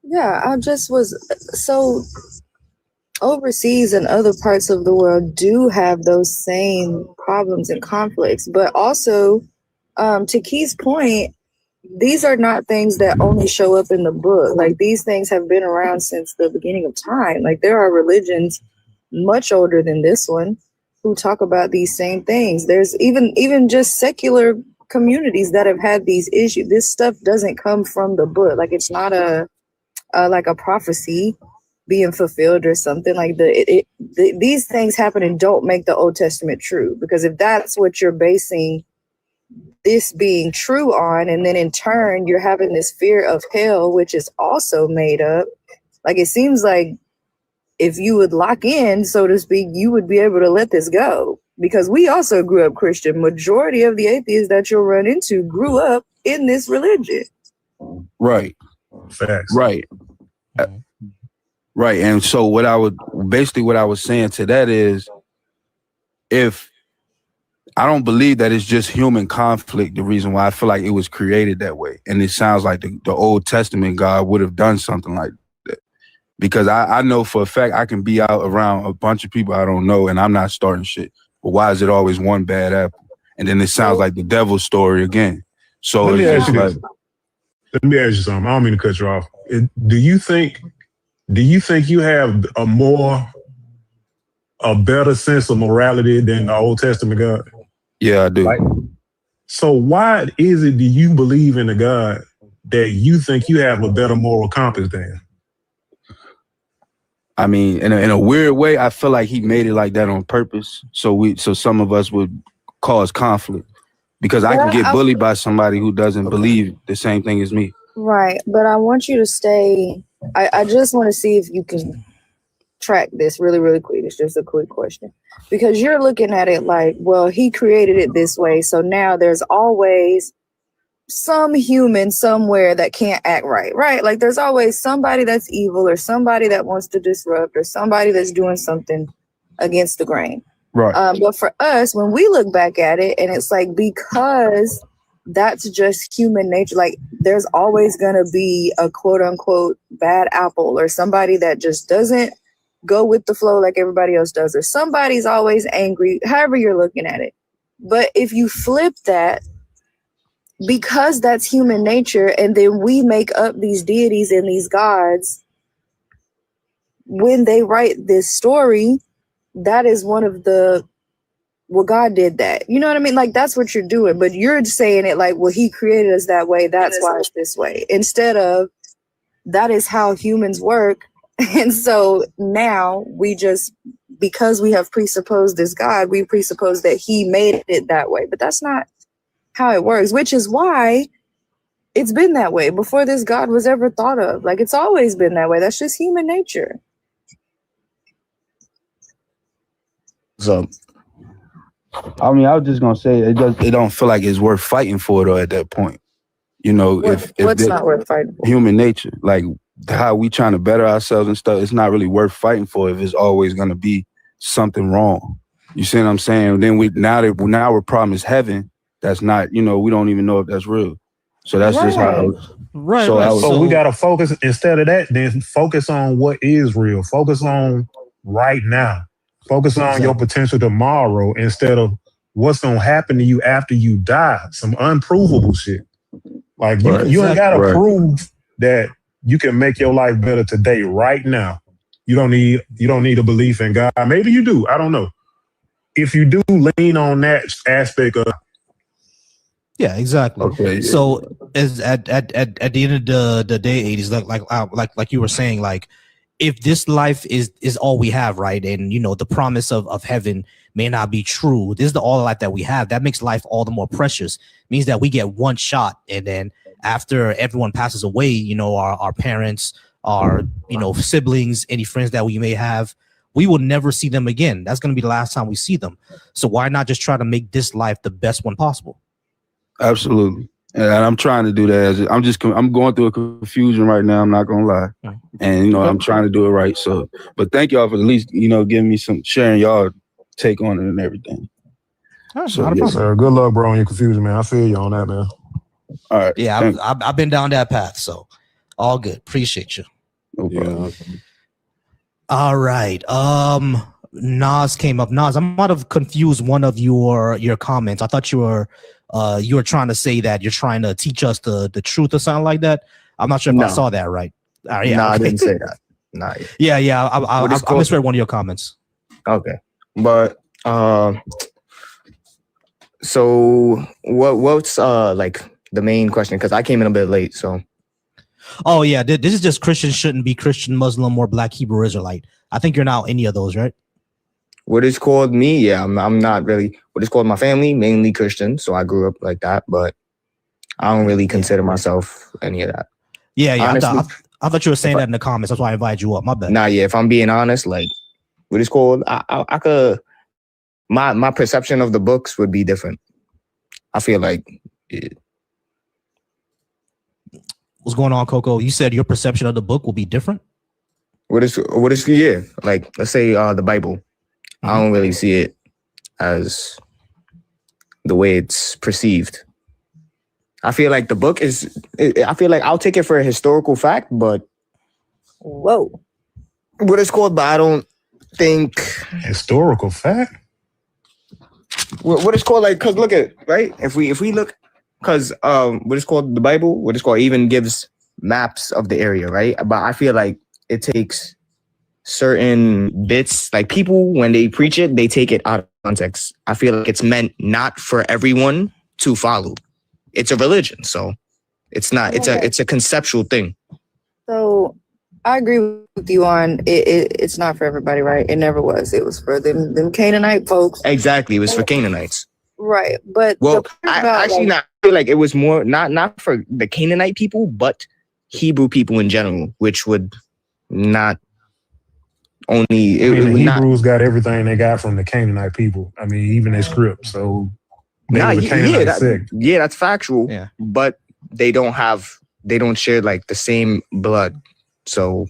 Yeah, I just was so overseas and other parts of the world do have those same problems and conflicts, but also to Key's point, these are not things that only show up in the book. Like, these things have been around since the beginning of time. Like, there are religions much older than this one who talk about these same things. There's even just secular communities that have had these issues. This stuff doesn't come from the book. Like, it's not like a prophecy being fulfilled or something. Like, these things happen and don't make the Old Testament true, because if that's what you're basing this being true on, and then in turn you're having this fear of hell, which is also made up, like, it seems like if you would lock in, so to speak, you would be able to let this go, because we also grew up Christian. Majority of the atheists that you'll run into grew up in this religion. Right. Facts. Right. Right. And so what I was saying to that is, if I don't believe that it's just human conflict, the reason why I feel like it was created that way. And it sounds like the Old Testament God would have done something like that. Because I know for a fact I can be out around a bunch of people I don't know and I'm not starting shit. But why is it always one bad apple? And then it sounds like the devil's story again. So Let me it's ask you like, this. Let me ask you something. I don't mean to cut you off. Do you think you have a better sense of morality than the Old Testament God? Yeah, I do. So why is it do you believe in a God that you think you have a better moral compass than? I mean, in a weird way, I feel like he made it like that on purpose. So some of us would cause conflict because I can get bullied by somebody who doesn't believe the same thing as me. Right, but I want you to stay. I just want to see if you can track this really, really quick. It's just a quick question. Because you're looking at it like, well, he created it this way. So now there's always some human somewhere that can't act right, right? Like there's always somebody that's evil or somebody that wants to disrupt or somebody that's doing something against the grain. Right. But for us, when we look back at it, and it's like, because that's just human nature, like there's always going to be a quote unquote bad apple or somebody that just doesn't go with the flow like everybody else does, or somebody's always angry, however you're looking at it. But if you flip that, because that's human nature, and then we make up these deities and these gods, when they write this story, that is one of the, well, God did that. You know what I mean? Like that's what you're doing, but you're saying it like, well, he created us that way. That's why it's this way. Instead of that is how humans work. And so now we just, because we have presupposed this God, we presuppose that he made it that way. But that's not how it works, which is why it's been that way before this God was ever thought of. Like it's always been that way. That's just human nature. So, I mean, I was just gonna say it don't feel like it's worth fighting for though at that point. You know, if What's not worth fighting for? Human nature, like how we trying to better ourselves and stuff, it's not really worth fighting for if it's always gonna be something wrong. You see what I'm saying? Then now our problem is heaven. That's not, we don't even know if that's real. So that's just how. Right. So we gotta focus instead of that. Then focus on what is real. Focus on right now. Focus on your potential tomorrow instead of what's gonna happen to you after you die. Some unprovable shit. Like you ain't gotta prove that you can make your life better today, right now. You don't need a belief in God. Maybe you do. I don't know. If you do, lean on that aspect of. Yeah, exactly. Okay. So as at the end of the day, 80s, like you were saying, like if this life is all we have, right? And the promise of heaven may not be true. This is the all life that we have. That makes life all the more precious. Means that we get one shot, and then after everyone passes away, our parents, our siblings, any friends that we may have, we will never see them again. That's going to be the last time we see them. So why not just try to make this life the best one possible? Absolutely. And I'm trying to do that. I'm going through a confusion right now. I'm not going to lie. And, I'm trying to do it right. So, but thank y'all for at least, giving me sharing y'all take on it and everything. So, yes, sir. Good luck, bro, on your confusion, man. I feel you on that, man. All right. Yeah, I've been down that path. So all good. Appreciate you. No problem. All right. Nas came up. Nas, I might have confused one of your comments. I thought you were trying to say that you're trying to teach us the truth or something like that. I'm not sure if I saw that right. Yeah, I didn't say that. Nah. Yeah. I misread one of your comments. Okay, but so what's like the main question? Because I came in a bit late, so. Oh yeah, this is just Christians shouldn't be Christian, Muslim, or Black Hebrew Israelite. I think you're not any of those, right? What is called me? Yeah, I'm not really. What is called my family? Mainly Christian, so I grew up like that. But I don't really consider myself any of that. Yeah. Honestly, I thought you were saying that in the comments. That's why I invited you up. My bad. Nah, yeah. If I'm being honest, like what is called, I could. My perception of the books would be different. I feel like. What's going on, Coco? You said your perception of the book will be different. What is yeah? Like, let's say the Bible. I don't really see it as the way it's perceived. I feel like the book is. I feel like I'll take it for a historical fact, but whoa, what it's called, but I don't think historical fact. What it's called, like, cause look at right. If we look, cause what it's called, the Bible, what it's called, even gives maps of the area, right? But I feel like it takes certain bits, like people when they preach it, they take it out of context. I feel like it's meant not for everyone to follow. It's a religion, so it's not. It's a conceptual thing. So I agree with you on it's not for everybody, right? It never was. It was for them Canaanite folks. Exactly, it was for Canaanites. Right, but well, I feel like it was more not for the Canaanite people, but Hebrew people in general, which would not only. The Hebrews got everything they got from the Canaanite people. I mean, even their script. So they were the Canaanite sect. Yeah, that's factual. Yeah, but they don't share like the same blood. So,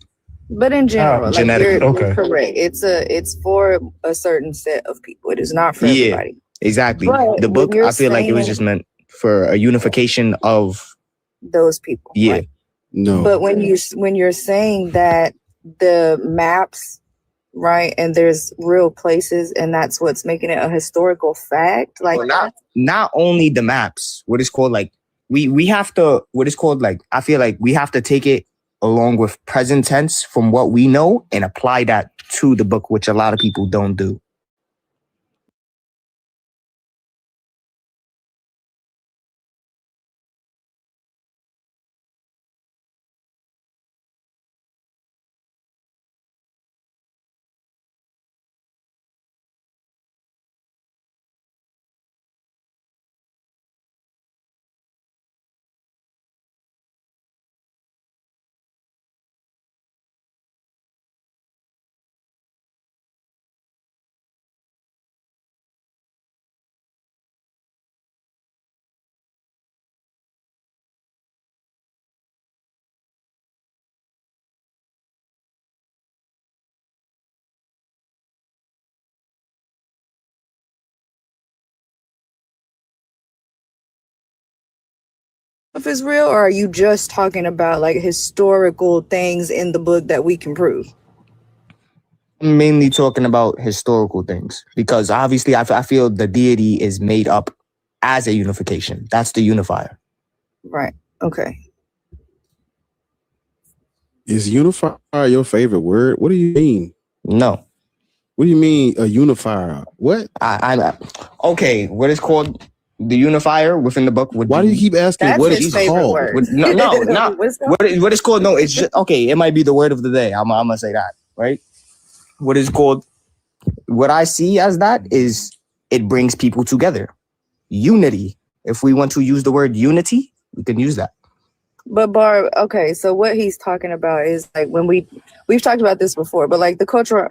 but in general, genetic. You're correct. It's for a certain set of people. It is not for everybody. Exactly. But the book, I feel like it was just meant for a unification of those people. Yeah. Right? No. But when you're saying that the maps, right, and there's real places, and that's what's making it a historical fact, like not only the maps. What is called, like we have to. What is called, like, I feel like we have to take it along with present tense from what we know and apply that to the book, which a lot of people don't do. if it's real, or are you just talking about like historical things in the book that we can prove? I'm mainly talking about historical things because obviously I feel the deity is made up as a unification. That's the unifier. Right. Okay. Is unifier your favorite word? What do you mean? No. What do you mean a unifier? What? Okay, what is called the unifier within the book? Why do you keep asking what it's called? No. What is called? No, it's just okay. It might be the word of the day. I'm gonna say that, right? What is called? What I see as that is it brings people together. Unity. If we want to use the word unity, we can use that. But Barb, okay, so what he's talking about is like when we've talked about this before, but like the cultural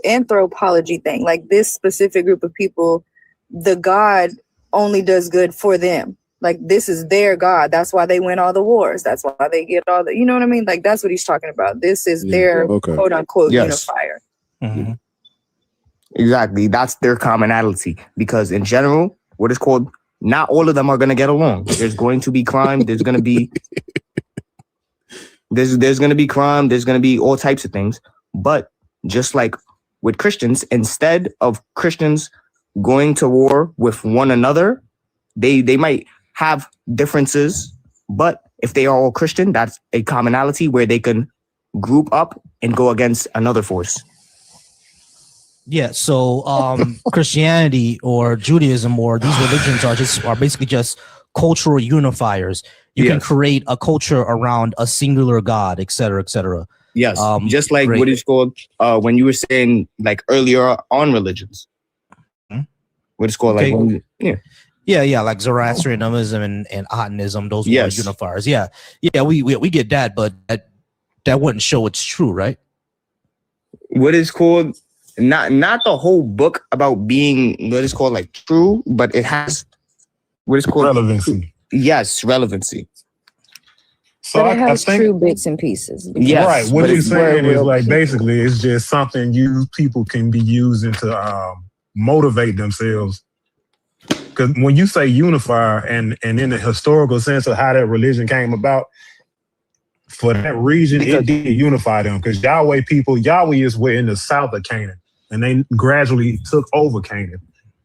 anthropology thing, like this specific group of people, the God only does good for them. Like this is their God. That's why they win all the wars. That's why they get all the, you know what I mean? Like that's what he's talking about. This is their quote unquote unifier. Mm-hmm. Exactly. That's their commonality because in general, what is called, not all of them are going to get along. There's going to be crime. There's going to be there's going to be crime. There's going to be all types of things. But just like with Christians, instead of Christians going to war with one another, they might have differences. But if they are all Christian, that's a commonality where they can group up and go against another force. Yeah, so Christianity or Judaism or these religions are basically just cultural unifiers. You can create a culture around a singular God, et cetera, et cetera. Yes, just like what is called when you were saying like earlier on religions. What is called like like Zoroastrianism and Atonism. Those were unifiers. Yeah, we get that, but that wouldn't show it's true, right? What is called not the whole book about being what is called like true, but it has what is called relevancy. Yes, relevancy. So But it I has think true bits and pieces. Yes, right. What but you're it's very saying is real like people. basically it's just something you people can be using to motivate themselves. Because when you say unify and in the historical sense of how that religion came about, for that region, it did unify them. Because Yahweh is were in the south of Canaan, and they gradually took over Canaan.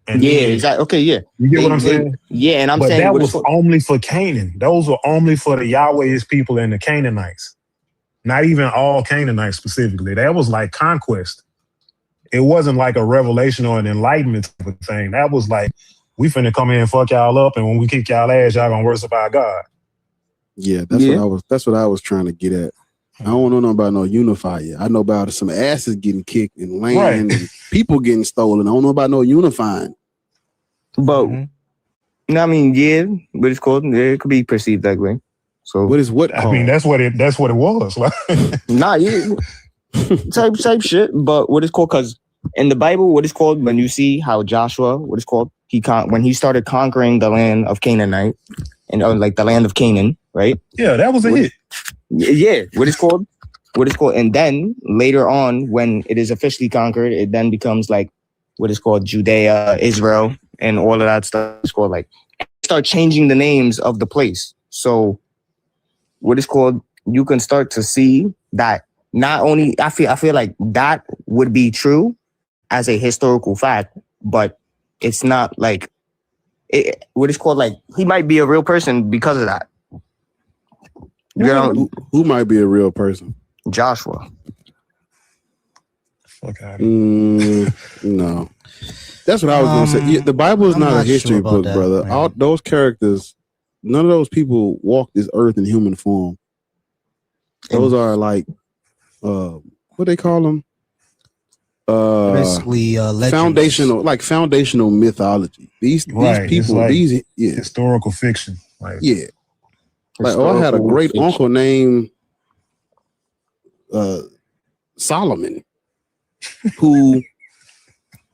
And Yeah, then exactly. Okay, yeah. you get what I'm saying? Yeah, and I'm But saying that what it's was for. only for Canaan. Those were only for the Yahweh's people and the Canaanites. Not even all Canaanites specifically. That was like conquest. It wasn't like a revelation or an enlightenment type of thing. That was like, we finna come in and fuck y'all up, and when we kick y'all ass, y'all gonna worship our God. Yeah, that's what I was trying to get at. I don't know nothing about no unifying. I know about some asses getting kicked and land and people getting stolen. I don't know about no unifying. But no, I mean, yeah, but it's called. Yeah, it could be perceived that way. So what is what I mean, that's what it was. Like, nah, yeah, type shit. But what is called? Because in the Bible, what is called when you see how Joshua, what is called, when he started conquering the land of Canaanite and like the land of Canaan, right? Yeah, that was a hit. Yeah, what is called? What is called? And then later on, when it is officially conquered, it then becomes like what is called Judea, Israel, and all of that stuff. It's called like start changing the names of the place. So what is called? You can start to see that not only I feel like that would be true as a historical fact, but it's not like what is called like he might be a real person because of that. You know, who might be a real person? Joshua. Fuck out no. That's what I was going to say. Yeah, the Bible is not a history book, brother. All those characters, none of those people walk this earth in human form. Those are like, what they call them? Basically, legends. foundational mythology. These people, like these historical fiction. Like, yeah. Like, I had a great uncle named Solomon, who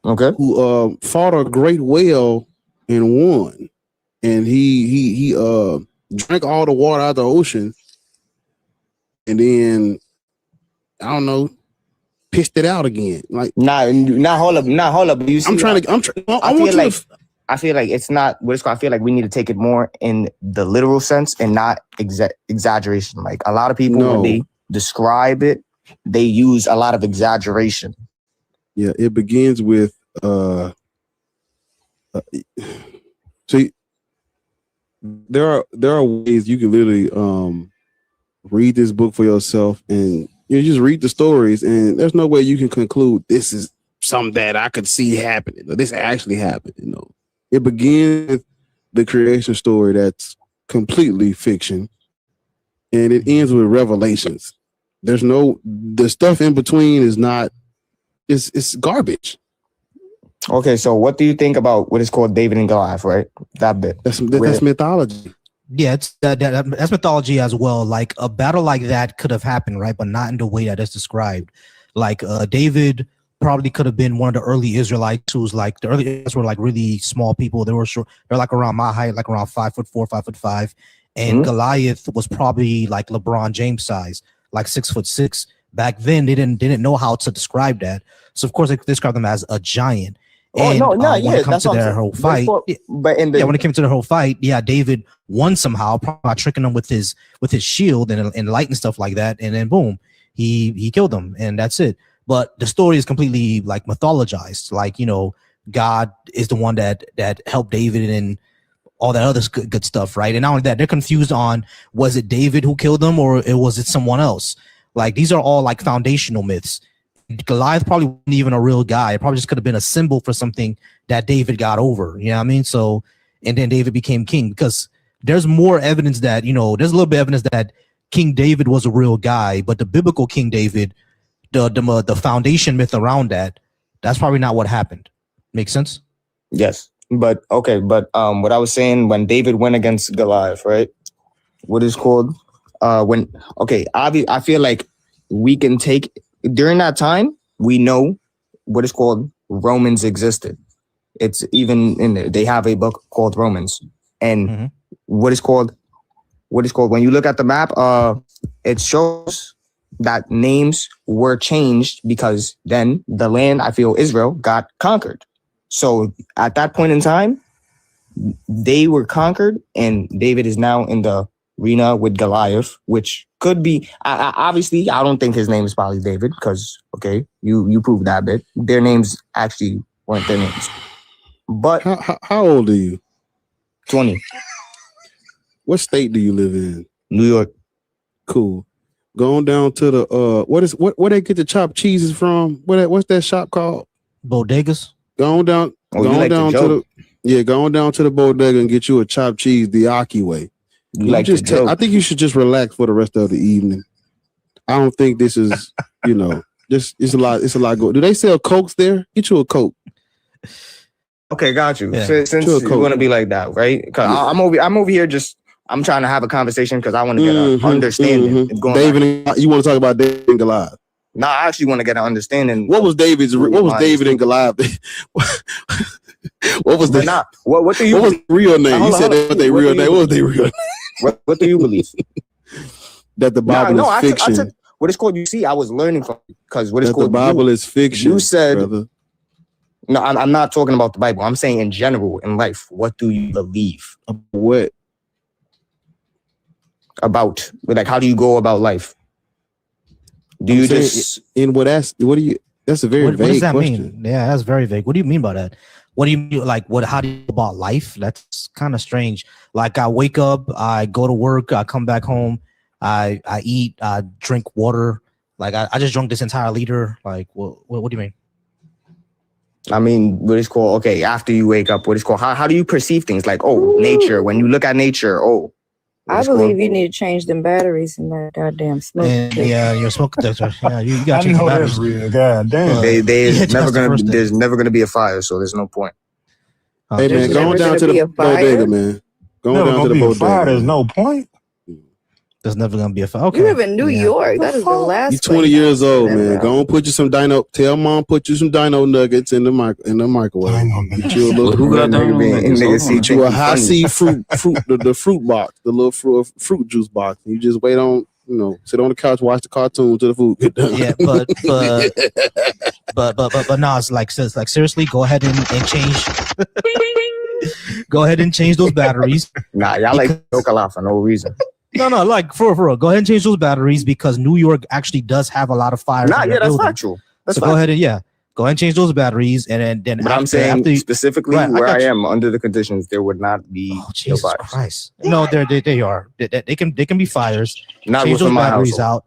fought a great whale and won, and he drank all the water out of the ocean, and then I don't know, pissed it out again. Like hold up. You see, I feel like it's not what it's called. I feel like we need to take it more in the literal sense and not exaggeration. Like a lot of people when they describe it, they use a lot of exaggeration. Yeah, it begins with see, there are ways you can literally read this book for yourself, and you just read the stories, and there's no way you can conclude this is something that I could see happening, or this actually happened. You know, it begins with the creation story that's completely fiction, and it ends with revelations. There's the stuff in between is not. It's garbage. Okay, so what do you think about what is called David and Goliath? Right, that bit. That's mythology. Yeah, it's that's mythology as well. Like a battle like that could have happened, right? But not in the way that it's described. Like David probably could have been one of the early Israelites who's like the early Israelites were like really small people. They were short, they're like around my height, like around 5'4", 5'5". And Goliath was probably like LeBron James size, like 6'6". Back then they didn't know how to describe that. So of course they described them as a giant. And when it comes to their whole fight, when it came to the whole fight, David won somehow, probably by tricking him with his shield and light and stuff like that, and then boom, he killed him, and that's it. But the story is completely like mythologized, like God is the one that helped David and all that other good stuff, right? And not only that, they're confused on was it David who killed them or was it someone else? Like these are all like foundational myths. Goliath probably wasn't even a real guy. It probably just could have been a symbol for something that David got over. You know what I mean? So, and then David became king because there's more evidence that, there's a little bit of evidence that King David was a real guy, but the biblical King David, the foundation myth around that's probably not what happened. Make sense? Yes. But okay. But what I was saying when David went against Goliath, right? What is called I feel like we can take during that time, we know what is called Romans existed. It's even in there. They have a book called Romans. And what is called what is called, when you look at the map, it shows that names were changed because then the land, I feel, Israel got conquered. So at that point in time, they were conquered, and David is now in the arena with Goliath, which could be, obviously, I don't think his name is probably David because, okay, you proved that bit. Their names actually weren't their names. But how old are you? 20. What state do you live in? New York. Cool. Going down to the where they get the chopped cheeses from? What's that shop called? Bodegas. Going down to the bodega and get you a chopped cheese the Aki way. I think you should just relax for the rest of the evening. I don't think this is, just it's a lot going. Do they sell Cokes there? Get you a Coke. Okay, got you. Yeah. Since you're going to be like that, right? Because I'm over here I'm trying to have a conversation because I want to get an understanding. David, you want to talk about David and Goliath? No, I actually want to get an understanding. What was David and Goliath? What was the what do you? What was the real name? You said that was their real name. What was their real name? What do you believe? That the Bible is fiction. I took what it's called. You see, I was learning from because what it's called. The Bible is fiction. You said, brother. No, I'm not talking about the Bible. I'm saying in general in life. What do you believe? What? About how do you go about life? Do you just that's a very vague what does that question. mean? Yeah, that's very vague. What do you mean by that? What do you mean how do you go about life? That's kind of strange. Like I wake up, I go to work, I come back home, I eat, I drink water. Like I just drank this entire liter. Like what do you mean? I mean, what is called, okay, after you wake up, what is called, how do you perceive things? Like, nature, when you look at nature, I believe you need to change them batteries in that goddamn smoke. Yeah, your smoke detector. Yeah, you got to change the batteries. God damn. There's never going to be a fire, so there's no point. Hey, man, going down to the bodega, man. Going down to the bodega. There's no point. There's never gonna be a fire. Okay. You live in New York. That is the last. You're 20 years old, man. Go and put you some dino. Tell mom put you some dino nuggets in the microwave. Get you a little. Get you a high C fruit, the fruit box, the little fruit juice box. You just wait on, sit on the couch, watch the cartoon till the food get done. Yeah, but no, it's like seriously, go ahead and change. Go ahead and change those batteries. Nah, y'all like joke a lot for no reason. No, like for real. Go ahead and change those batteries because New York actually does have a lot of fires. That's factual. So go ahead and change those batteries, and then. But I'm saying specifically where I am under the conditions, there would not be. Oh, Jesus Christ! No, they are. They can be fires. Not change those batteries household. out.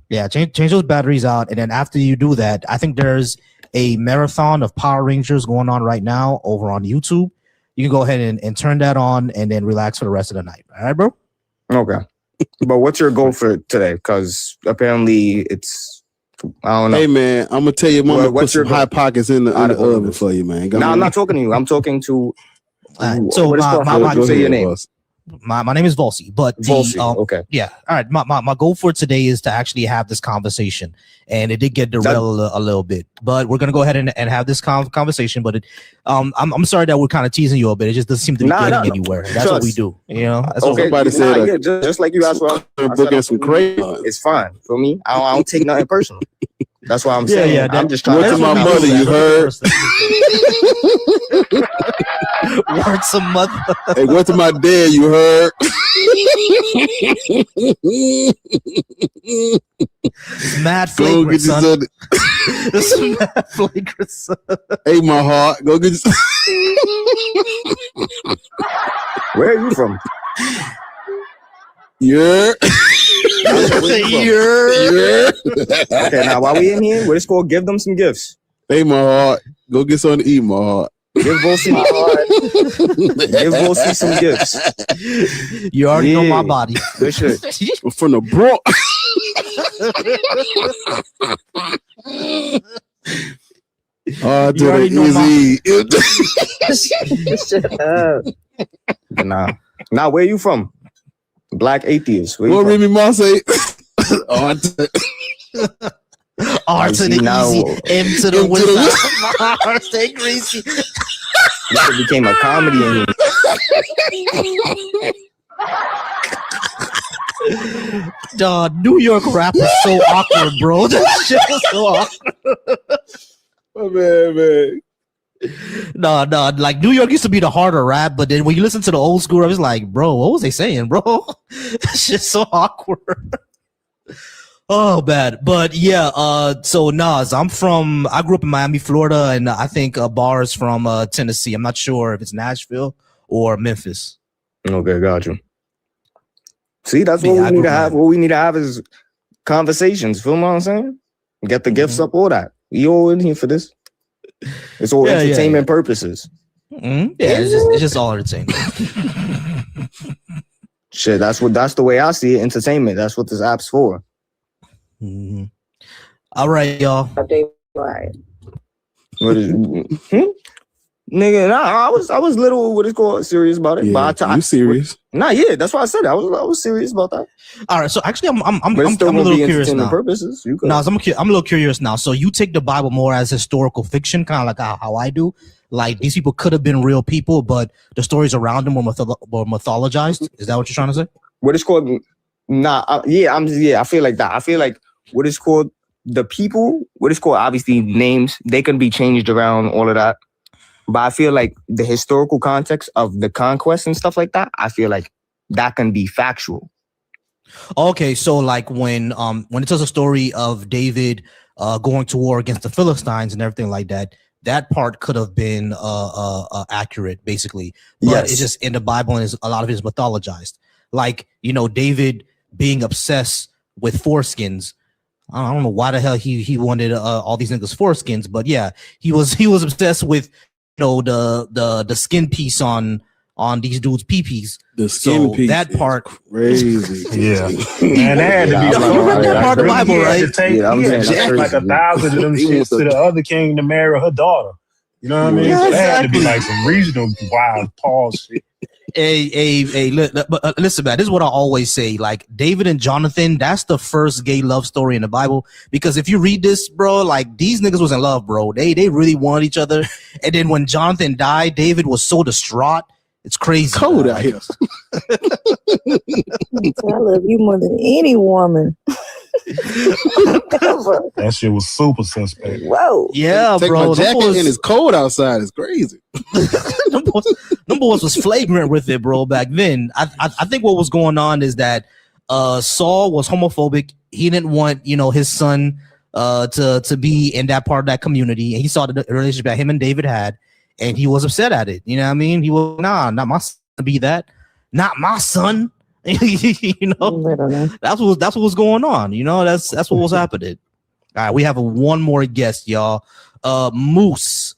Yeah, change those batteries out, and then after you do that, I think there's a marathon of Power Rangers going on right now over on YouTube. You can go ahead and turn that on, and then relax for the rest of the night. All right, bro. Okay. But what's your goal for today? Because apparently it's, I don't know. Hey, man, I'm going to tell you, mama, put some hot pockets in the oven for you, man. No, I'm not talking to you. I'm talking to... So say your name. My name is Volcy, but Volcy, okay. Yeah. All right. My goal for today is to actually have this conversation, and it did get derailed a little bit, but we're gonna go ahead and have this conversation. But I'm sorry that we're kind of teasing you a bit. It just doesn't seem to be getting anywhere. That's what we do. That's okay. Somebody said just like you asked for booking some crazy. It's fine for me. I don't take nothing personal. That's why I'm saying. Yeah, I'm just trying. Word to my mother, you heard. Word to mother. Hey, word to my dad, you heard. Mad flagrant, son. This is mad flagrant, son. Hey, my heart, go get you. Where are you from? Yeah. Okay, now while we in here, what is called give them some gifts. Hey, my heart, go get something to eat, my heart. Give Volcy my heart. Give Volcy some gifts. You already know my body. Good shit. From the Bronx. Oh, you already know my... Nah, where you from? Black atheist. What Remy Ma say? R to the easy, M to the wizard. R stay greasy. This became a comedy in here. The New York rap is so awkward, bro. That shit was so awkward. Oh, man. No, like New York used to be the harder rap, but then when you listen to the old school rap, it's like, bro, what was they saying, bro? That shit's so awkward. Oh, bad. But yeah, so Nas, I grew up in Miami, Florida, and I think Bar's from Tennessee. I'm not sure if it's Nashville or Memphis. Okay, got you. See, that's Yeah, what I we need grew to up have. What we need to have is conversations. Feel what I'm saying? Get the gifts up, all that. We all in here for this. It's all entertainment purposes. Mm-hmm. Yeah, it's just all entertainment. Shit, that's the way I see it. Entertainment. That's what this app's for. Mm-hmm. All right, y'all. What is nigga? Nah, I was little. What is called serious about it. Yeah, But you serious? Nah, yeah, that's why I said it. I was serious about that. All right, so actually, I'm But it's still a gonna little be curious entertainment now. purposes. You could. Nas, I'm a little curious now. So you take the Bible more as historical fiction, kind of like how I do. Like these people could have been real people, but the stories around them were mythologized. Is that what you're trying to say? What is called? Nah, I feel like that. I feel like what is called the people. What is called obviously names. They can be changed around, all of that. But I feel like the historical context of the conquest and stuff like that, I feel like that can be factual. Okay, so like when it tells a story of David going to war against the Philistines and everything like that, that part could have been accurate, basically. But it's just in the Bible and a lot of it is mythologized. Like, you know, David being obsessed with foreskins. I don't know why the hell he wanted all these niggas foreskins, but yeah, he was obsessed with, you know, the skin piece on these dudes' peepees. The skin piece. That part crazy. Yeah, man, that had to be that part of the Bible, right? He had to take like 1,000 of them shits to the other king to marry her daughter. You know what I mean? Yeah, So that had to be exactly. like some regional wild pause shit. Listen, man, this is what I always say. Like David and Jonathan, that's the first gay love story in the Bible. Because if you read this, bro, like these niggas was in love, bro. They really wanted each other. And then when Jonathan died, David was so distraught. It's crazy. Cold out here. I love you more than any woman. That shit was super suspect. Whoa. Yeah, Take bro. my jacket and it's cold outside. It's crazy. Number one was flagrant with it, bro. Back then, I think what was going on is that Saul was homophobic. He didn't want, you know, his son to be in that part of that community, and he saw the relationship that him and David had, and he was upset at it. You know what I mean? He was not my son to be that, not my son. You know, that's what was going on. You know, that's what was happening. All right, we have one more guest, y'all. Moose.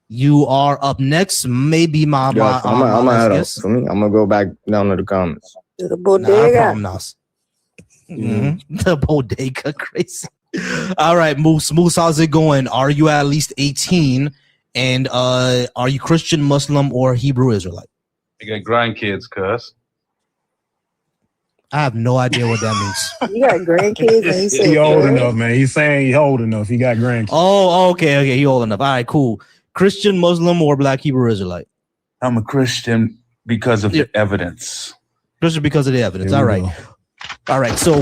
You are up next. Maybe my I'm gonna head up for me. I'm gonna go back down to the comments. The bodega. The bodega, crazy. All right, Moose, how's it going? Are you at least 18? And are you Christian, Muslim, or Hebrew Israelite? I got grandkids, cuz. I have no idea what that means. You got grandkids and you say He old enough, man. He's saying he old enough. He got grandkids. Oh, okay. He old enough. All right, cool. Christian, Muslim, or Black Hebrew Israelite? I'm a Christian because of the evidence. Christian because of the evidence. All right. So,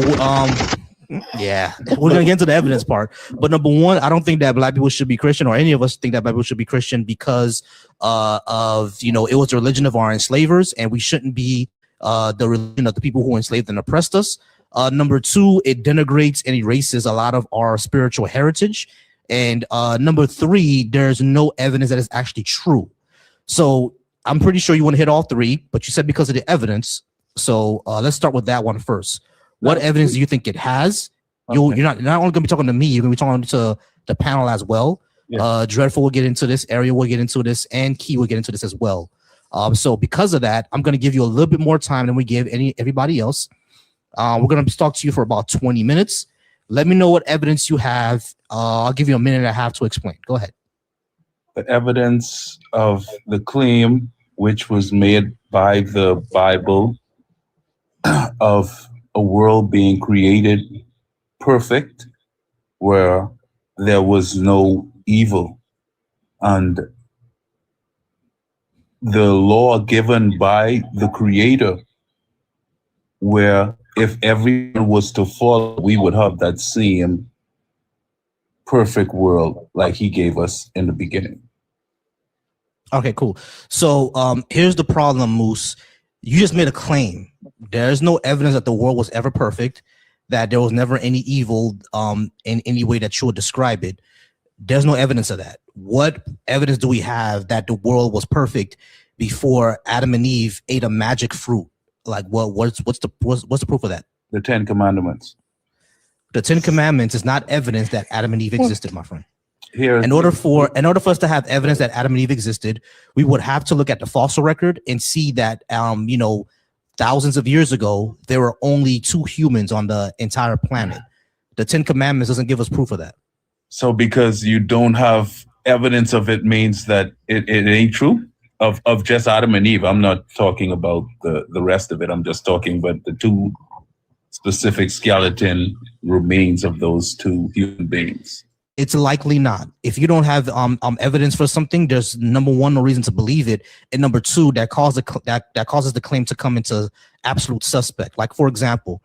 yeah, we're gonna get into the evidence part. But number one, I don't think that Black people should be Christian, or any of us think that Black people should be Christian because of, you know, it was the religion of our enslavers, and we shouldn't be the religion of the people who enslaved and oppressed us. Number two, it denigrates and erases a lot of our spiritual heritage. And number three, there's no evidence that it's actually true. So I'm pretty sure you want to hit all three, but you said because of the evidence. So let's start with that one first. What evidence do you think it has? You're not only going to be talking to me, you're going to be talking to the panel as well. Yeah. Dreadful will get into this, Ariel will get into this, and Key will get into this as well. So because of that, I'm going to give you a little bit more time than we give everybody else. We're going to talk to you for about 20 minutes. Let me know what evidence you have. I'll give you a minute and a half to explain. Go ahead. The evidence of the claim, which was made by the Bible, of a world being created perfect, where there was no evil. And the law given by the Creator, where if everyone was to follow, we would have that same perfect world like he gave us in the beginning. Okay, cool. So here's the problem, Moose. You just made a claim. There's no evidence that the world was ever perfect, that there was never any evil in any way that you would describe it. There's no evidence of that. What evidence do we have that the world was perfect before Adam and Eve ate a magic fruit? Like, what's the proof of that? The 10 Commandments. The 10 Commandments is not evidence that Adam and Eve existed, my friend. Here, in order for us to have evidence that Adam and Eve existed, we would have to look at the fossil record and see that thousands of years ago there were only 2 humans on the entire planet. The 10 Commandments doesn't give us proof of that. So because you don't have evidence of it means that it ain't true of just Adam and Eve. I'm not talking about the rest of it. I'm just talking about the 2 specific skeleton remains of those 2 human beings. It's likely not. If you don't have evidence for something, there's number 1, no reason to believe it, and number 2, that causes the claim to come into absolute suspect. Like, for example,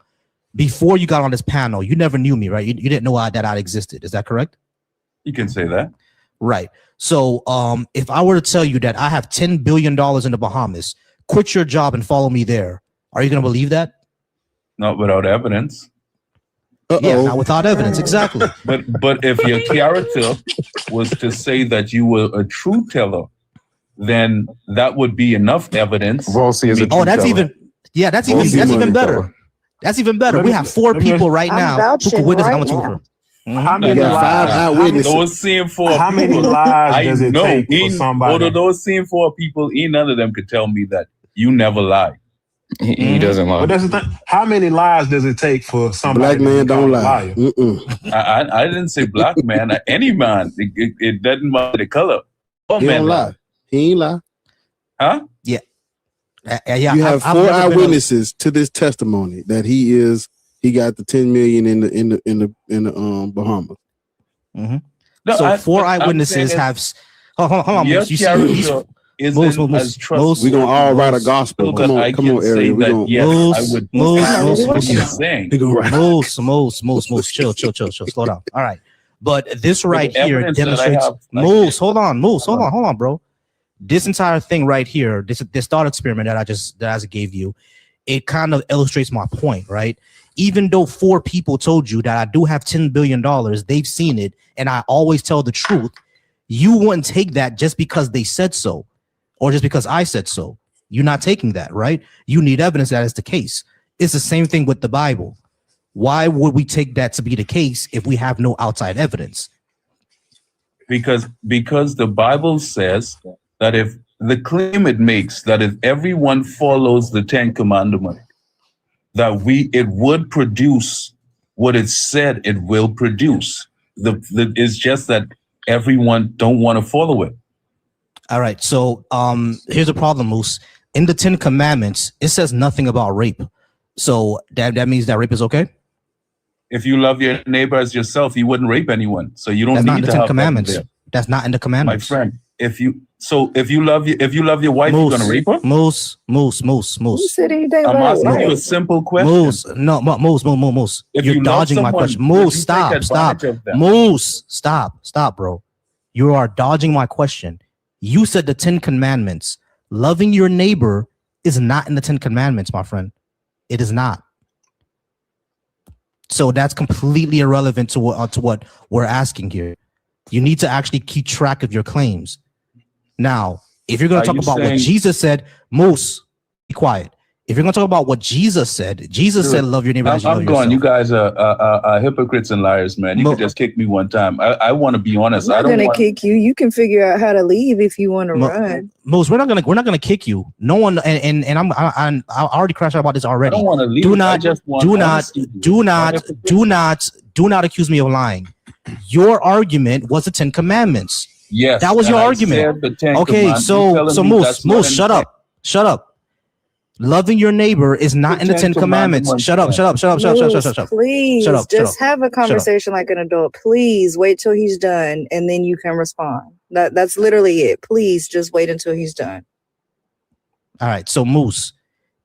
before you got on this panel, you never knew me, right? You didn't know that I existed. Is that correct? You can say that. Right. So if I were to tell you that I have $10 billion in the Bahamas, quit your job and follow me there, are you going to believe that? Not without evidence. Yeah, not without evidence, exactly. But if your character was to say that you were a truth teller, then that would be enough evidence. Volcy is a oh, that's even better. That's even better. We have 4 people right now who can witness how much we're. How many lies? Those same 4 How many lies does it take for somebody? Those same 4 people, none of them could tell me that you never lie. He doesn't lie. But that's the thing. How many lies does it take for somebody? Black man don't lie. I didn't say black man. Any man. It doesn't matter the color. Oh, He man, don't lie. He ain't lie. Huh? Yeah. You have 4 eyewitnesses to this testimony that he got the 10 million in the Bahamas. Mm-hmm. No, so 4 eyewitnesses have. Hold on. Your You character isn't as trustworthy. We're gonna all write a gospel. Come on, Ariel. We're gonna Moose, chill, slow down. All right, but this right here demonstrates. Moose, hold on, bro. This entire thing right here, this thought experiment that I just gave you, it kind of illustrates my point, right? Even though 4 people told you that I do have $10 billion, they've seen it, and I always tell the truth. You wouldn't take that just because they said so, or just because I said so. You're not taking that, right? You need evidence that is the case. It's the same thing with the Bible. Why would we take that to be the case if we have no outside evidence? Because the Bible says that if the claim it makes that if everyone follows the 10 Commandments, that it would produce what it said it will produce. It's just that everyone don't want to follow it. All right. So here's the problem, Moose. In the 10 Commandments, it says nothing about rape. So that means that rape is okay? If you love your neighbor as yourself, you wouldn't rape anyone. So you don't need to have 10 Commandments. That's not in the Commandments. My friend, if you love your wife, Moose, you're gonna rape her? Moose. I'm asking you a simple question. Moose. You're dodging my question. Moose, stop. Moose, stop, bro. You are dodging my question. You said the 10 Commandments. Loving your neighbor is not in the 10 Commandments, my friend. It is not. So that's completely irrelevant to what we're asking here. You need to actually keep track of your claims. Now, if you're going to talk about what Jesus said, Moose, be quiet. If you're going to talk about what Jesus said, said, love your neighbor as you love yourself. You guys are hypocrites and liars, man. You could just kick me one time. I want to be honest. I'm not going to kick you. You can figure out how to leave if you want to run. Moose, we're not going to kick you. No one, and I already crashed out about this already. I don't want to leave. Do not accuse me of lying. Your argument was the 10 Commandments. Yes, that was your argument. Okay, so Moose, shut up. Loving your neighbor is not in the 10 Commandments. Shut up. Please, just have a conversation like an adult. Please wait till he's done, and then you can respond. That's literally it. Please just wait until he's done. All right. So Moose,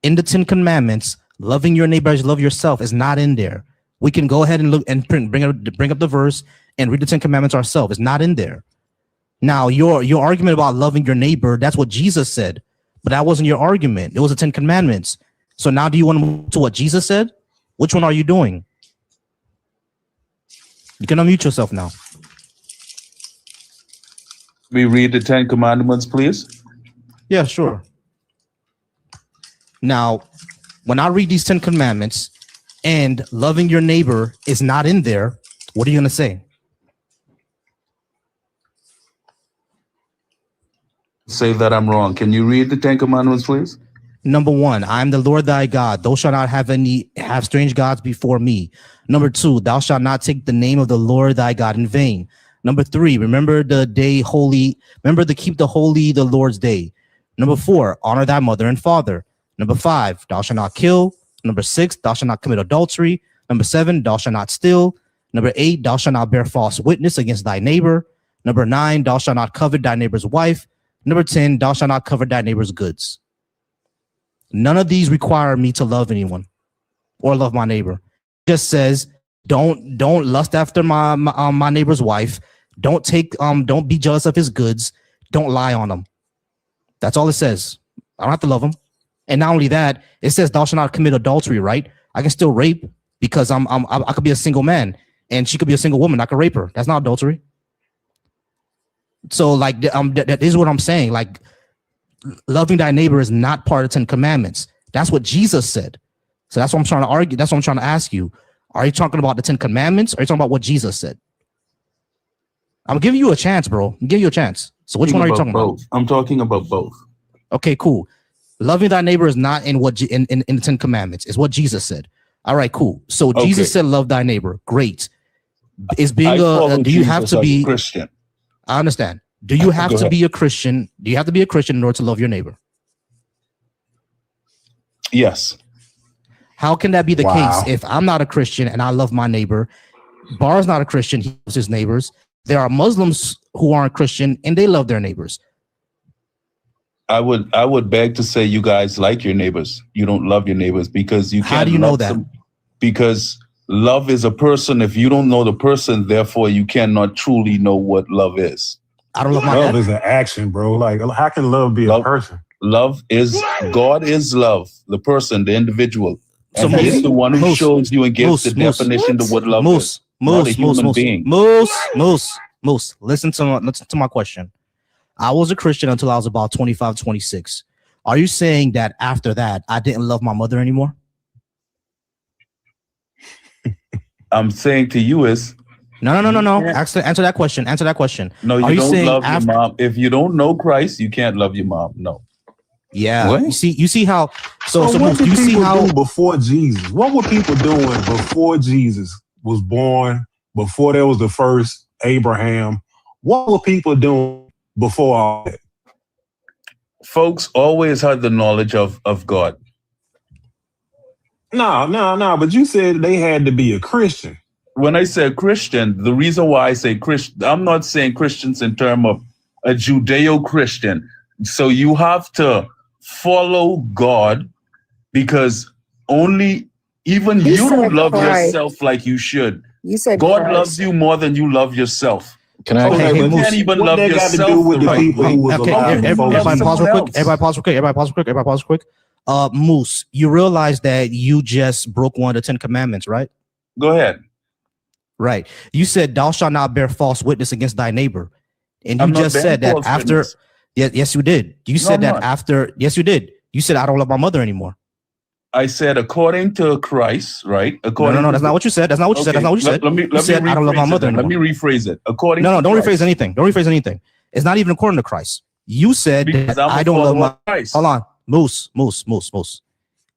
in the 10 Commandments, Loving your neighbor as you love yourself is not in there. We can go ahead and look and bring up the verse and read the 10 Commandments ourselves. It's not in there. Now, your argument about loving your neighbor, that's what Jesus said, but that wasn't your argument. It was the 10 Commandments. So now do you want to move to what Jesus said? Which one are you doing? You can unmute yourself now. We read the 10 Commandments, please. Yeah, sure. Now, when I read these 10 Commandments and loving your neighbor is not in there, what are you going to say? Say that I'm wrong. Can you read the 10 Commandments, please? Number 1, I am the Lord thy God. Thou shalt not have strange gods before me. Number 2, thou shalt not take the name of the Lord thy God in vain. Number 3, remember the day holy. Remember to keep the holy, the Lord's day. Number 4, honor thy mother and father. Number 5, thou shalt not kill. Number 6, thou shalt not commit adultery. Number 7, thou shalt not steal. Number 8, thou shalt not bear false witness against thy neighbor. Number 9, thou shalt not covet thy neighbor's wife. Number 10, thou shalt not covet thy neighbor's goods. None of these require me to love anyone or love my neighbor. It just says don't lust after my neighbor's wife. Don't be jealous of his goods. Don't lie on him. That's all it says. I don't have to love him. And not only that, it says thou shalt not commit adultery, right? I can still rape because I could be a single man and she could be a single woman. I could rape her. That's not adultery. So like that is what I'm saying. Like, loving thy neighbor is not part of the 10 Commandments. That's what Jesus said. So that's what I'm trying to argue. That's what I'm trying to ask you. Are you talking about the 10 Commandments? Or are you talking about what Jesus said? I'm giving you a chance, bro. I'm giving you a chance. So which one are you talking about? I'm talking about both. Okay, cool. Loving thy neighbor is not in what in the 10 Commandments. It's what Jesus said. All right, cool. So Jesus said, "Love thy neighbor." Great. Is being do you have to be Christian? I understand. Do you have to be a Christian? Do you have to be a Christian in order to love your neighbor? Yes. How can that be the case if I'm not a Christian and I love my neighbor? Bar's not a Christian, he loves his neighbors. There are Muslims who aren't Christian and they love their neighbors. I would beg to say you guys like your neighbors. You don't love your neighbors because you can't. How do you know that? Because love is a person. If you don't know the person, therefore you cannot truly know what love is. I don't love my love is an action, bro. Like, how can love be a person? Love is God is love, the person, the individual. So and he's the one who shows you and gives the definition to what love is. Not a human being. Moose, listen to my question. I was a Christian until I was about 25, 26. Are you saying that after that, I didn't love my mother anymore? I'm saying to you is no. Answer that question. Answer that question. No, you don't love your mom. If you don't know Christ, you can't love your mom. No. Yeah. What? You see how so what did you see people how do before Jesus? What were people doing before Jesus was born? Before there was the first Abraham? What were people doing before all that? Folks always had the knowledge of God. No. But you said they had to be a Christian. When I say Christian, the reason why I say Christian, I'm not saying Christians in terms of a Judeo-Christian. So you have to follow God because even you don't love yourself like you should. You said God Christ. loves you more than you love yourself. Can I? You can't even love yourself. Everybody pause real quick. Moose, you realize that you just broke one of the 10 Commandments, right? Go ahead. Right. You said, "Thou shalt not bear false witness against thy neighbor," and you just said that after. Yes, you did. You said that after. Yes, you did. You said, "I don't love my mother anymore." I said, according to Christ, right? According no, that's not what you said. That's not what you said. That's not what you said. Let me I don't love my mother anymore. Let me rephrase it. According. No, don't rephrase anything. Don't rephrase anything. It's not even according to Christ. You said that I don't love my. Christ. Hold on, Moose.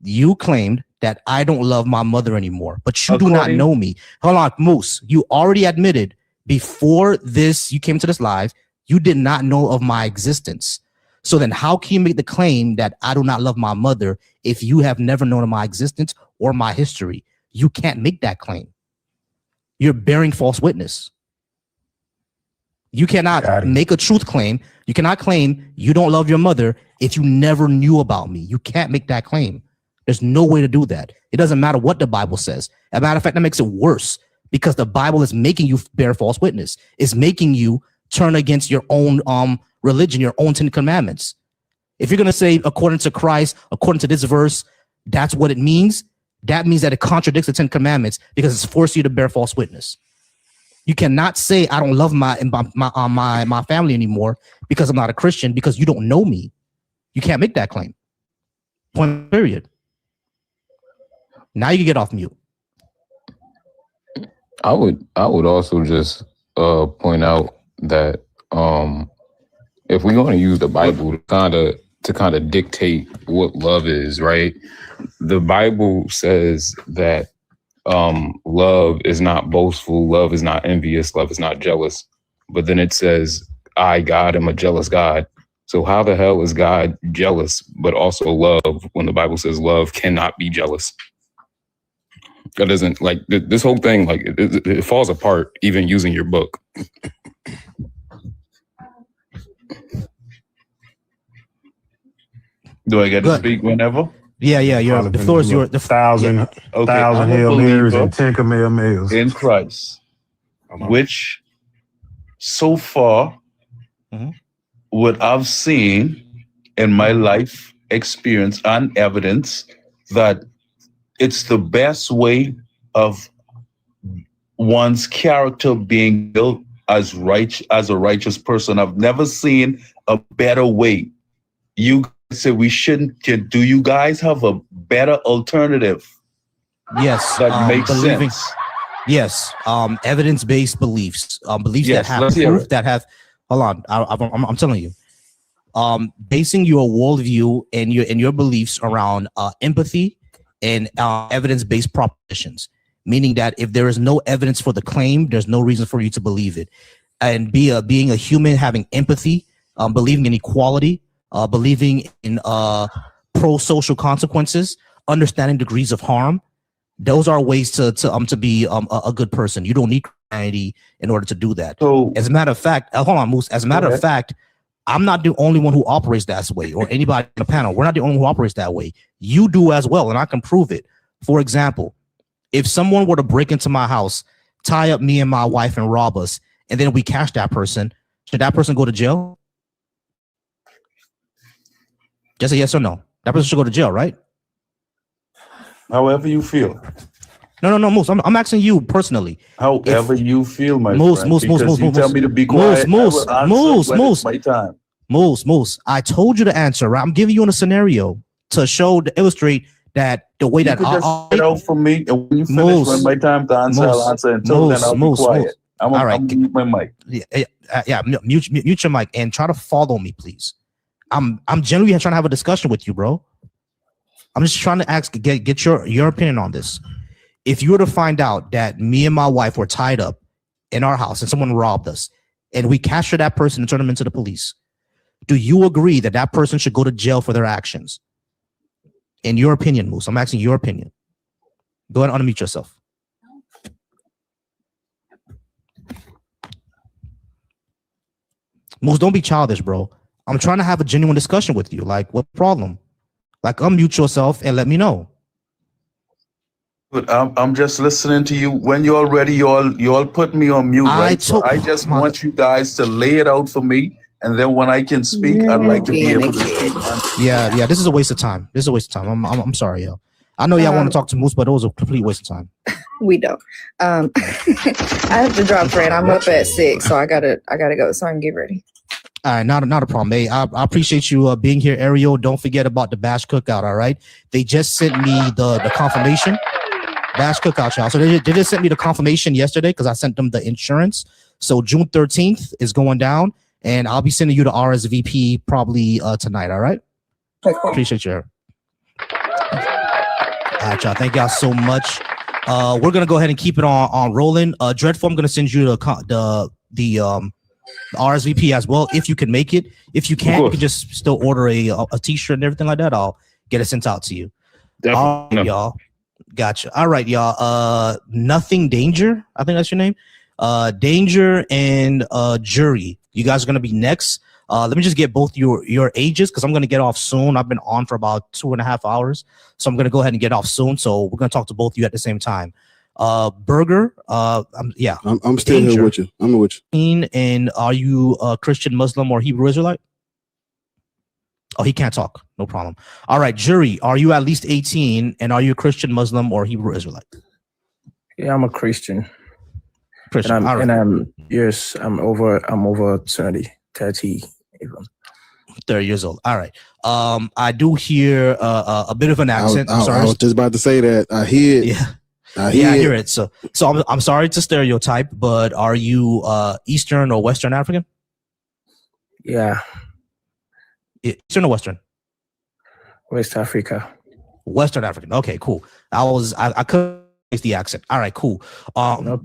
You claimed that I don't love my mother anymore, but you do not know me. Hold on, Moose. You already admitted before this, you came to this live, you did not know of my existence. So then how can you make the claim that I do not love my mother if you have never known of my existence or my history? You can't make that claim. You're bearing false witness. You cannot make a truth claim. You cannot claim you don't love your mother if you never knew about me. You can't make that claim. There's no way to do that. It doesn't matter what the Bible says. As a matter of fact, that makes it worse because the Bible is making you bear false witness. It's making you turn against your own religion, your own 10 commandments. If you're going to say, according to Christ, according to this verse, that's what it means. That means that it contradicts the 10 commandments because it's forced you to bear false witness. You cannot say I don't love my family anymore because I'm not a Christian because you don't know me. You can't make that claim. Point period. Now you can get off mute. I would also just point out that if we're going to use the Bible to kind of dictate what love is, right? The Bible says that love is not boastful, love is not envious, love is not jealous. But then it says, I, God, am a jealous God. So how the hell is God jealous, but also love when the Bible says love cannot be jealous? That doesn't, like, this whole thing, like, it falls apart even using your book. Do I get to speak whenever? Yeah. The floor is yours. Thousand Hail Marys and 10 Kamehamehas in Christ, which so far, what I've seen in my life, experience, and evidence that it's the best way of one's character being built as a righteous person. I've never seen a better way. You say we shouldn't. Do you guys have a better alternative? Yes, that makes believing. sense. Yes, evidence-based beliefs, beliefs Yes, that have let's hear proof it. that have. Hold on, I'm telling you. Basing your worldview and your beliefs around empathy and evidence-based propositions, meaning that if there is no evidence for the claim, there's no reason for you to believe it. And being a human, having empathy, believing in equality, believing in pro-social consequences, understanding degrees of harm. Those are ways to be a good person. You don't need Christianity in order to do that. So, as a matter of fact, hold on, Moose. As a matter of fact, I'm not the only one who operates that way, or anybody on the panel. We're not the only one who operates that way. You do as well, and I can prove it. For example, if someone were to break into my house, tie up me and my wife, and rob us, and then we catch that person, should that person go to jail? Just a yes or no. That person should go to jail, right? However you feel. No, Moose. I'm asking you personally. However you feel, my Moose, friend. Moose, Because you tell me to be quiet. Moose. My time. Moose. I told you the answer, right? I'm giving you a scenario to illustrate that the way that You could just get out from me, and when you finish, when my time to answer, I'll answer. Until then, I'll be quiet. All right. I'm mute my mic. Yeah. Mute your mic and try to follow me, please. I'm genuinely trying to have a discussion with you, bro. I'm just trying to get your opinion on this. If you were to find out that me and my wife were tied up in our house and someone robbed us, and we capture that person and turn them into the police, do you agree that that person should go to jail for their actions? In your opinion, Moose, I'm asking your opinion. Go ahead and unmute yourself. Moose, don't be childish, bro. I'm trying to have a genuine discussion with you. Like, what problem? Like, unmute yourself and let me know. But I'm just listening to you. When you're ready, you all put me on mute, right? So I just want you guys to lay it out for me, and then when I can speak, I'd like to be able to speak. Yeah. This is a waste of time. I'm sorry, yo. I know y'all want to talk to Moose, but it was a complete waste of time. We don't. I have to drop Fred. I'm up at 6, so I gotta go. So I can get ready. All right, not a problem. Hey, I appreciate you being here, Ariel. Don't forget about the B.A.A.S.H cookout. All right, they just sent me the confirmation. B.A.A.S.H cookout, y'all. So they just sent me the confirmation yesterday because I sent them the insurance. So June 13th is going down, and I'll be sending you the RSVP probably tonight. All right. Appreciate you. All right, y'all. Thank y'all so much. We're gonna go ahead and keep it on rolling. Dreadful, I'm gonna send you the RSVP as well if you can make it. If you can't, you can just still order a t-shirt and everything like that. I'll get it sent out to you. Definitely. All right, y'all. Gotcha. All right, y'all. Nothing Danger. I think that's your name. Danger and Jury. You guys are going to be next. Let me just get both your ages because I'm going to get off soon. I've been on for about 2.5 hours, so I'm going to go ahead and get off soon. So we're going to talk to both of you at the same time. Burger, yeah, I'm still here with you. I'm with you. And are you a Christian, Muslim, or Hebrew Israelite? Oh, he can't talk. No problem. All right, jury, are you at least 18, and are you a Christian, Muslim, or Hebrew Israelite? Yeah, I'm a Christian. Christian. And All right. Yes, I'm over 30 even. 30 years old. All right. I do hear a bit of an accent. I was just about to say that. I hear it. Yeah. I hear it. So I'm sorry to stereotype, but are you Eastern or Western African? Yeah. Eastern or Western? West Africa. Western African. Okay, cool. I couldn't place the accent. All right, cool.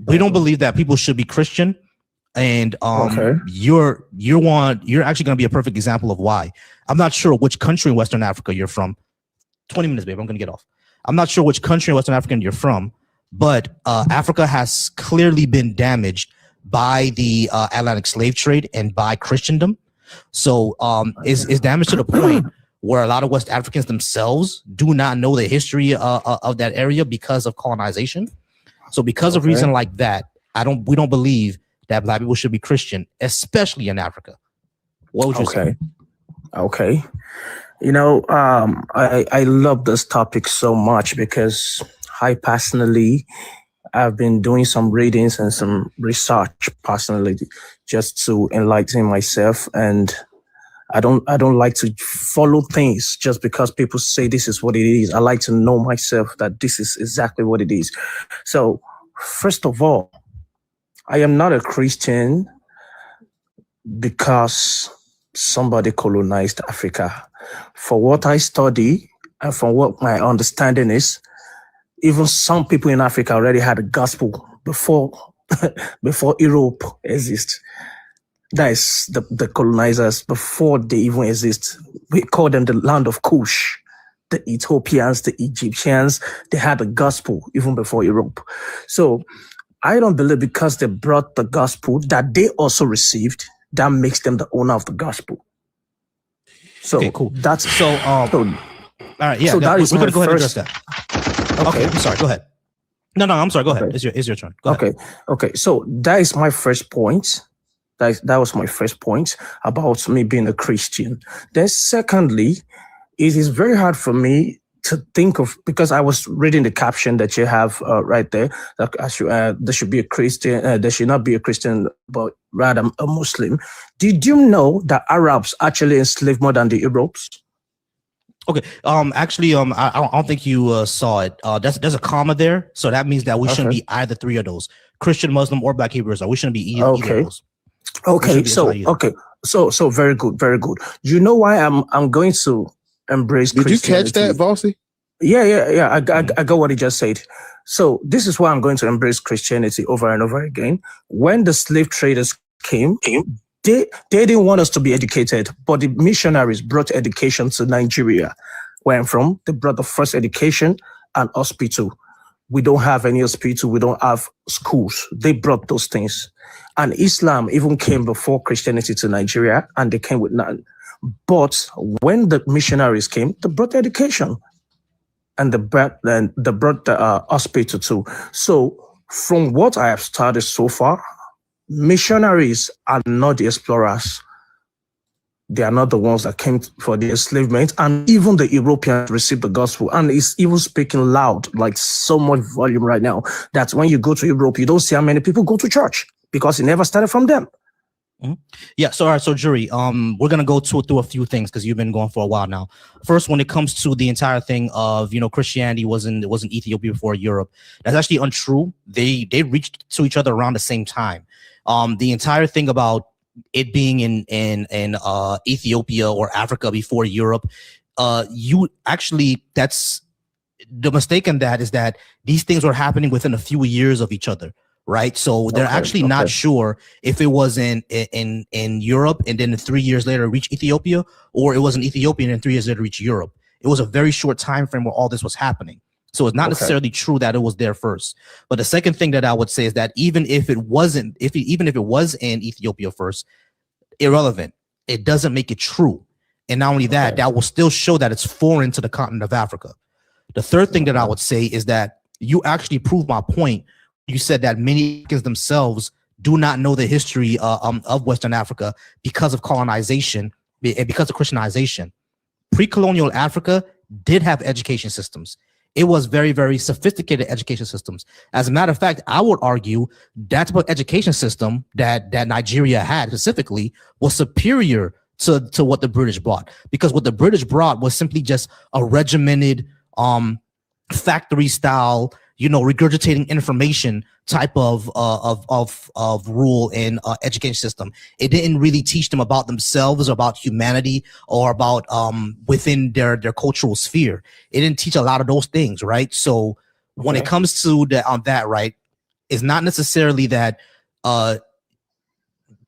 We don't believe that people should be Christian, and you're actually going to be a perfect example of why. I'm not sure which country in Western Africa you're from. 20 minutes, babe. I'm going to get off. I'm not sure which country in Western Africa you're from, but Africa has clearly been damaged by the Atlantic slave trade and by Christendom. So is damaged to the point where a lot of West Africans themselves do not know the history of that area because of colonization. So because of reason like that, we don't believe that Black people should be Christian, especially in Africa. What would you say? Okay. You know, I love this topic so much because I personally I've been doing some readings and some research personally just to enlighten myself, and I don't like to follow things just because people say this is what it is. I like to know myself that this is exactly what it is. So first of all, I am not a Christian because somebody colonized Africa. For what I study and from what my understanding is, even some people in Africa already had the gospel before Europe exists. That is the colonizers before they even exist. We call them the land of Kush. The Ethiopians, the Egyptians, they had the gospel even before Europe. So I don't believe because they brought the gospel that they also received, that makes them the owner of the gospel. So okay, cool. That's all right. Yeah, so that is we're gonna go ahead and first. address that. Okay, I'm sorry. Go ahead. No, I'm sorry. Go ahead. It's your turn. Go ahead. Okay. So that is my first point. That was my first point about me being a Christian. Then secondly, it is very hard for me to think of, because I was reading the caption that you have right there, that there should be a Christian, there should not be a Christian, but rather a Muslim. Did you know that Arabs actually enslaved more than the Europeans? Okay. Actually, I don't think you saw it. There's a comma there, so that means that we shouldn't be either three of those: Christian, Muslim, or Black Hebrews. We shouldn't be either of those. Okay. So very good, very good. You know why I'm going to embrace Did Christianity? you catch that, Volcy? Yeah. I got what he just said. So this is why I'm going to embrace Christianity over and over again. When the slave traders came, they didn't want us to be educated, but the missionaries brought education to Nigeria. Where I'm from, they brought the first education and hospital. We don't have any hospital. We don't have schools. They brought those things. And Islam even came before Christianity to Nigeria, and they came with none. But when the missionaries came, they brought education, and they brought the hospital too. So from what I have studied so far, missionaries are not the explorers. They are not the ones that came for the enslavement, and even the Europeans received the gospel, and it's even speaking loud, like so much volume right now, that when you go to Europe, you don't see how many people go to church because it never started from them. Mm-hmm. Yeah. So, all right. So, jury, we're gonna go through a few things because you've been going for a while now. First, when it comes to the entire thing of Christianity wasn't Ethiopia before Europe, that's actually untrue. They reached to each other around the same time. The entire thing about it being in Ethiopia or Africa before Europe, that's the mistake in that is that these things were happening within a few years of each other, right? So they're actually not sure if it was in Europe and then 3 years later reach Ethiopia, or it was in Ethiopia and 3 years later reach Europe. It was a very short time frame where all this was happening. So it's not necessarily true that it was there first. But the second thing that I would say is that even if it was in Ethiopia first, irrelevant. It doesn't make it true. And not only that, that will still show that it's foreign to the continent of Africa. The third thing that I would say is that you actually proved my point. You said that many Africans themselves do not know the history of Western Africa because of colonization and because of Christianization. Pre-colonial Africa did have education systems. It was very, very sophisticated education systems. As a matter of fact, I would argue that education system that Nigeria had specifically was superior to what the British brought, because what the British brought was simply just a regimented factory style, regurgitating information type of rule and education system. It didn't really teach them about themselves, or about humanity, or about within their cultural sphere. It didn't teach a lot of those things, right? So when it comes to that, right, it's not necessarily that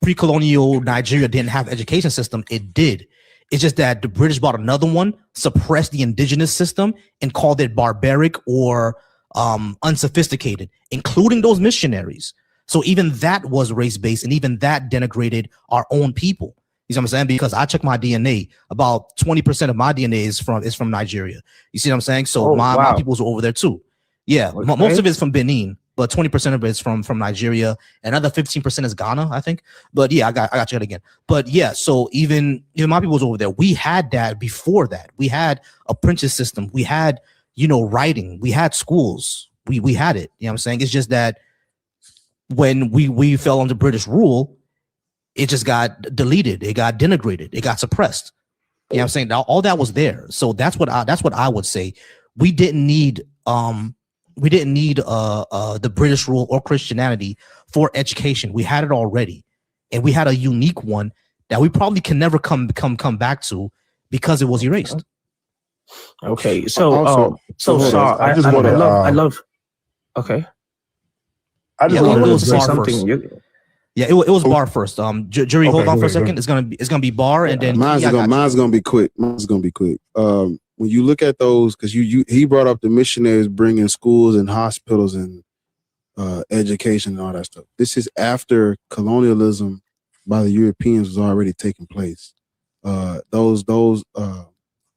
pre-colonial Nigeria didn't have education system. It did. It's just that the British bought another one, suppressed the indigenous system, and called it barbaric or unsophisticated, including those missionaries. So even that was race-based, and even that denigrated our own people. You see what I'm saying? Because I checked my DNA, about 20% of my DNA is from Nigeria. You see what I'm saying? So my peoples were over there too. Yeah, most of it's from Benin, but 20% of it is from Nigeria. Another 15% is Ghana, I think. But yeah, I got you again. But yeah, so even my people was over there. We had that before that. We had apprentice system. We had, writing. We had schools. We had it. You know what I'm saying? It's just that when we fell under British rule, it just got deleted. It got denigrated. It got suppressed. You know what I'm saying? All that was there. So that's what I would say. We didn't need the British rule or Christianity for education. We had it already, and we had a unique one that we probably can never come back to because it was erased. Okay, so Also, I just want to. I love. Okay. I just Yeah, want it to was say bar something. first. Yeah, it was bar first. Jury, hold on for a second. It's gonna be bar, and then mine's gonna be quick. When you look at those, because he brought up the missionaries bringing schools and hospitals and education and all that stuff. This is after colonialism by the Europeans was already taking place.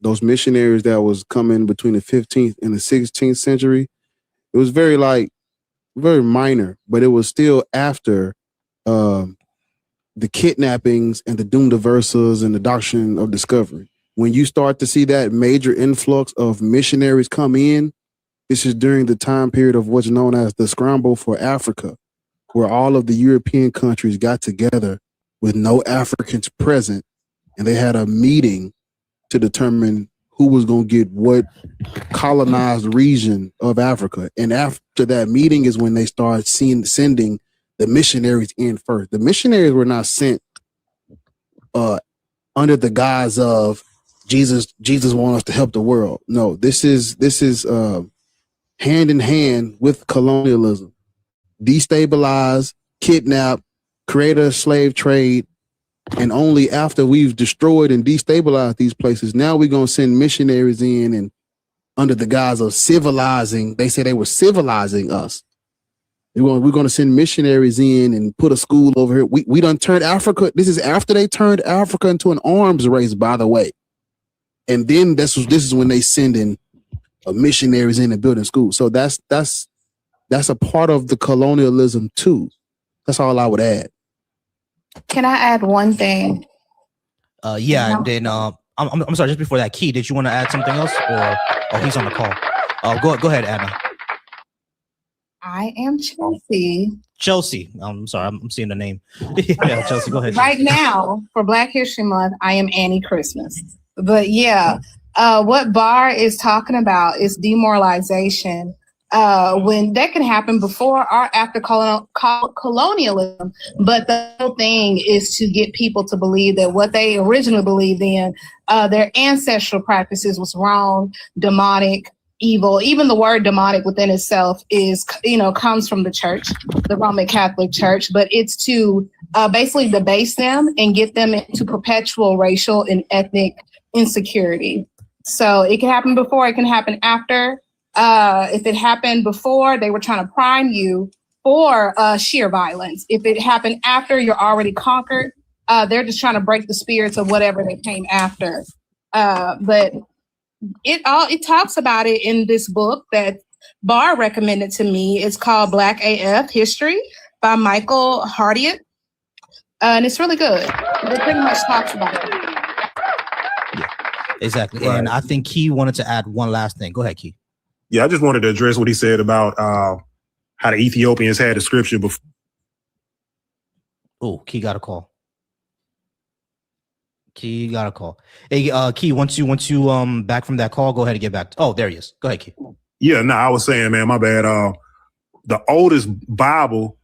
Those missionaries that was coming between the 15th and the 16th century, it was very minor, but it was still after the kidnappings and the doom diversas and the doctrine of discovery. When you start to see that major influx of missionaries come in, this is during the time period of what's known as the Scramble for Africa, where all of the European countries got together with no Africans present, and they had a meeting to determine who was going to get what colonized region of Africa. And after that meeting is when they started sending the missionaries in first. The missionaries were not sent under the guise of Jesus wants us to help the world. No, this is hand in hand with colonialism. Destabilize, kidnap, create a slave trade, and only after we've destroyed and destabilized these places, now we're going to send missionaries in, and under the guise of civilizing, they say they were civilizing us. We're going to send missionaries in and put a school over here. We done turned Africa. This is after they turned Africa into an arms race, by the way. And then this is when they send in missionaries in and building schools. So that's a part of the colonialism too. That's all I would add. Can I add one thing? Yeah, and then I'm sorry. Just before that, Key, did you want to add something else, or he's on the call? Go ahead, Anna. I am Chelsea. Chelsea. I'm sorry, I'm seeing the name. Yeah, Chelsea, go ahead. Right now, for Black History Month, I am Annie Christmas. But yeah, what Bar is talking about is demoralization. When that can happen before or after colonialism. But the whole thing is to get people to believe that what they originally believed in, their ancestral practices was wrong, demonic, evil. Even the word demonic within itself is, comes from the church, the Roman Catholic Church, but it's to basically debase them and get them into perpetual racial and ethnic insecurity. So it can happen before, it can happen after. If it happened before, they were trying to prime you for sheer violence. If it happened after, you're already conquered. They're just trying to break the spirits of whatever they came after. But it talks about it in this book that Barr recommended to me. It's called Black AF History by Michael Hardiot. And it's really good. It pretty much talks about it. Exactly. Right. And I think Key wanted to add one last thing. Go ahead, Key. Yeah, I just wanted to address what he said about how the Ethiopians had the scripture before. Oh, Key got a call. Key got a call. Hey, Key, once you back from that call, go ahead and get back. Oh, there he is. Go ahead, Key. Yeah, no, I was saying, man, my bad. The oldest Bible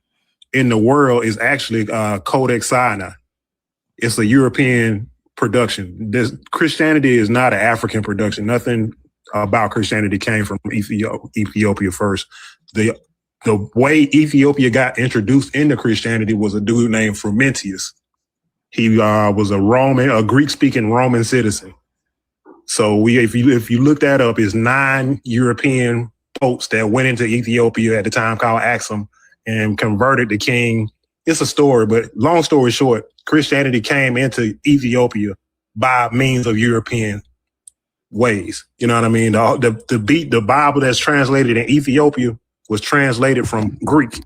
in the world is actually Codex Sinai. It's a European production. Christianity is not an African production. Nothing about Christianity came from Ethiopia first. The way Ethiopia got introduced into Christianity was a dude named Frumentius. He was a Greek-speaking Roman citizen. So if you look that up, it's 9 European popes that went into Ethiopia at the time called Axum and converted the king. It's a story, but long story short, Christianity came into Ethiopia by means of European ways. You know what I mean? The Bible that's translated in Ethiopia was translated from Greek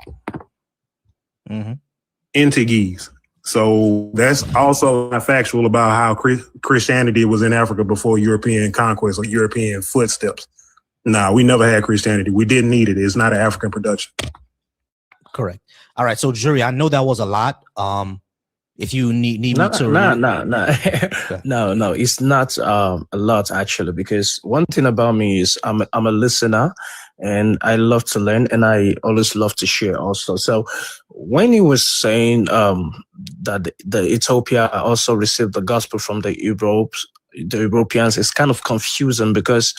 into Ge'ez. So that's also not factual about how Christianity was in Africa before European conquest or European footsteps. Nah, we never had Christianity. We didn't need it. It's not an African production. Correct. All right. So, jury, I know that was a lot. If you need me to... No, it's not a lot, actually, because one thing about me is I'm a listener and I love to learn and I always love to share also. So when he was saying that the Ethiopia also received the gospel from the Europeans, it's kind of confusing because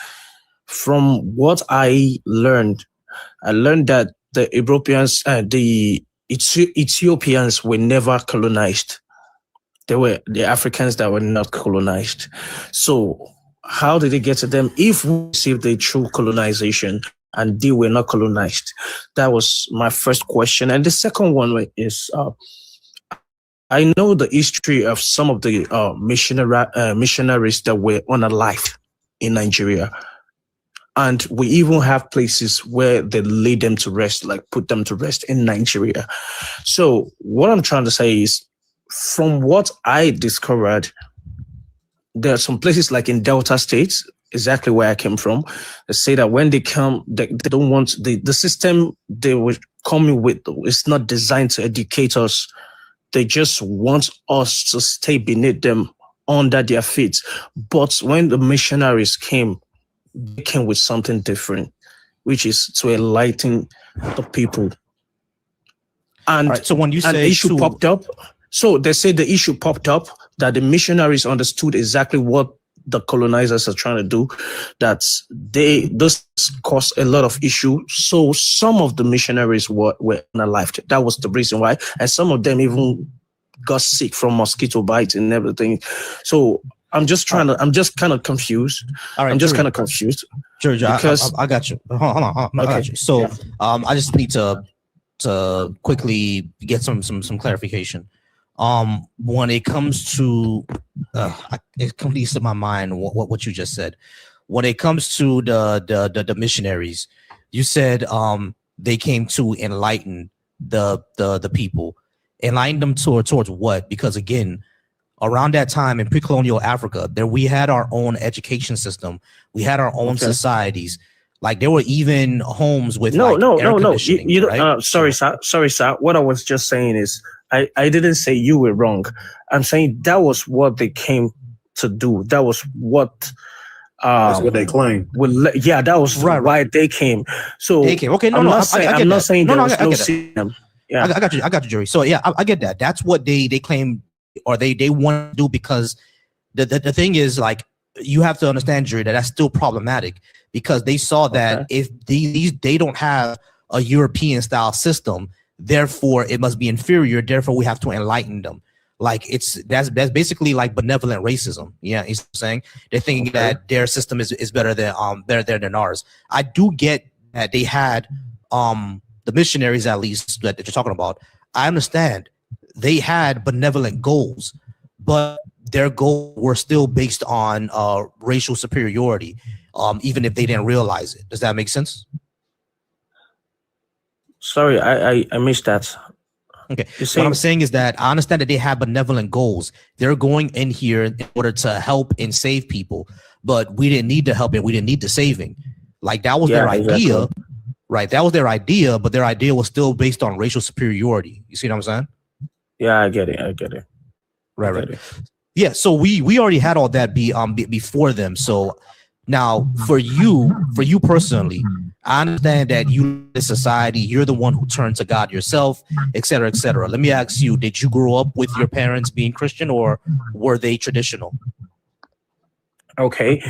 from what I learned that the Europeans, the Ethiopians were never colonized. They were the Africans that were not colonized. So how did they get to them if we received the true colonization and they were not colonized? That was my first question. And the second one is, I know the history of some of the missionaries that were unalived in Nigeria. And we even have places where they lay them to rest, like put them to rest in Nigeria. So what I'm trying to say is, from what I discovered, there are some places like in Delta states, exactly where I came from. They say that when they come, they don't want the system they were coming with. It's not designed to educate us. They just want us to stay beneath them under their feet. But when the missionaries came, they came with something different, which is to enlighten the people. And right, so when you an say issue popped up, so they say the issue popped up that the missionaries understood exactly what the colonizers are trying to do, that this caused a lot of issue. So some of the missionaries were unalived. That was the reason why. And some of them even got sick from mosquito bites and everything. So I'm just kind of confused. All right, I'm just kind of confused. George, because I got you. Hold on. I got you. So I just need to quickly get some clarification. When it comes to it comes to my mind what you just said. When it comes to the missionaries, you said they came to enlighten the people. Enlighten them towards what? Because again, around that time in pre-colonial Africa, we had our own education system. We had our own societies. Like there were even homes with air conditioning. You right? Sorry, sir. What I was just saying is, I didn't say you were wrong. I'm saying that was what they came to do. That was what. That's what they claim. Yeah, that was why they came. So they came. Okay, I'm not saying there was no system. Yeah, I got you, Jerry. So yeah, I get that. That's what they claim, or they want to do, because the thing is, like, you have to understand, Jerry, that's still problematic, because they saw that if they don't have a European style system, therefore it must be inferior. Therefore, we have to enlighten them. Like that's basically like benevolent racism. Yeah, he's saying they're thinking that their system is better than ours. I do get that they had the missionaries, at least that you're talking about. I understand they had benevolent goals, but their goals were still based on racial superiority, even if they didn't realize it. Does that make sense? Sorry, I missed that. Okay. What I'm saying is that I understand that they have benevolent goals. They're going in here in order to help and save people, but we didn't need the help and we didn't need the saving. Like that was their idea, exactly. right? That was their idea, but their idea was still based on racial superiority. You see what I'm saying? Yeah, I get it. I get it. Right, right. Yeah. So we already had all that before them. So now for you personally, I understand that you in society, you're the one who turned to God yourself, et cetera, et cetera. Let me ask you, did you grow up with your parents being Christian or were they traditional? Okay.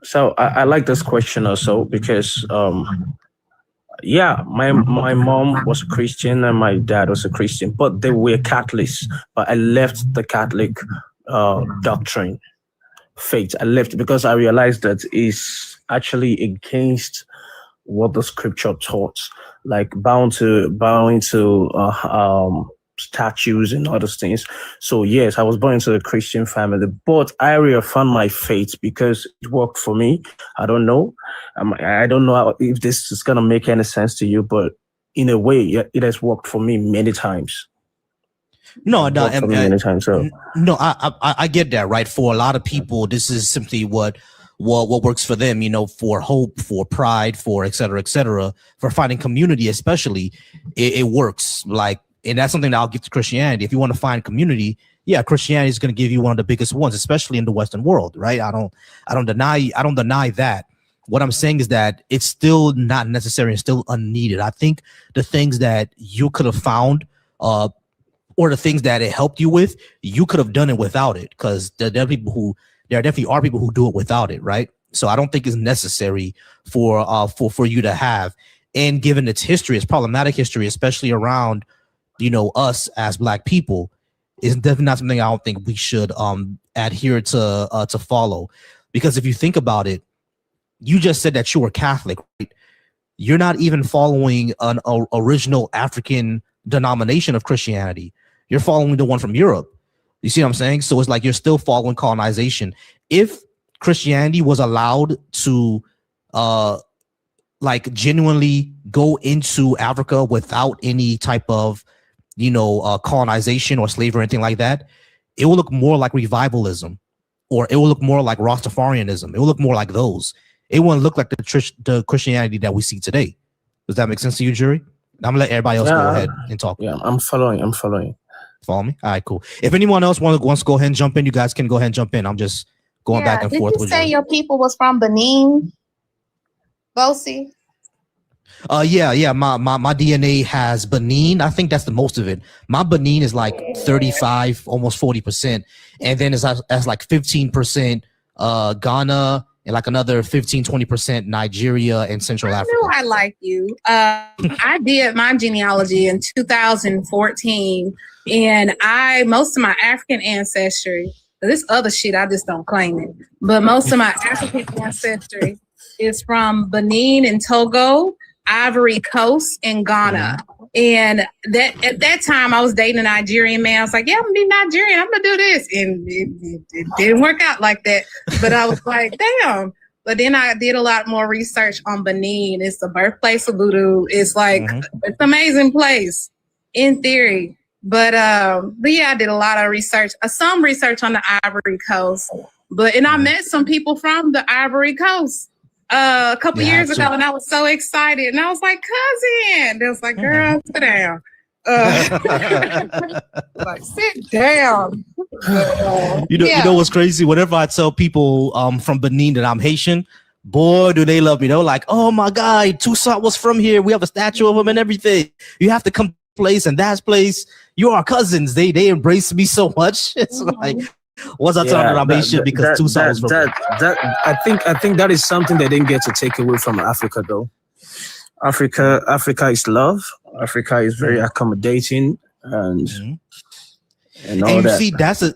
So I like this question also because yeah, my mom was a Christian and my dad was a Christian, but they were Catholics. But I left the Catholic doctrine, faith. I left because I realized that it's actually against what the scripture taught, like bowing to statues and other things. So yes, I was born into a Christian family, but I reaffirmed my faith because it worked for me. I don't know. I don't know if this is gonna make any sense to you, but in a way, it has worked for me many times. No, Many times. So no, I get that, right? For a lot of people, this is simply what works for them, you know, for hope, for pride, for et cetera, for finding community, especially, it works. Like, and that's something that I'll give to Christianity. If you want to find community, yeah, Christianity is going to give you one of the biggest ones, especially in the Western world, right? I don't deny that. What I'm saying is that it's still not necessary and still unneeded. I think the things that you could have found, or the things that it helped you with, you could have done it without it, because there definitely are people who do it without it, right? So I don't think it's necessary for you to have. And given its history, its problematic history, especially around, you know, us as Black people, is definitely not something I don't think we should adhere to follow. Because if you think about it, you just said that you were Catholic, right? You're not even following an original African denomination of Christianity. You're following the one from Europe. You see what I'm saying? So it's like you're still following colonization. If Christianity was allowed to like genuinely go into Africa without any type of, you know, colonization or slavery or anything like that, it will look more like revivalism, or it will look more like Rastafarianism. It will look more like those. It won't look like the Christianity that we see today. Does that make sense to you, Jury? I'm gonna let everybody else go ahead and talk. Yeah, I'm following. Follow me? All right, cool. If anyone else wants to go ahead and jump in, you guys can go ahead and jump in. I'm just going back and Did forth you with say you. your people was from Benin, Volcy? Yeah. My DNA has Benin. I think that's the most of it. My Benin is like 35, almost 40%, and then it's like 15% Ghana, and like another 15-20% Nigeria and Central Africa. I know I like you. I did my genealogy in 2014, and most of my African ancestry. This other shit, I just don't claim it. But most of my African ancestry is from Benin and Togo, Ivory Coast, and Ghana. And that at that time, I was dating a Nigerian man. I was like, "Yeah, I'm gonna be Nigerian. I'm gonna do this," and it didn't work out like that. But I was like, "Damn." But then I did a lot more research on Benin. It's the birthplace of voodoo. It's like it's an amazing place in theory. But yeah, I did a lot of research, some research on the Ivory Coast. And I met some people from the Ivory Coast a couple years ago, and I was so excited. And I was like, cousin. They was like, girl, sit down. Like, sit down. You know what's crazy? Whenever I tell people from Benin that I'm Haitian, boy, do they love me. They're like, oh my God, Toussaint was from here. We have a statue of him and everything. You have to come to this place and that place. You are cousins. They embrace me so much. It's like, once I tell them that I'm Haitian because Toussaint was from here. I think that is something they didn't get to take away from Africa, though. Africa is love. Africa is very accommodating, and all you that. see, that's a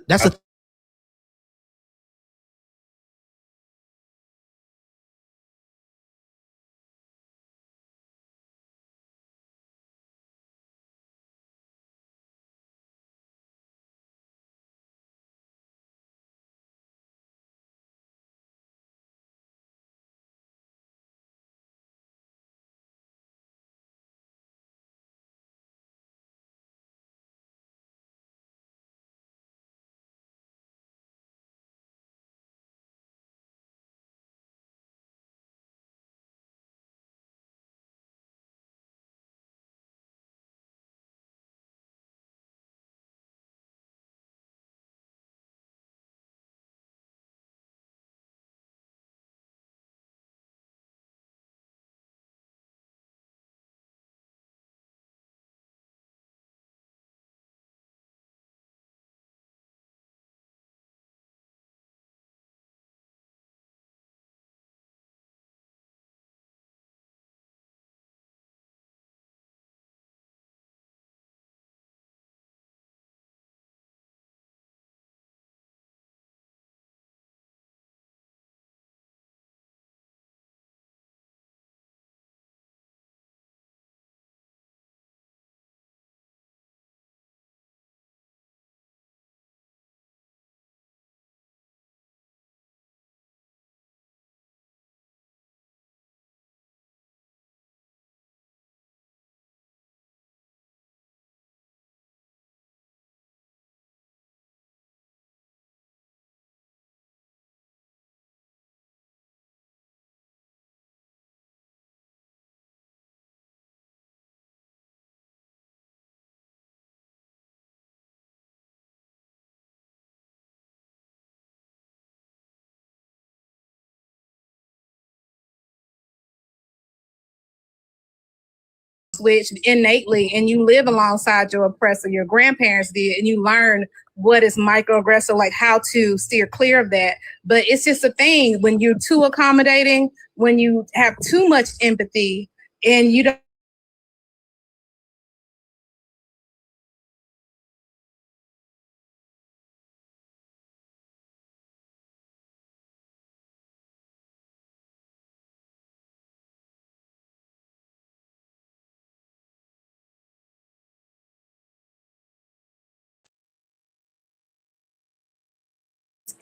switch innately, and you live alongside your oppressor. Your grandparents did, and you learn what is microaggressive, like how to steer clear of that. But it's just a thing when you're too accommodating, when you have too much empathy, and you don't.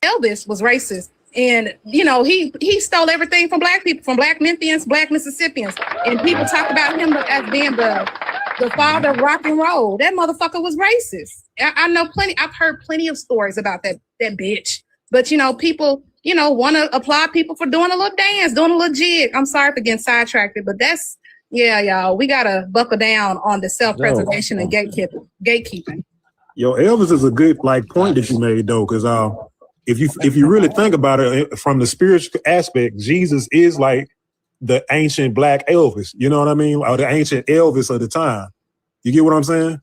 Elvis was racist. And he stole everything from black people, from black Memphians, black Mississippians. And people talk about him as being the father of rock and roll. That motherfucker was racist. I know plenty, I've heard plenty of stories about that bitch. But people, want to applaud people for doing a little dance, doing a little jig. I'm sorry for getting sidetracked, but that's y'all. We gotta buckle down on the self-preservation and gatekeeping. Yo, Elvis is a good point that you made though, because if you really think about it from the spiritual aspect, Jesus is like the ancient black Elvis. You know what I mean? Or the ancient Elvis of the time. You get what I'm saying?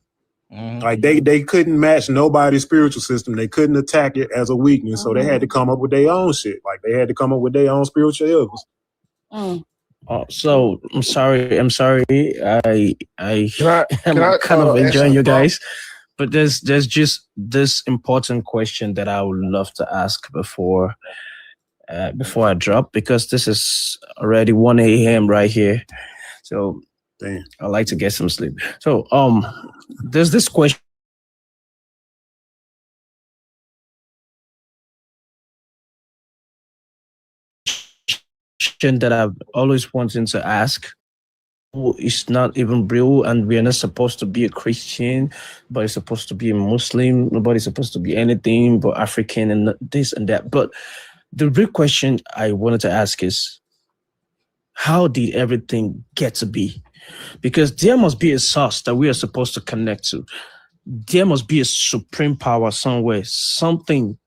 Like they couldn't match nobody's spiritual system. They couldn't attack it as a weakness, so they had to come up with their own shit. Like they had to come up with their own spiritual Elvis. So I'm sorry. I am kind of enjoying you guys, but there's just this important question that I would love to ask before I drop, because this is already 1 a.m. right here. So I like to get some sleep. So there's this question that I've always wanted to ask. It's not even real, and we're not supposed to be a Christian, but it's supposed to be a Muslim. Nobody's supposed to be anything but African and this and that. But the real question I wanted to ask is, how did everything get to be? Because there must be a source that we are supposed to connect to. There must be a supreme power somewhere, something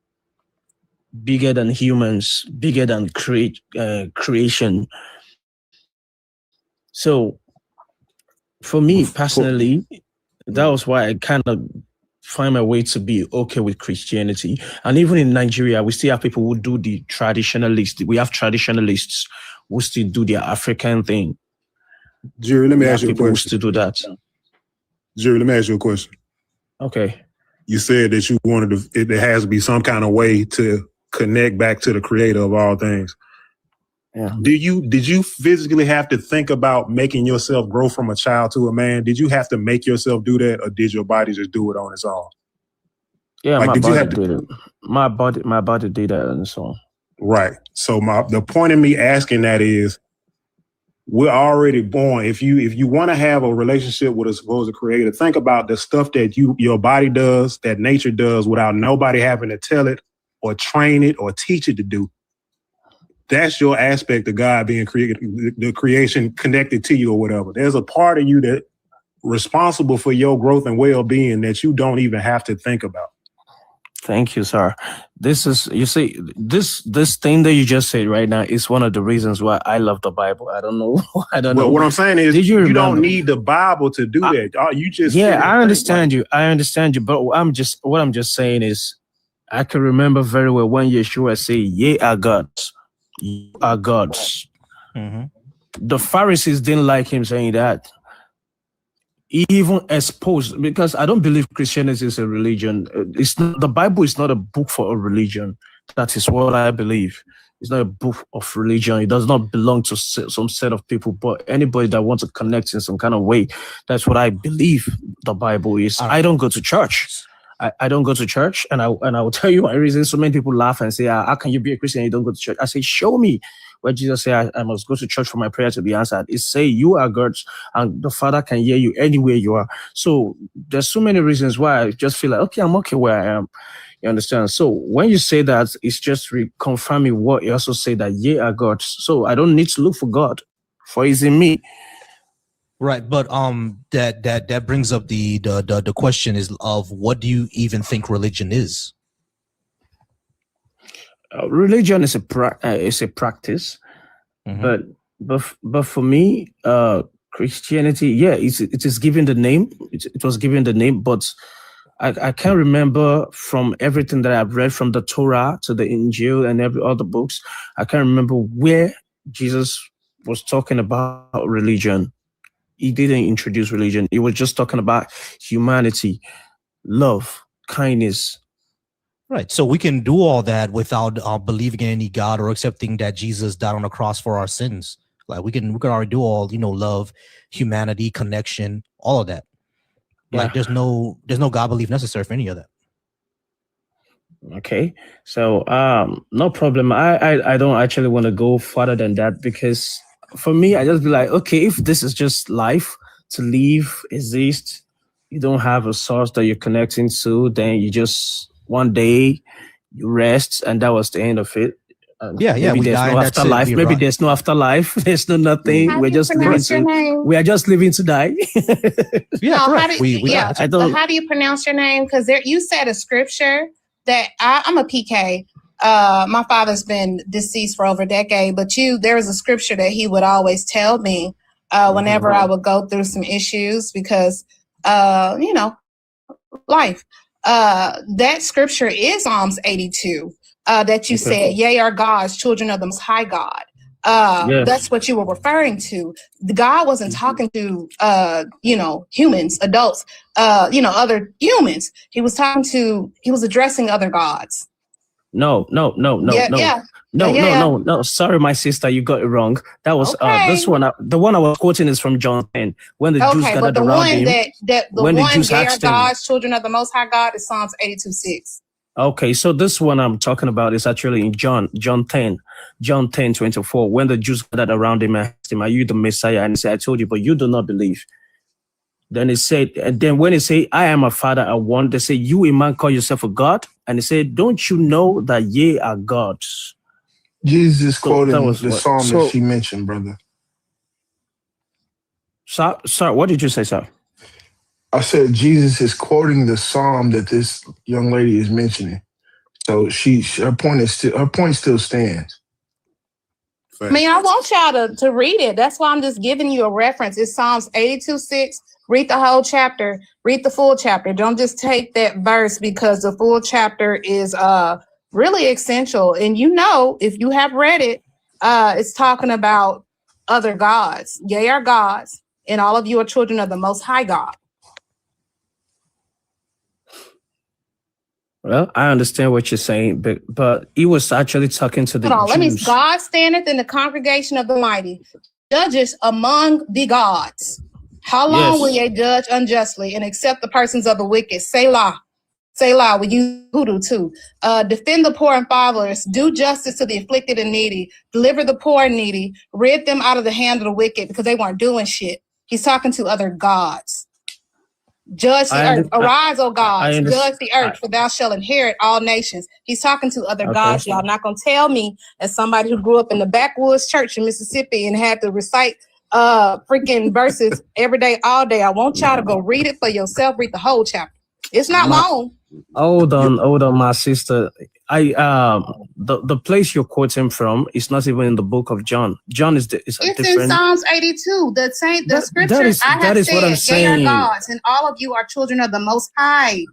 bigger than humans, bigger than creation. So for me personally, that was why I kind of find my way to be okay with Christianity. And even in Nigeria, we still have people who do the traditionalists. We have traditionalists who still do their African thing. Jerry, let me ask you a question. Who still do that. Jerry, let me ask you a question. Okay. You said that you wanted to, there has to be some kind of way to connect back to the creator of all things. Yeah. Did you physically have to think about making yourself grow from a child to a man? Did you have to make yourself do that, or did your body just do it on its own? Yeah, like, my did body you have to, did it. My body did that on its own. Right. So the point of me asking that is, we're already born. If you want to have a relationship with a supposed creator, think about the stuff that your body does, that nature does, without nobody having to tell it or train it or teach it to do. That's your aspect of God being created, the creation connected to you or whatever. There's a part of you that responsible for your growth and well-being that you don't even have to think about. Thank you, sir. This is, you see, this thing that you just said right now is one of the reasons why I love the Bible. I don't know. But what I'm saying is, you don't need the Bible to do that. You just I understand you. I understand you. But what I'm just saying is, I can remember very well when Yeshua said, "Ye are gods, you are gods." The Pharisees didn't like him saying that. He even exposed, because I don't believe Christianity is a religion. It's not, the Bible is not a book for a religion. That is what I believe. It's not a book of religion. It does not belong to some set of people, but anybody that wants to connect in some kind of way. That's what I believe the Bible is. I don't go to church. I don't go to church, and I will tell you my reason. So many people laugh and say, "How can you be a Christian and you don't go to church?" I say, "Show me where Jesus said I must go to church for my prayer to be answered." It say you are God's, and the Father can hear you anywhere you are. So there's so many reasons why I just feel like, okay, I'm okay where I am. You understand? So when you say that, it's just confirming what you also say, that ye are God's. So I don't need to look for God, for He's in me. Right, but that brings up the question is of what do you even think religion is? Religion is a practice, but for me, Christianity, yeah, it is given the name. It was given the name, but I can't remember from everything that I've read from the Torah to the Injil and every other books. I can't remember where Jesus was talking about religion. He didn't introduce religion. He was just talking about humanity, love, kindness. Right. So we can do all that without believing in any God or accepting that Jesus died on the cross for our sins. Like we can already do all, love, humanity, connection, all of that. Yeah. Like there's no God belief necessary for any of that. Okay. So no problem. I don't actually want to go further than that, because for me, I just be like, okay, if this is just life to live, exist, you don't have a source that you're connecting to, then you just one day you rest and that was the end of it. Maybe we there's die no and that's it. afterlife. We Maybe rot. there's no afterlife. There's no nothing. How We're do you just living pronounce your name? we are just living to die. Yeah, No, correct. I don't. But how do you pronounce your name? Because you said a scripture that I'm a PK. My father's been deceased for over a decade, but there was a scripture that he would always tell me whenever I would go through some issues because, life. That scripture is Psalms 82. That you said, "Yea, are gods, children of the Most High God." Yes. That's what you were referring to. The God wasn't talking to humans, adults, other humans. He was addressing other gods. No. Sorry, my sister, you got it wrong. That was this one. The one I was quoting is from John 10. When the Jews Okay, but gathered the around one him, the when the one Jews "Yea, are asked him. gods, children of the Most High God" is Psalms 82:6. Okay, so this one I'm talking about is actually in John 10:24. When the Jews gathered around him and asked him, "Are you the Messiah?" And he said, "I told you, but you do not believe." Then he said, and then when he say, "I am a father at one," they say, "You a man call yourself a God?" And he said, "Don't you know that ye are gods?" Jesus is quoting the what. psalm that she mentioned, brother. Sir, what did you say, sir? I said Jesus is quoting the psalm that this young lady is mentioning. So her point still stands. I mean, I want y'all to read it. That's why I'm just giving you a reference. It's Psalms 82:6. Read the whole chapter. Read the full chapter. Don't just take that verse, because the full chapter is really essential. And if you have read it, it's talking about other gods. Yea, are gods, and all of you are children of the Most High God. Well, I understand what you're saying, but he was actually talking to the Hold on, Jews. God standeth in the congregation of the mighty, judges among the gods. How long will ye judge unjustly and accept the persons of the wicked? Selah. Selah, we use hoodoo too. Defend the poor and fatherless. Do justice to the afflicted and needy. Deliver the poor and needy. Rid them out of the hand of the wicked, because they weren't doing shit. He's talking to other gods. Judge the earth. Arise, O gods. Judge the earth, for thou shalt inherit all nations. He's talking to other gods. Y'all not gonna tell me, as somebody who grew up in the backwoods church in Mississippi and had to recite freaking verses every day, all day. I want y'all to go read it for yourself. Read the whole chapter. It's not long. Hold on, my sister. The place you're quoting from is not even in the book of John. John is It's in Psalms 82. The scripture that is what I'm saying. Ye are gods, and all of you are children of the Most High.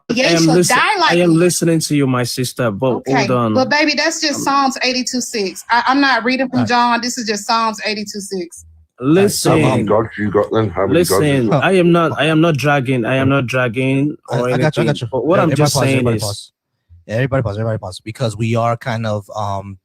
I am listening to you, my sister, but hold on. But baby, that's just Psalms 82:6. I'm not reading from John. This is just Psalms 82:6. Listen, how many gods you got then? How many gods you got? I am not dragging. I got you. But what I'm just saying is, everybody pause, because we are kind of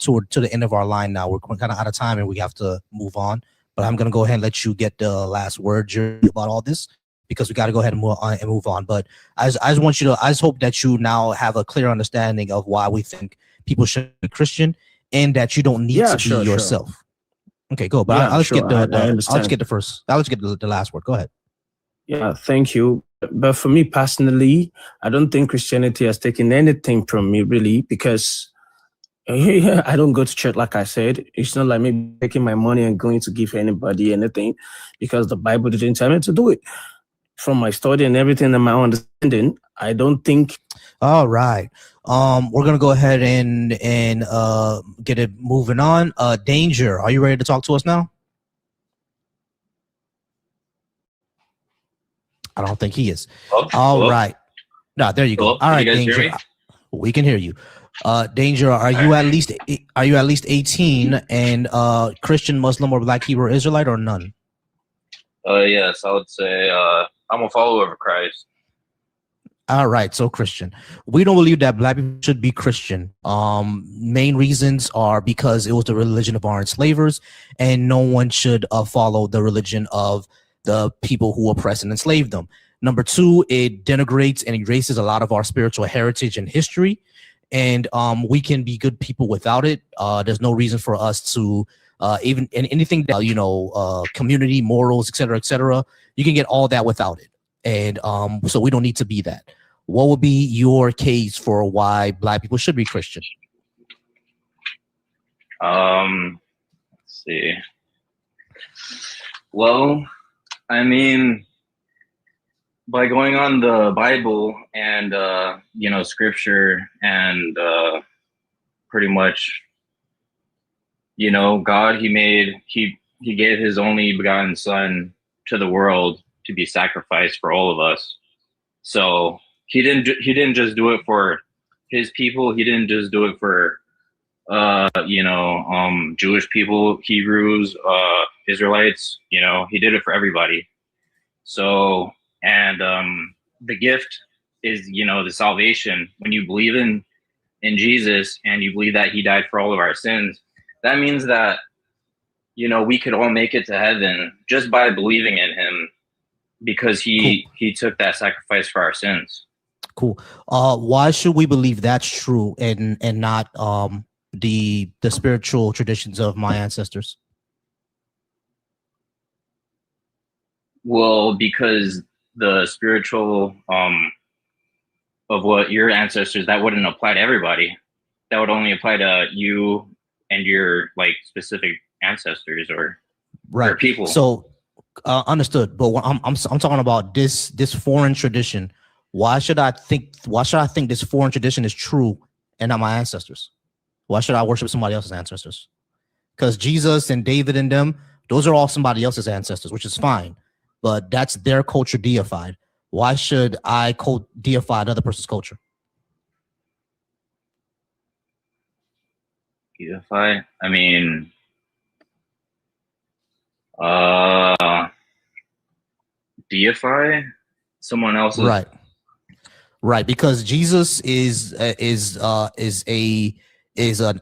to the end of our line now. We're kind of out of time and we have to move on. But I'm gonna go ahead and let you get the last word about all this, because we got to go ahead and move on. But I just hope that you now have a clear understanding of why we think people should be Christian, and that you don't need to be yourself. Sure. Okay, go. But I'll just get the last word. Go ahead. Yeah, thank you. But for me personally, I don't think Christianity has taken anything from me, really, because I don't go to church, like I said. It's not like me taking my money and going to give anybody anything, because the Bible didn't tell me to do it. From my study and everything and my understanding, I don't think. All right. We're gonna go ahead and get it moving on. Danger, are you ready to talk to us now? I don't think he is. Oh, All hello? right. No, there you go. Hello? All right, Can you guys hear Danger. me? We can hear you. Danger, are you at least 18 and Christian, Muslim, or Black Hebrew Israelite, or none? Yes, I would say I'm a follower of Christ. All right, so Christian. We don't believe that Black people should be Christian. Main reasons are because it was the religion of our enslavers, and no one should follow the religion of the people who oppressed and enslaved them. Number two, it denigrates and erases a lot of our spiritual heritage and history, and we can be good people without it. There's no reason for us to even in anything that community morals, etc. You can get all that without it, and so we don't need to be that. What would be your case for why Black people should be Christian? Let's see. Well, I mean, by going on the Bible and scripture and pretty much, God, he gave his only begotten son to the world to be sacrificed for all of us. So he didn't just do it for his people. He didn't just do it for Jewish people, Hebrews, Israelites. He did it for everybody. So, and the gift is the salvation. When you believe in Jesus and you believe that he died for all of our sins, that means that we could all make it to heaven just by believing in him, because he took that sacrifice for our sins. Cool. Why should we believe that's true and not the spiritual traditions of my ancestors? Well, because the spiritual of what your ancestors, that wouldn't apply to everybody. That would only apply to you and your specific ancestors or people. So understood. But I'm talking about this foreign tradition. Why should I think this foreign tradition is true and not my ancestors? Why should I worship somebody else's ancestors? Because Jesus and David and them, those are all somebody else's ancestors, which is fine. But that's their culture deified. Why should I deify another person's culture? Deify? I mean, deify someone else's. Right, because Jesus is an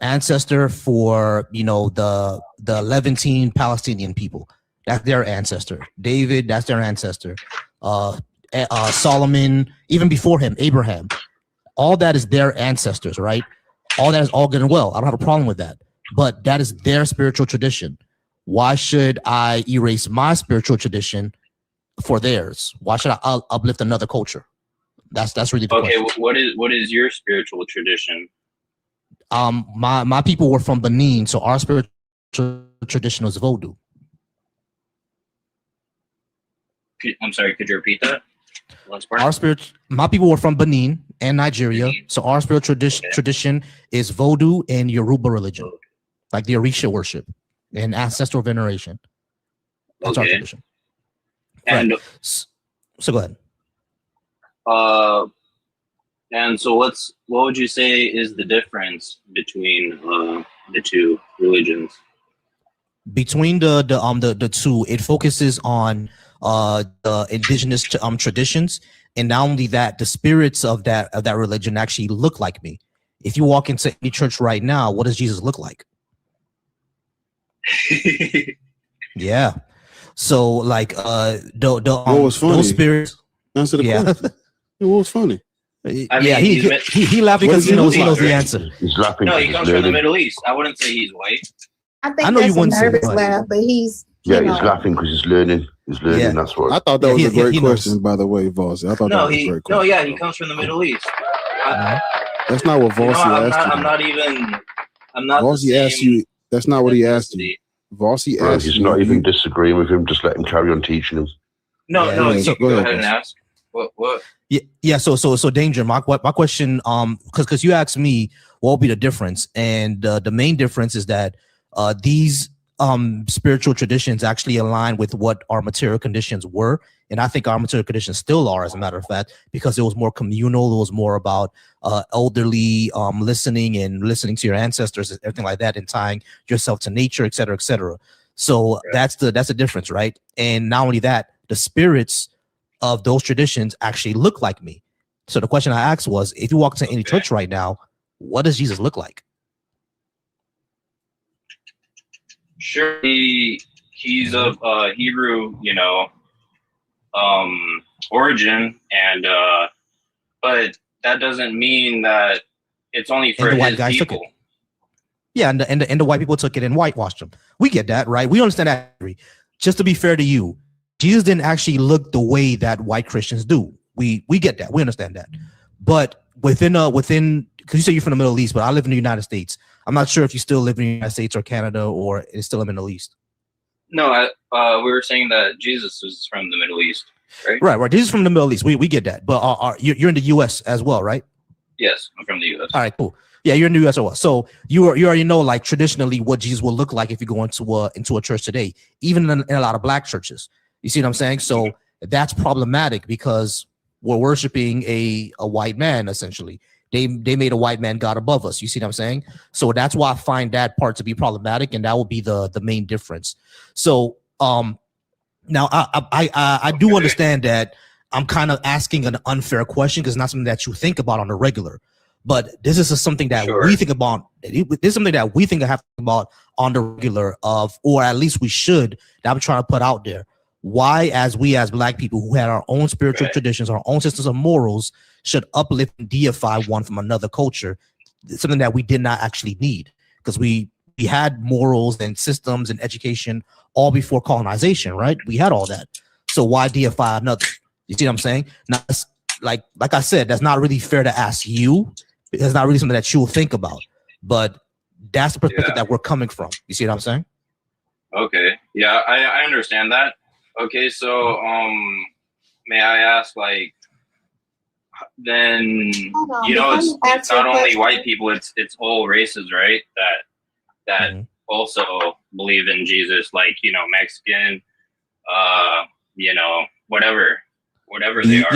ancestor for the Levantine Palestinian people. That's their ancestor. David, that's their ancestor. Solomon, even before him, Abraham. All that is their ancestors, right? All that is all good and well. I don't have a problem with that. But that is their spiritual tradition. Why should I erase my spiritual tradition for theirs? Why should I uplift another culture? That's really the question. What is your spiritual tradition? My people were from Benin, so our spiritual tradition was Vodou. I'm sorry, could you repeat that? My people were from Benin and Nigeria, so our spiritual tradition is Vodou and Yoruba religion, like the Orisha worship and ancestral veneration. That's our tradition. And so go ahead. And so what would you say is the difference between the two religions? Between the two, it focuses on the indigenous traditions, and not only that, the spirits of that religion actually look like me. If you walk into any church right now, what does Jesus look like? Yeah. So like those spirits. Answer the question. What was funny? He laughed because he knows the answer. He's laughing. No, he comes from the Middle East. I wouldn't say he's white. I think I know that's you wouldn't a say nervous white. laugh, but he's Yeah, he's laughing because he's learning. He's learning. Yeah. That's what. I thought that was a great he question, by the way, Volcy. I thought that was a great question. He comes from the Middle East. That's not what Volcy asked you. I'm not. Volcy asked you. That's not what he asked you. Volcy Bro, asked he's you. not even disagreeing with him. Just let him carry on teaching him. No. You So can go ahead and ask. What? Yeah. So Danger. My question, because you asked me what would be the difference, and the main difference is that these spiritual traditions actually align with what our material conditions were. And I think our material conditions still are, as a matter of fact, because it was more communal. It was more about elderly listening to your ancestors, everything like that, and tying yourself to nature, et cetera, et cetera. So that's the difference, right? And not only that, the spirits of those traditions actually look like me. So the question I asked was, if you walk into any church right now, what does Jesus look like? Surely he's of Hebrew, origin, and but that doesn't mean that it's only for And the white his guys took people. it. Yeah, and the white people took it and whitewashed them. We get that, right? We understand that. Just to be fair to you, Jesus didn't actually look the way that white Christians do. We get that. We understand that. But within because you say you're from the Middle East, but I live in the United States. I'm not sure if you still live in the United States or Canada, or it's still in the Middle East. No, we were saying that Jesus is from the Middle East, right? Right. Jesus is from the Middle East. We get that. But you're in the U.S. as well, right? Yes, I'm from the U.S. All right, cool. Yeah, you're in the U.S. as well. So you already know, like, traditionally what Jesus will look like if you go into a church today, even in a lot of black churches. You see what I'm saying? So that's problematic because we're worshiping a white man, essentially. They made a white man God above us. You see what I'm saying? So that's why I find that part to be problematic, and that will be the main difference. So now I do understand that I'm kind of asking an unfair question because it's not something that you think about on the regular. But this is something that we think about. This is something that we think I have to think about on the regular or at least we should, that I'm trying to put out there. Why, as black people who had our own spiritual traditions, our own systems of morals, should uplift and deify one from another culture, something that we did not actually need, because we had morals and systems and education all before colonization, right? We had all that. So why deify another? You see what I'm saying? Now, like I said, that's not really fair to ask you. It's not really something that you'll think about, but that's the perspective that we're coming from. You see what I'm saying? Okay. Yeah, I understand that. Okay, so may I ask, like, then it's not only white people, it's all races, right? That also believe in Jesus, like, Mexican, whatever they are.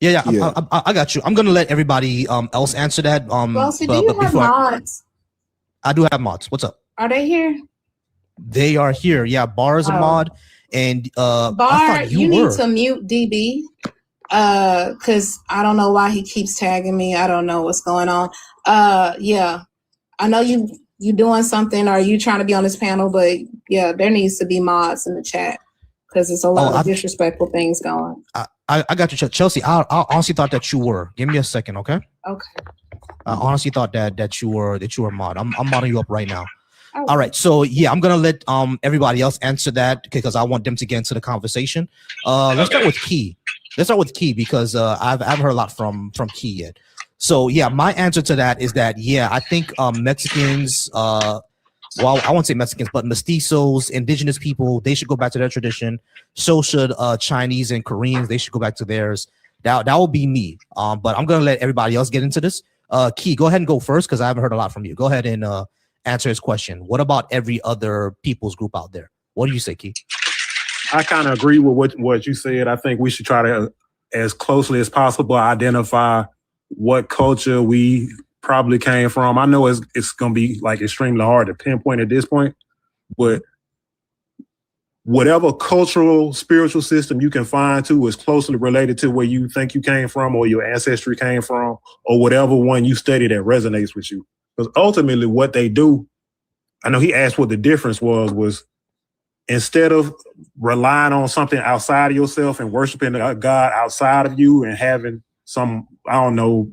Yeah. I got you. I'm gonna let everybody else answer that. Volcy, do you have mods? I do have mods. What's up? Are they here? They are here. Yeah, Bar is a mod, and Bar, I thought you need were. to mute DB. Because I don't know why he keeps tagging me. I don't know what's going on. Yeah, I know you doing something, or you trying to be on this panel, but yeah, there needs to be mods in the chat because there's a lot of disrespectful things going. I got you, Chelsea. I honestly thought that you were. Give me a second, okay? Okay. I honestly thought that you were mod. I'm modding you up right now. Okay. All right, so yeah, I'm gonna let everybody else answer that because I want them to get into the conversation. Let's start with Key. Because I haven't heard a lot from Key yet. So yeah, my answer to that is that I think Mexicans, well, I won't say Mexicans, but mestizos, indigenous people, they should go back to their tradition. So should Chinese and Koreans. They should go back to theirs. That will be me. But I'm gonna let everybody else get into this. Key, go ahead and go first because I haven't heard a lot from you. Go ahead and answer his question. What about every other people's group out there? What do you say, Key? I kind of agree with what you said. I think we should try to, as closely as possible, identify what culture we probably came from. I know it's going to be like extremely hard to pinpoint at this point, but whatever cultural, spiritual system you can find to is closely related to where you think you came from or your ancestry came from, or whatever one you study that resonates with you. Because ultimately what they do, I know he asked what the difference was instead of relying on something outside of yourself and worshiping a God outside of you and having some, I don't know,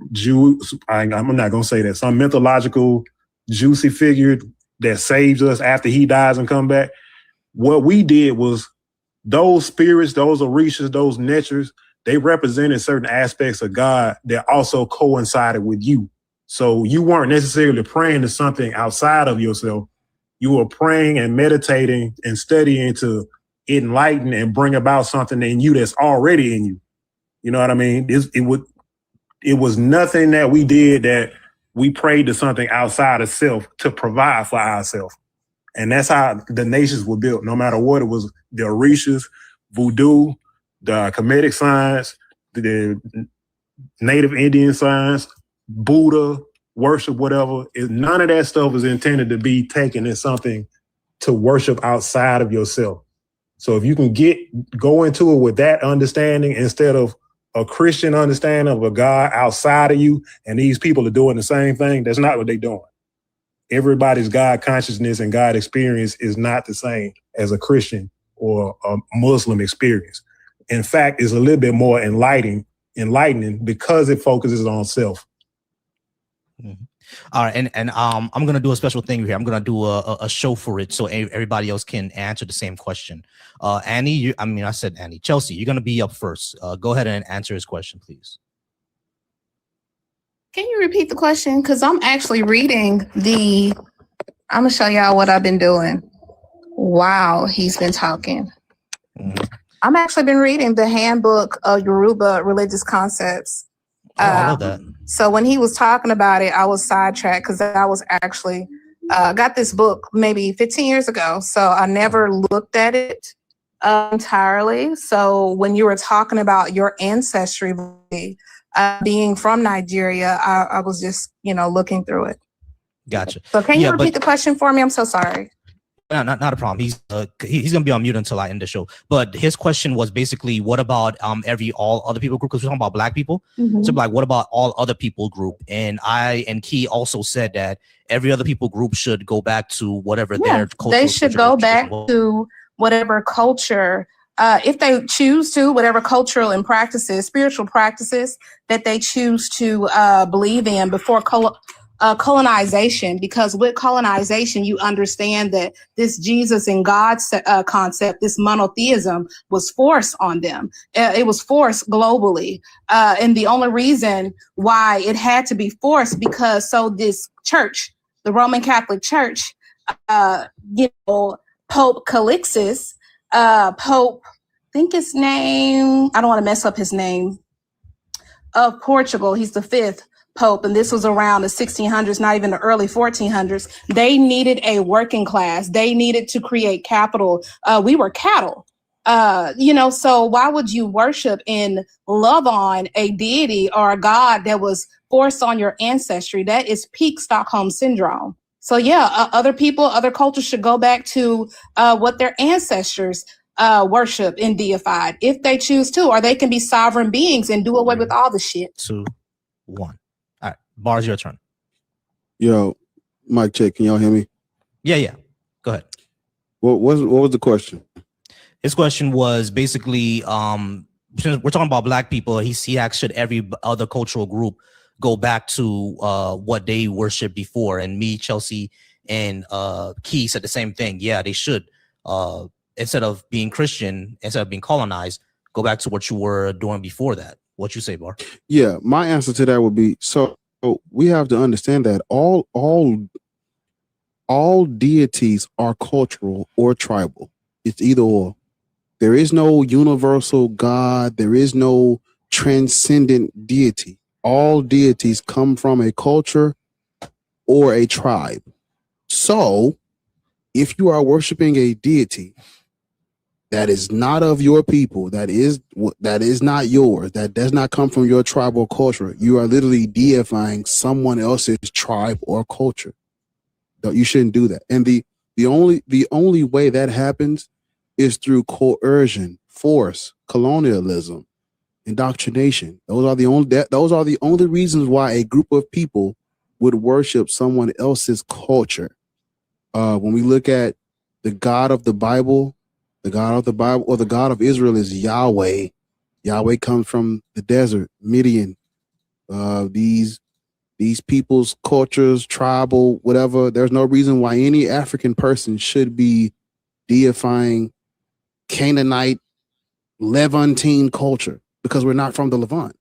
I'm not going to say that, some mythological juicy figure that saves us after he dies and come back. What we did was those spirits, those orishas, those natures, they represented certain aspects of God that also coincided with you. So you weren't necessarily praying to something outside of yourself. You were praying and meditating and studying to enlighten and bring about something in you that's already in you. You know what I mean? It was nothing that we did that we prayed to something outside of self to provide for ourselves. And that's how the nations were built. No matter what, it was the Orishas, voodoo, the Kemetic science, the Native Indian science, Buddha, worship, whatever. None of that stuff is intended to be taken as something to worship outside of yourself. So if you can go into it with that understanding instead of a Christian understanding of a God outside of you, and these people are doing the same thing, that's not what they're doing. Everybody's God consciousness and God experience is not the same as a Christian or a Muslim experience. In fact, it's a little bit more enlightening because it focuses on self. Mm-hmm. All right, and I'm gonna do a special thing here. I'm gonna do a show for it so everybody else can answer the same question. Annie, I said Annie. Chelsea, you're gonna be up first. Go ahead and answer his question, please. Can you repeat the question? Because I'm actually reading I'm gonna show y'all what I've been doing while he's been talking. Mm-hmm. I'm actually been reading the Handbook of Yoruba Religious Concepts. I love that. So when he was talking about it, I was sidetracked because I was actually got this book maybe 15 years ago. So I never looked at it entirely. So when you were talking about your ancestry being from Nigeria, I was just, looking through it. Gotcha. So can you repeat the question for me? I'm so sorry. No, not a problem. He's gonna be on mute until I end the show. But his question was basically, what about all other people group? Because we're talking about Black people. Mm-hmm. So like, what about all other people group? And Key also said that every other people group should go back to whatever their culture. They should go back to whatever culture, if they choose to, whatever cultural and spiritual practices that they choose to believe in before colonization, because with colonization, you understand that this Jesus and God concept, this monotheism, was forced on them. It was forced globally. And the only reason why it had to be forced because this church, the Roman Catholic Church, Pope Calixtus, Pope, I think his name, I don't want to mess up his name, of Portugal, he's the 5th Pope, and this was around the 1600s, not even the early 1400s. They needed a working class. They needed to create capital. We were cattle, so why would you worship and love on a deity or a God that was forced on your ancestry? That is peak Stockholm syndrome. So other people, other cultures should go back to what their ancestors worship and deified if they choose to, or they can be sovereign beings and do away with all the shit. 2, 1. All right, Bars, your turn. Yo, mic check. Can y'all hear me? Yeah. Go ahead. What was the question? His question was basically, since we're talking about Black people, he asked, should every other cultural group go back to what they worshiped before? And me, Chelsea, and Key said the same thing. Yeah, they should. Instead of being Christian, instead of being colonized, go back to what you were doing before that. What you say, Bar? Yeah, my answer to that would be, so we have to understand that all deities are cultural or tribal. It's either or. There is no universal God. There is no transcendent deity. All deities come from a culture or a tribe. So if you are worshiping a deity that is not of your people, that is not yours, that does not come from your tribal culture, you are literally deifying someone else's tribe or culture. You shouldn't do that. And the only way that happens is through coercion, force, colonialism, indoctrination. Those are the only reasons why a group of people would worship someone else's culture. When we look at the God of the Bible, or the God of Israel is Yahweh. Yahweh comes from the desert, Midian. These people's cultures, tribal, whatever. There's no reason why any African person should be deifying Canaanite, Levantine culture, because we're not from the Levant.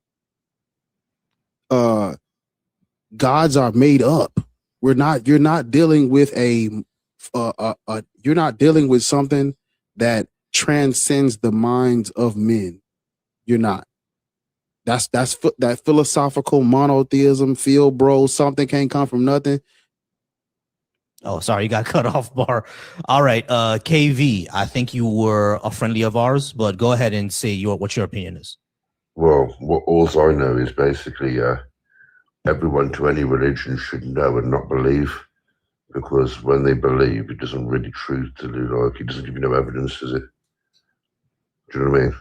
Gods are made up. You're not dealing with you're not dealing with something that transcends the minds of men. You're not. That's that philosophical monotheism, feel bro, something can't come from nothing. Oh, sorry, you got cut off, Bar. All right, KV, I think you were a friendly of ours, but go ahead and say what your opinion is. Well, what all I know is basically everyone to any religion should know and not believe, because when they believe, it doesn't really truthfully, like, it doesn't give you no evidence, does it? Do you know what I mean?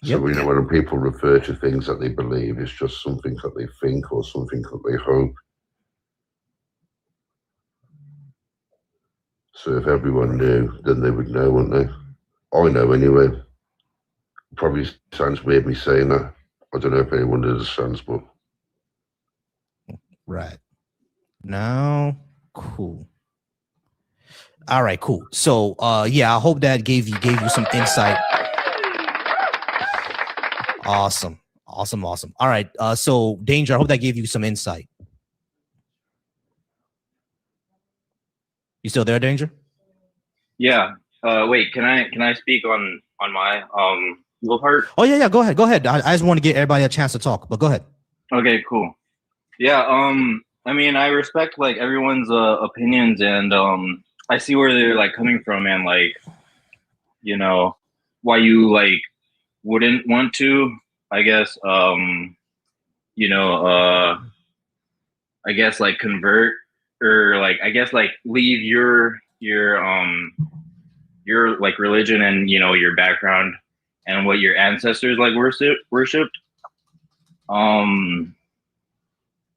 So when people refer to things that they believe, it's just something that they think or something that they hope. So if everyone knew, then they would know, wouldn't they? I know anyway. Probably sounds weird me saying that. I don't know if anyone understands, but right now, cool. All right, cool. So yeah, I hope that gave you some insight. Awesome. All right, so Danger, I hope that gave you some insight. You still there, Danger? Yeah. Wait, can I speak on my little part? Oh yeah, go ahead. I just want to get everybody a chance to talk, but go ahead. Okay, cool. Yeah, I mean, I respect like everyone's opinions, and I see where they're like coming from, and like, you know, why you like wouldn't want to, I guess, you know, I guess like convert, or like, I guess like leave your like religion and, you know, your background and what your ancestors like worshipped.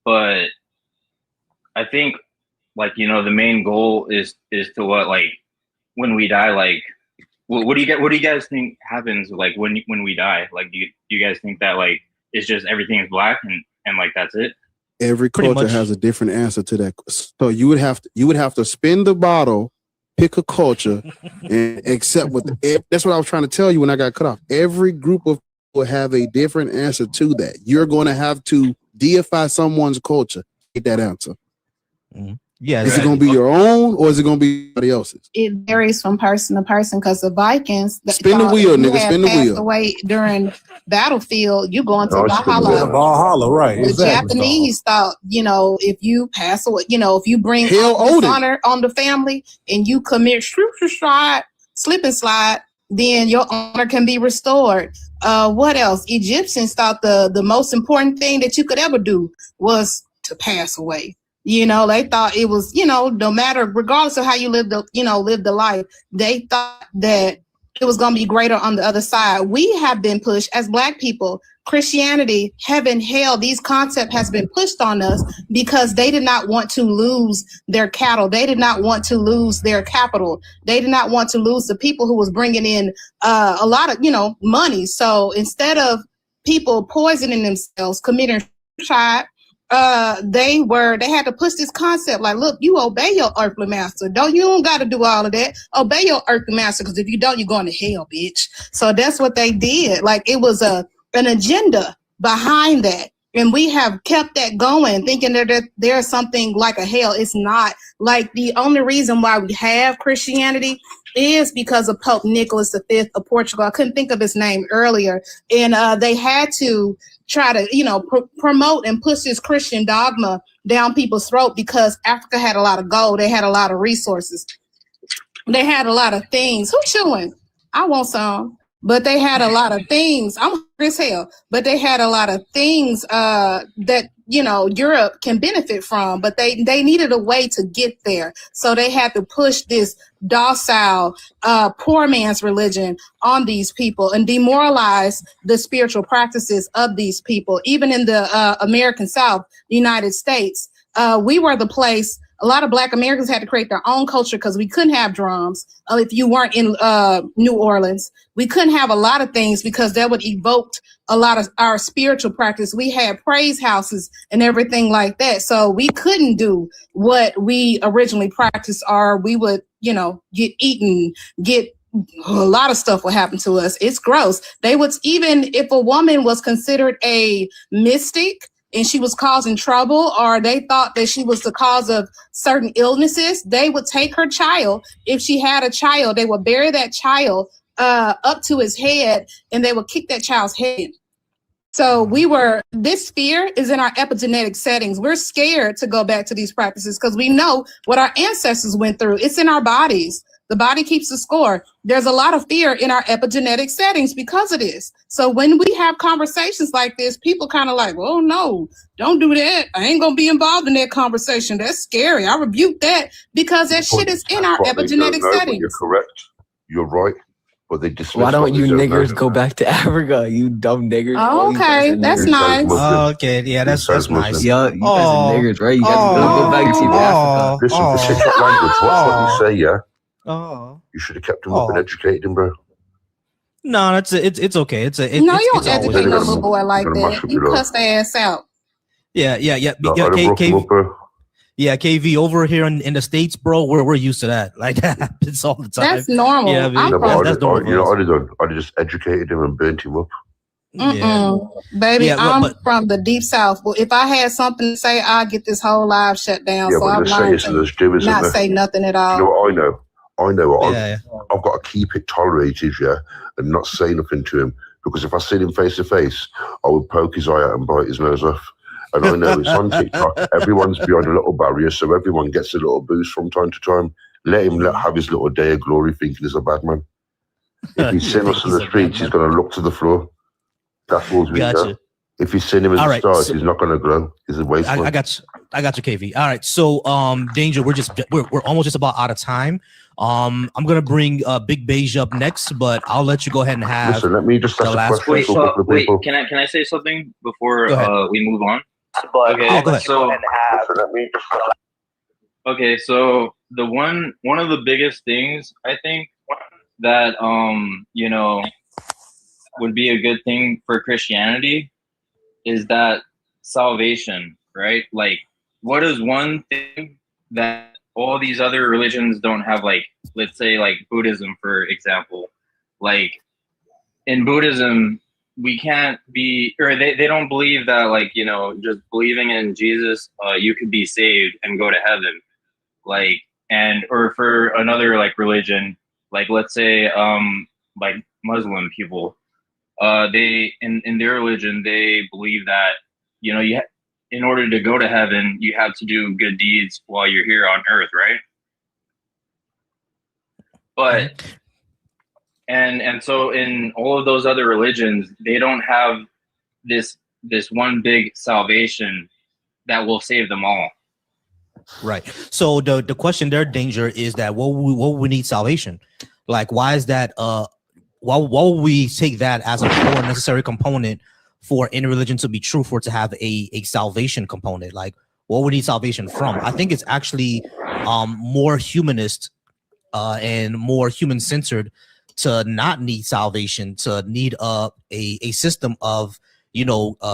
But I think, like, you know, the main goal is to what, like, when we die, like, what do you guys think happens like when we die? Like, do you guys think that like it's just everything is black and like that's it? Every culture has a different answer to that. So you would have to spin the bottle, pick a culture, and accept what that's what I was trying to tell you when I got cut off. Every group of people have a different answer to that. You're going to have to deify someone's culture. Get that answer. Yeah, is it going to be your own or is it going to be somebody else's? It varies from person to person because the Vikings, spin the wheel, nigga. Spin the wheel. Away during battlefield, you go into Valhalla. Valhalla, right? The Exactly. Japanese thought, you know, if you pass away, you know, if you bring dishonor on the family and you commit slip and slide, then your honor can be restored. What else? Egyptians thought the most important thing that you could ever do was to pass away. You know, they thought it was, you know, no matter, regardless of how you live the life, they thought that it was going to be greater on the other side. We have been pushed as Black people. Christianity, heaven, hell, these concepts has been pushed on us because they did not want to lose their cattle. They did not want to lose their capital. They did not want to lose the people who was bringing in a lot of, you know, money. So instead of people poisoning themselves, committing suicide, they had to push this concept like, look, you obey your earthly master. You don't got to do all of that. Obey your earthly master, because if you don't, you're going to hell, bitch. So that's what they did. Like, it was an agenda behind that. And we have kept that going, thinking that there's something like a hell. It's not. Like, the only reason why we have Christianity is because of Pope Nicholas V of Portugal. I couldn't think of his name earlier. And they had to try to, you know, promote and push this Christian dogma down people's throat because Africa had a lot of gold. They had a lot of resources. They had a lot of things. Who's chewing? I want some. But they had a lot of things. I'm hungry as hell. But they had a lot of things that, you know, Europe can benefit from. But they needed a way to get there. So they had to push this docile, poor man's religion on these people and demoralize the spiritual practices of these people. Even in the American South, United States, we were the place. A lot of Black Americans had to create their own culture because we couldn't have drums if you weren't in New Orleans. We couldn't have a lot of things because that would evoke a lot of our spiritual practice. We had praise houses and everything like that. So we couldn't do what we originally practiced, or we would, you know, get eaten, a lot of stuff would happen to us. It's gross. They would, even if a woman was considered a mystic, and she was causing trouble, or they thought that she was the cause of certain illnesses, they would take her child. If she had a child, they would bury that child up to his head, and they would kick that child's head. So this fear is in our epigenetic settings. We're scared to go back to these practices because we know what our ancestors went through. It's in our bodies. The body keeps the score. There's a lot of fear in our epigenetic settings because of this. So when we have conversations like this, people kind of like, oh no, don't do that. I ain't going to be involved in that conversation. That's scary. I rebuke that because that shit is in our epigenetic settings. You're correct. You're right. But they dismiss Why don't what you they niggers know. go back to Africa? You dumb niggers. Oh, okay, that's nice. Okay, yeah, that's nice. Yeah, you guys are niggers, right? You guys go back to Africa. Listen, to pick up language. Watch what you say, yeah? Oh. You should have kept him up and educated him, bro. No, it's okay. You don't educate no little boy like that. You cuss their ass out. Yeah. No, I'd have broke him up, bro. Yeah, KV, over here in the States, bro, we're used to that. Like that happens all the time. That's normal. Yeah, I'd have just educated him and burnt him up. Baby, Yeah, I'm from the deep south. Well, if I had something to say, I'll get this whole live shut down. Yeah, So but I'm there's learning saying there's to do, isn't not there? say nothing at all. You know what I know? Yeah. I've got to keep it tolerated, yeah, and not say nothing to him, because if I see him face to face, I would poke his eye out and bite his nose off. And I know it's on TikTok. Everyone's behind a little barrier, so everyone gets a little boost from time to time. Let him have his little day of glory thinking he's a bad man. If he's seen us in the streets, he's going to look to the floor. That's all we know. If he's seen him as a star, he's not going to grow. He's a waste man. I got you, KV. All right, so Danger, we're almost just about out of time. I'm gonna bring Big B.A.S.H up next, but I'll let you go ahead and have. Listen, let me just ask a question. Wait, can I say something before we move on? Okay, go ahead. So the one of the biggest things I think that would be a good thing for Christianity is that salvation, right? Like, what is one thing that all these other religions don't have? Like, let's say like Buddhism, for example. Like in Buddhism, we can't be, or they don't believe that, like, just believing in Jesus, you could be saved and go to heaven. Like, or for another like religion, like let's say like Muslim people, they in their religion, they believe that, in order to go to heaven, you have to do good deeds while you're here on earth, right? But and so in all of those other religions, they don't have this one big salvation that will save them all. Right. So the question there, Danger, is that what we need salvation? Like, why is that? Why would we take that as a core necessary component for any religion to be true, for it to have a salvation component? Like, what we need salvation from? I think it's actually more humanist and more human centered to not need salvation, to need a system of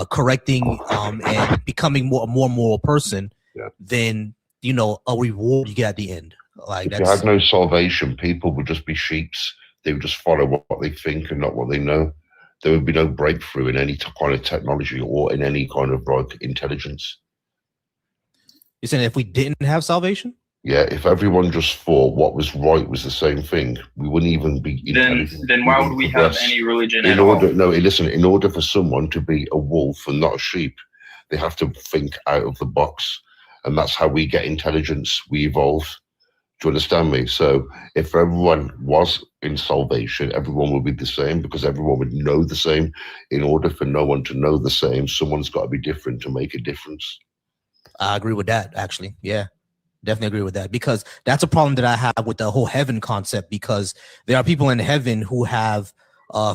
correcting and becoming a more moral person than a reward you get at the end. Like, if you had no salvation, people would just be sheeps. They would just follow what they think and not what they know. There would be no breakthrough in any kind of technology or in any kind of like intelligence. You're saying if we didn't have salvation? Yeah, if everyone just thought what was right was the same thing, we wouldn't even be intelligent. Then why would we have any religion in order for someone to be a wolf and not a sheep, they have to think out of the box. And that's how we get intelligence. We evolve. Do you understand me? So if everyone was in salvation, everyone would be the same, because everyone would know the same. In order for no one to know the same, someone's got to be different to make a difference. I agree with that, actually. Yeah, definitely agree with that, because that's a problem that I have with the whole heaven concept, because there are people in heaven who have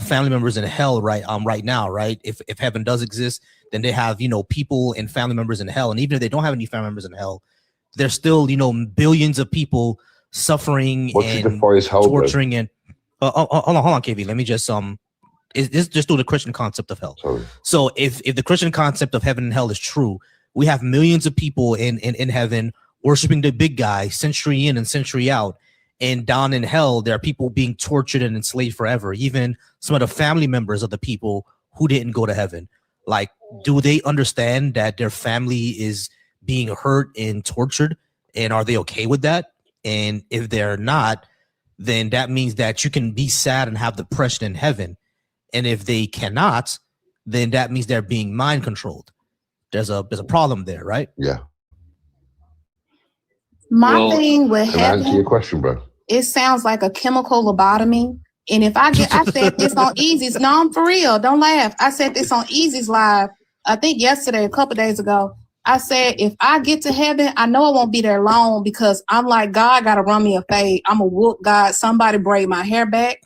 family members in hell right now, right? If heaven does exist, then they have, people and family members in hell. And even if they don't have any family members in hell, there's still, billions of people suffering and torturing and hold on, KV. Let me just just do the Christian concept of hell. Sorry. So if the Christian concept of heaven and hell is true, we have millions of people in heaven worshiping the big guy, century in and century out. And down in hell, there are people being tortured and enslaved forever. Even some of the family members of the people who didn't go to heaven. Like, do they understand that their family is being hurt and tortured, and are they okay with that? And if they're not, then that means that you can be sad and have depression in heaven. And if they cannot, then that means they're being mind controlled. There's a problem there, right? Yeah. My thing with Can I answer your heaven, question, bro? it sounds like a chemical lobotomy. And if I said this on Easy's, no, I'm for real. Don't laugh. I said this on Easy's live, I think yesterday, a couple days ago. I said, if I get to heaven, I know I won't be there long because I'm like, God got to run me a fade. I'm going to whoop God. Somebody braid my hair back.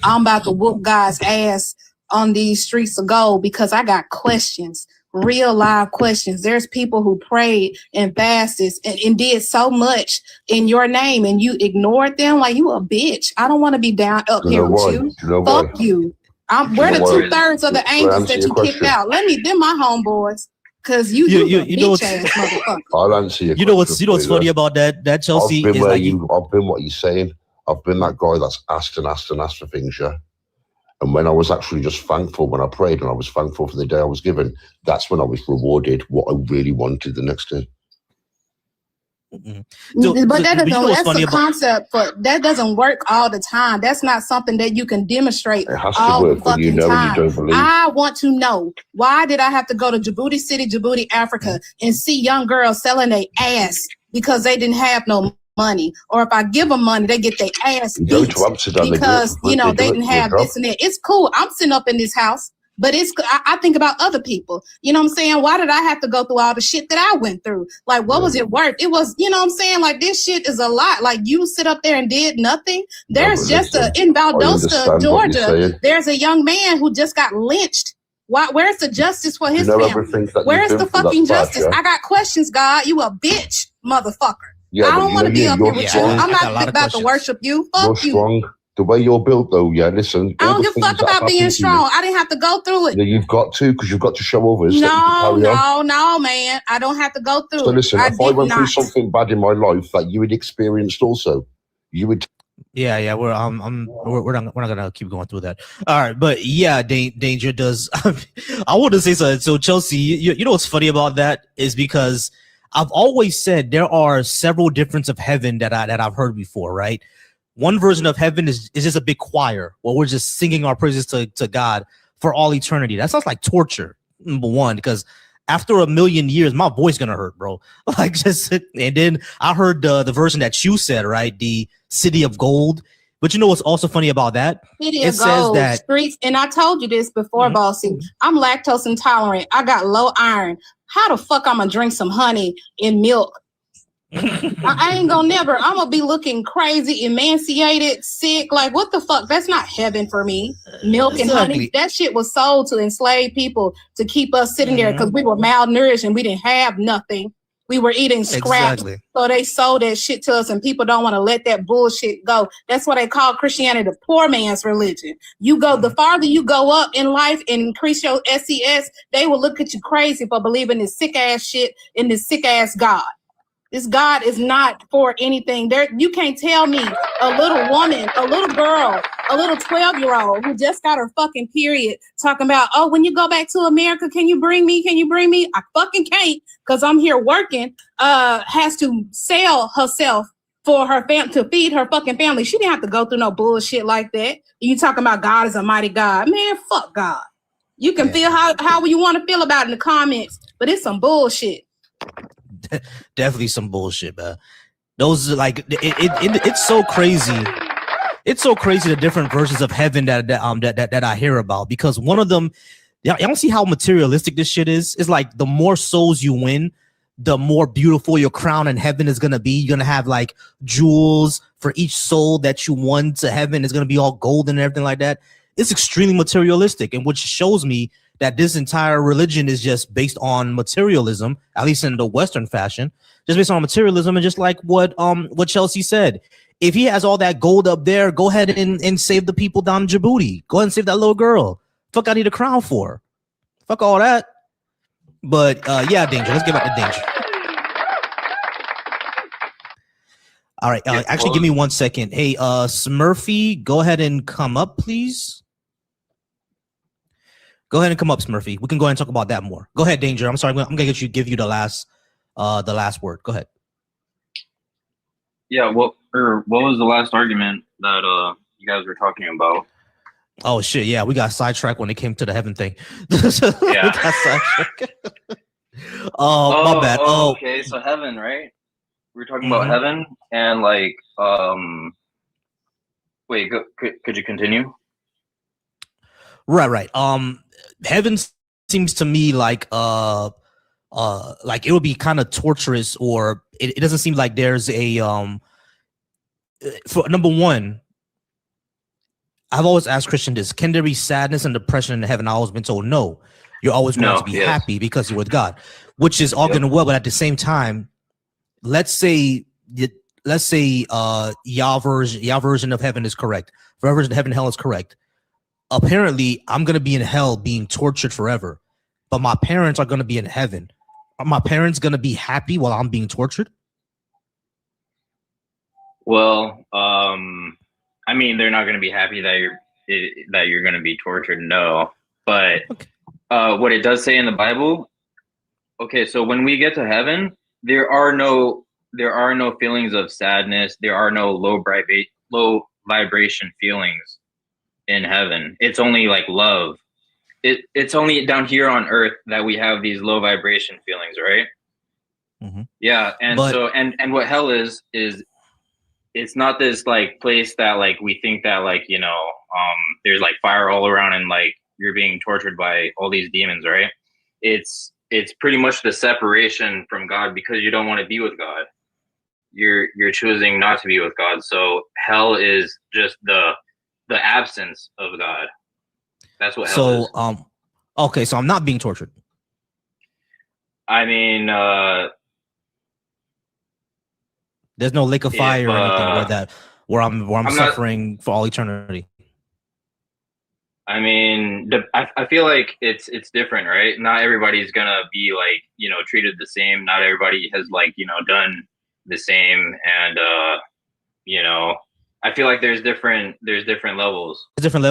I'm about to whoop God's ass on these streets of gold because I got questions, real live questions. There's people who prayed and fasted and did so much in your name and you ignored them like you a bitch. I don't want to be down up Do you here know with why? you. Do you know Fuck why? you. Do We're you the know why? 2/3 of the Can I angels answer that your you kicked question? out. Them my homeboys. Cause you a bitch ass motherfucker. I'll answer your You know question. what's funny about that Chelsea I've been is where like I've been what you're saying. I've been that guy that's asked and asked and asked for things, yeah. And when I was actually just thankful when I prayed and I was thankful for the day I was given, that's when I was rewarded what I really wanted the next day. But that you know doesn't. what's That's funny a about concept, but that doesn't work all the time. That's not something that you can demonstrate It has to all the work when you fucking know and you time. don't believe. I want to know, why did I have to go to Djibouti City, Djibouti, Africa, and see young girls selling their ass because they didn't have no money, or if I give them money, they get their ass You go beat to Amsterdam, because they do they it didn't for a have job. this and that. It's cool. I'm sitting up in this house. But I think about other people. You know what I'm saying? Why did I have to go through all the shit that I went through? Like, what was it worth? It was, you know what I'm saying? Like, this shit is a lot. Like, you sit up there and did nothing. There's No, but in listen, I Valdosta, understand what you're Georgia, saying. there's a young man who just got lynched. Where's the justice for You his know family? everything that you've Where's been the through, that's fucking bad, justice? yeah? I got questions, God. You a bitch, motherfucker. Yeah, I but don't you want know to be up here you're with strong. you. I'm not about to worship you. You're Fuck you. strong. The way you're built, though, yeah, listen, I all don't the give a fuck things that have about being happened to you, strong. I didn't have to go through it. yeah, you've got to, because you've got to show others that you can carry on. No, man. I don't have to go through So it. listen, I if I did went through not. something bad in my life that you had experienced also, you would. Yeah, we're not gonna keep going through that. All right, but yeah, Danger does. I want to say something. So Chelsea, you know what's funny about that is because I've always said there are several difference of heaven that I've heard before, right? One version of heaven is just a big choir where we're just singing our praises to God for all eternity. That sounds like torture, number one, because after 1,000,000 years, my voice gonna hurt, bro. Like just, and then I heard the version that you said, right? The city of gold. But you know what's also funny about that? City It of says gold that streets, and I told you this before, Volcy. I'm lactose intolerant. I got low iron. How the fuck I'm gonna drink some honey in milk? I ain't gonna never. I'm gonna be looking crazy, emaciated, sick. Like, what the fuck? That's not heaven for me. Milk and honey. That shit was sold to enslave people to keep us sitting there because we were malnourished and we didn't have nothing. We were eating scraps. Exactly. So they sold that shit to us, and people don't want to let that bullshit go. That's why they call Christianity the poor man's religion. You go, the farther you go up in life and increase your SES, they will look at you crazy for believing this sick ass shit in this sick ass God. This God is not for anything. There, you can't tell me a little woman, a little girl, a little 12-year-old who just got her fucking period talking about, oh, when you go back to America, can you bring me? Can you bring me? I fucking can't because I'm here working. Has to sell herself for her to feed her fucking family. She didn't have to go through no bullshit like that. You talking about God is a mighty God. Man, fuck God. You can feel how you want to feel about it in the comments, but it's some bullshit. Definitely some bullshit, man. Those are like it's so crazy. It's so crazy the different versions of heaven that I hear about, because one of them, y'all don't see how materialistic this shit is. It's like the more souls you win, the more beautiful your crown in heaven is gonna be. You're gonna have like jewels for each soul that you won to heaven. It's gonna be all gold and everything like that. It's extremely materialistic, and which shows me that this entire religion is just based on materialism, at least in the Western fashion, just based on materialism. And just like what Chelsea said, if he has all that gold up there, go ahead and save the people down in Djibouti. Go ahead and save that little girl. Fuck, I need a crown for. Fuck all that. But yeah, Danger. Let's get back to Danger. All right. Actually, give me 1 second. Hey, Smurfy, go ahead and come up, please. Go ahead and come up, Smurfy. We can go ahead and talk about that more. Go ahead, Danger. I'm sorry. I'm gonna give you the last word. Go ahead. Yeah. What was the last argument that you guys were talking about? Oh shit! Yeah, we got sidetracked when it came to the heaven thing. We got sidetracked. My bad. Okay, so heaven, right? We were talking Mhm. about heaven and like wait, could you continue? Right. Heaven seems to me like it would be kind of torturous, or it doesn't seem like there's a for number one. I've always asked Christian this: can there be sadness and depression in heaven? I've always been told no. You're always going No, to be yes. happy because you're with God, which is all good and well. But at the same time, let's say y'all version of heaven is correct. Your version of heaven and hell is correct. Apparently, I'm going to be in hell being tortured forever, but my parents are going to be in heaven. Are my parents going to be happy while I'm being tortured? Well, I mean, they're not going to be happy that you're going to be tortured. No, but what it does say in the Bible. Okay, so when we get to heaven, there are no feelings of sadness. There are no low vibration feelings in heaven. It's only like love. It's only down here on earth that we have these low vibration feelings, right? Mm-hmm. Yeah, and so what hell is it's not this like place that like we think that like, you know, there's like fire all around and like you're being tortured by all these demons, right? It's pretty much the separation from God because you don't want to be with God. You're choosing not to be with God. So hell is just the absence of God. That's what hell is. Okay, so I'm not being tortured. I mean, there's no lake of fire or anything where I'm suffering for all eternity. I mean, I feel like it's different, right? Not everybody's gonna be like, you know, treated the same. Not everybody has like, you know, done the same, and you know, I feel like there's different levels. There's different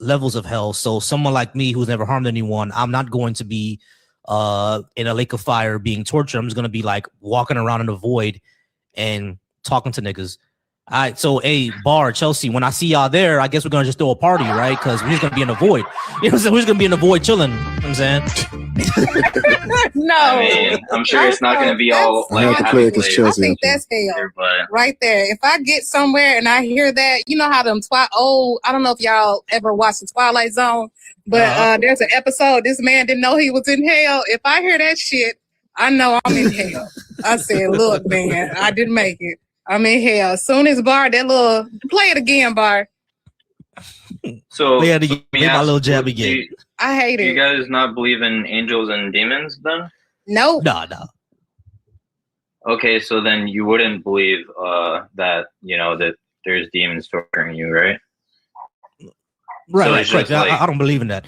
levels of hell. So someone like me who's never harmed anyone, I'm not going to be in a lake of fire being tortured. I'm just gonna be like walking around in the void and talking to niggas. All right, so Bar, Chelsea, when I see y'all there, I guess we're gonna just throw a party, right? Because we're just gonna be in the void. You know what I'm saying? We're just gonna be in the void chilling. You know what I'm saying? No, I mean, I'm sure it's not gonna be all like I think that's hell right there. If I get somewhere and I hear that, you know how them I don't know if y'all ever watched the Twilight Zone, but there's an episode this man didn't know he was in hell. If I hear that shit, I know I'm in hell. I said, look, man, I didn't make it. I'm in hell. As soon as Bar, that little play it again, Bar. So my little jab again. I hate do it. you guys not believe in angels and demons then? Nope. No. Okay, so then you wouldn't believe that, you know, that there's demons torturing you, right? Right, correct. I don't believe in that.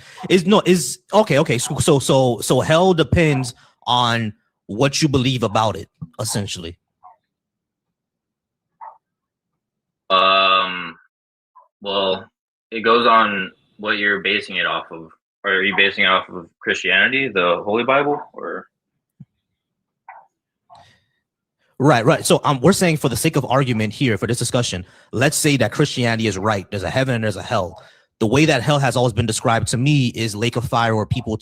Okay. So hell depends on what you believe about it, essentially. Well, it goes on what you're basing it off of. Are you basing it off of Christianity, the Holy Bible, or? Right. So we're saying, for the sake of argument here for this discussion, let's say that Christianity is right. There's a heaven and there's a hell. The way that hell has always been described to me is lake of fire, where people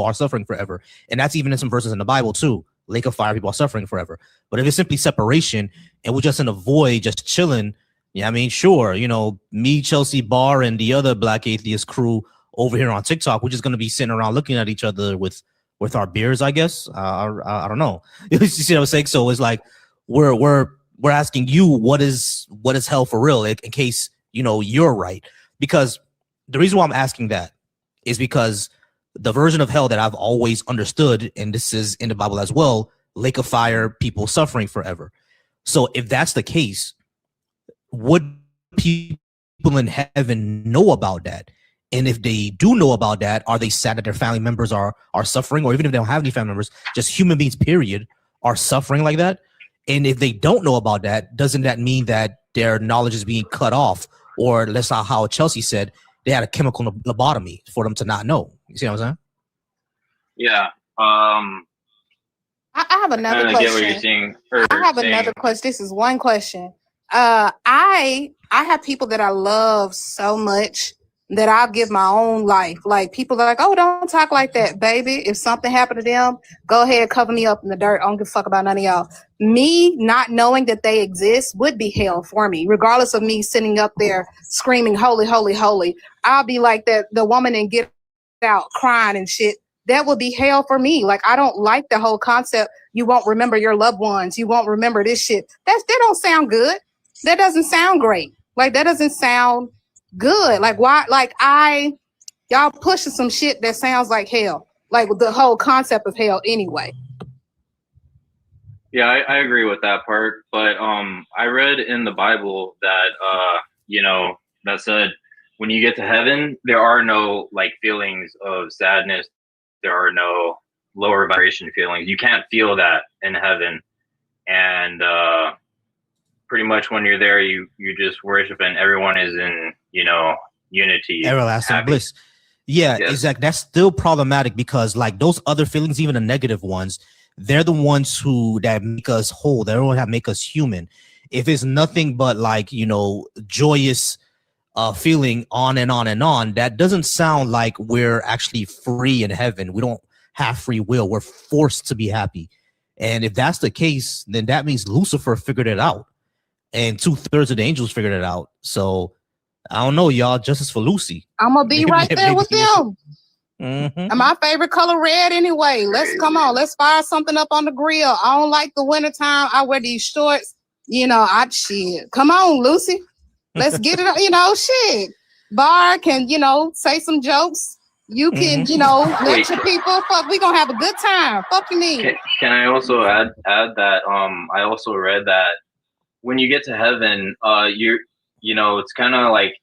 are suffering forever, and that's even in some verses in the Bible too. Lake of fire, people are suffering forever. But if it's simply separation and we're just in a void, just chilling, yeah, I mean, sure, you know, me, Chelsea, Bar, and the other Black Atheist crew over here on TikTok, we're just gonna be sitting around looking at each other with our beers, I guess. I don't know. You see what I'm saying? So it's like we're asking you what is hell for real, in case you know you're right. Because the reason why I'm asking that is because the version of hell that I've always understood, and this is in the Bible as well, lake of fire, people suffering forever. So if that's the case, would people in heaven know about that? And if they do know about that, are they sad that their family members are suffering? Or even if they don't have any family members, just human beings, period, are suffering like that? And if they don't know about that, doesn't that mean that their knowledge is being cut off? Or that's not how Chelsea said, they had a chemical lobotomy for them to not know. You see what I'm saying? Yeah. I have another I question. get what you're saying. I have another question. This is one question. I I have people that I love so much that I'll give my own life. Like people are like, oh, don't talk like that, baby. If something happened to them, go ahead, cover me up in the dirt. I don't give a fuck about none of y'all. Me not knowing that they exist would be hell for me, regardless of me sitting up there screaming, holy, holy, holy. I'll be like that, the woman in Get Out crying and shit. That would be hell for me. Like, I don't like the whole concept. You won't remember your loved ones. You won't remember this shit. That don't sound good. That doesn't sound great. Like, that doesn't sound good. Like, why? Like, y'all pushing some shit that sounds like hell. Like the whole concept of hell anyway. Yeah, I agree with that part. But I read in the Bible that that said when you get to heaven, there are no like feelings of sadness. There are no lower vibration feelings. You can't feel that in heaven. And pretty much when you're there, you just worship and everyone is in, unity. Everlasting happy. bliss. Yeah, Yes. exactly. That's still problematic because like those other feelings, even the negative ones, they're the ones that make us whole. They're the ones that make us human. If it's nothing but like, joyous feeling on and on and on, that doesn't sound like we're actually free in heaven. We don't have free will. We're forced to be happy. And if that's the case, then that means Lucifer figured it out. And 2/3 of the angels figured it out. So I don't know, y'all. Justice for Lucy. I'm gonna be right there with them. Mm-hmm. And my favorite color red anyway. Let's fire something up on the grill. I don't like the wintertime. I wear these shorts. Shit. Come on, Lucy. Let's get it. Shit. Bar can, say some jokes. You can, let your people fuck. We gonna have a good time. Fuck you mean. Can I also add that I also read that when you get to heaven, it's kind of like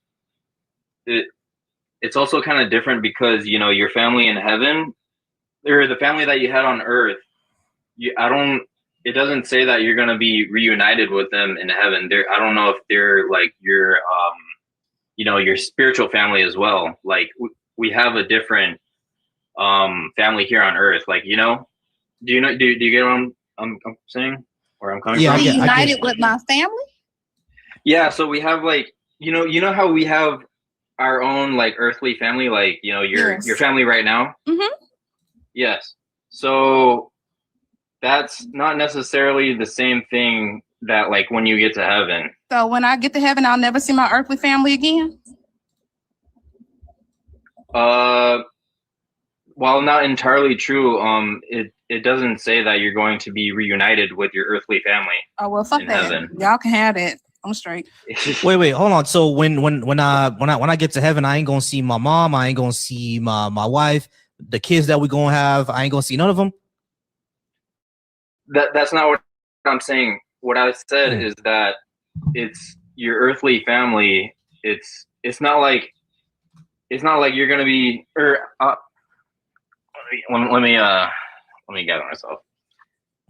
it's also kind of different because your family in heaven or the family that you had on earth, it doesn't say that you're gonna be reunited with them in heaven. I don't know if they're like your spiritual family as well. Like we have a different family here on earth. Like do you get what I'm saying? Where I'm coming from? Reunited with my family? Yeah, so we have like you know how we have our own like earthly family, like your family right now. Mm-hmm. Yes. So that's not necessarily the same thing that like when you get to heaven. So when I get to heaven, I'll never see my earthly family again? While not entirely true, it doesn't say that you're going to be reunited with your earthly family. Oh well, fuck that. Heaven. Y'all can have it. I'm straight. Wait, hold on. So when I get to heaven, I ain't gonna see my mom. I ain't gonna see my wife. The kids that we gonna have, I ain't gonna see none of them. That's not what I'm saying. What I said is that it's your earthly family. It's not like you're gonna be let me gather myself.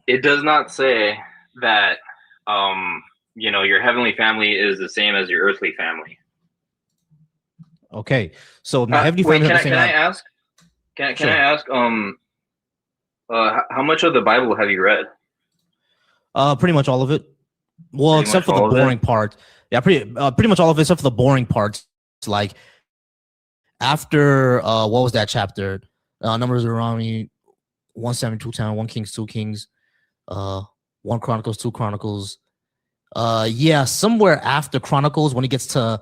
It does not say that your heavenly family is the same as your earthly family. Okay, so my heavenly family. Can I ask? Can I ask? How much of the Bible have you read? Pretty much all of it. Well, except for the boring part. Yeah, pretty much all of it except for the boring parts. It's like after what was that chapter? Numbers around me, 1:7, 2:10, 1 Kings, 2 Kings, 1 Chronicles, 2 Chronicles. Yeah, somewhere after Chronicles when it gets to,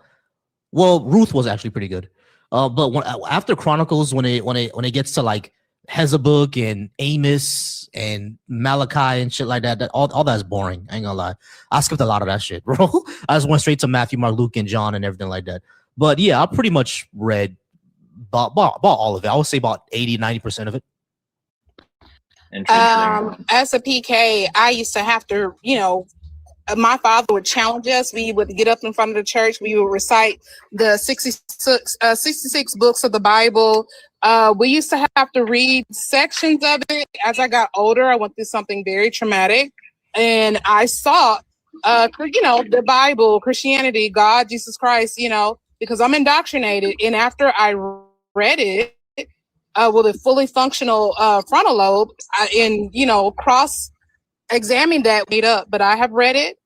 well, Ruth was actually pretty good. But after Chronicles, when it gets to like Hezebook and Amos and Malachi and shit like that, all that's boring. I ain't gonna lie. I skipped a lot of that shit, bro. I just went straight to Matthew, Mark, Luke, and John and everything like that. But yeah, I pretty much read about all of it. I would say about 80-90% of it. As a PK, I used to have to, my father would challenge us. We would get up in front of the church. We would recite the 66 books of the Bible. We used to have to read sections of it. As I got older, I went through something very traumatic, and I saw, the Bible, Christianity, God, Jesus Christ, because I'm indoctrinated. And after I read it, with a fully functional frontal lobe, cross-examine that made up. But I have read it.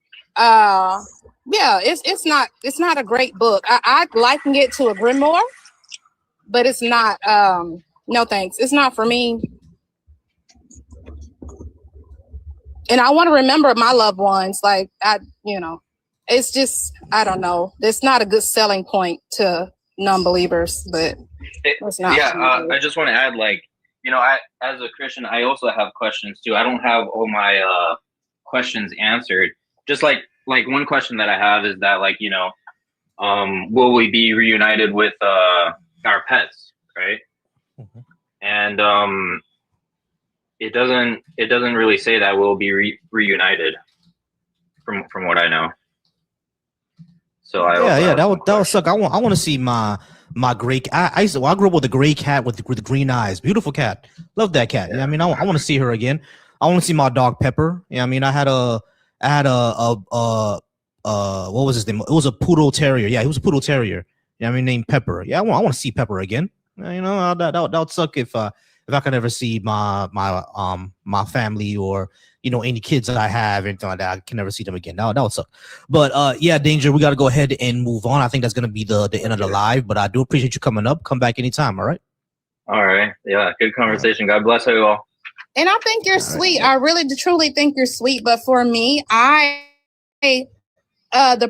Yeah, it's not a great book. I liken it to a grimoire, but it's not. No thanks. It's not for me. And I want to remember my loved ones. Like it's just I don't know. It's not a good selling point to non-believers, but it's not. Yeah, I just want to add, like, I as a Christian, I also have questions too. I don't have all my questions answered. Just like one question that I have is that, like, will we be reunited with our pets, right? Mm-hmm. And it doesn't really say that we'll be reunited from what I know. So that would suck. I want to see my gray. I grew up with a gray cat with the green eyes. Beautiful cat. Love that cat. Yeah, I mean, I want to see her again. I want to see my dog Pepper. Yeah, I mean, I had a what was his name? It was a poodle terrier. Yeah, he was a poodle terrier. Yeah, I mean, named Pepper. Yeah, I want to see Pepper again. That would suck if I could never see my family or any kids that I have, anything like that. I can never see them again. That would suck. But yeah, Danger, we got to go ahead and move on. I think that's gonna be the end of the live. But I do appreciate you coming up. Come back anytime. All right. All right. Yeah. Good conversation. God bless you all. And I think you're sweet. I really truly think you're sweet. But for me, the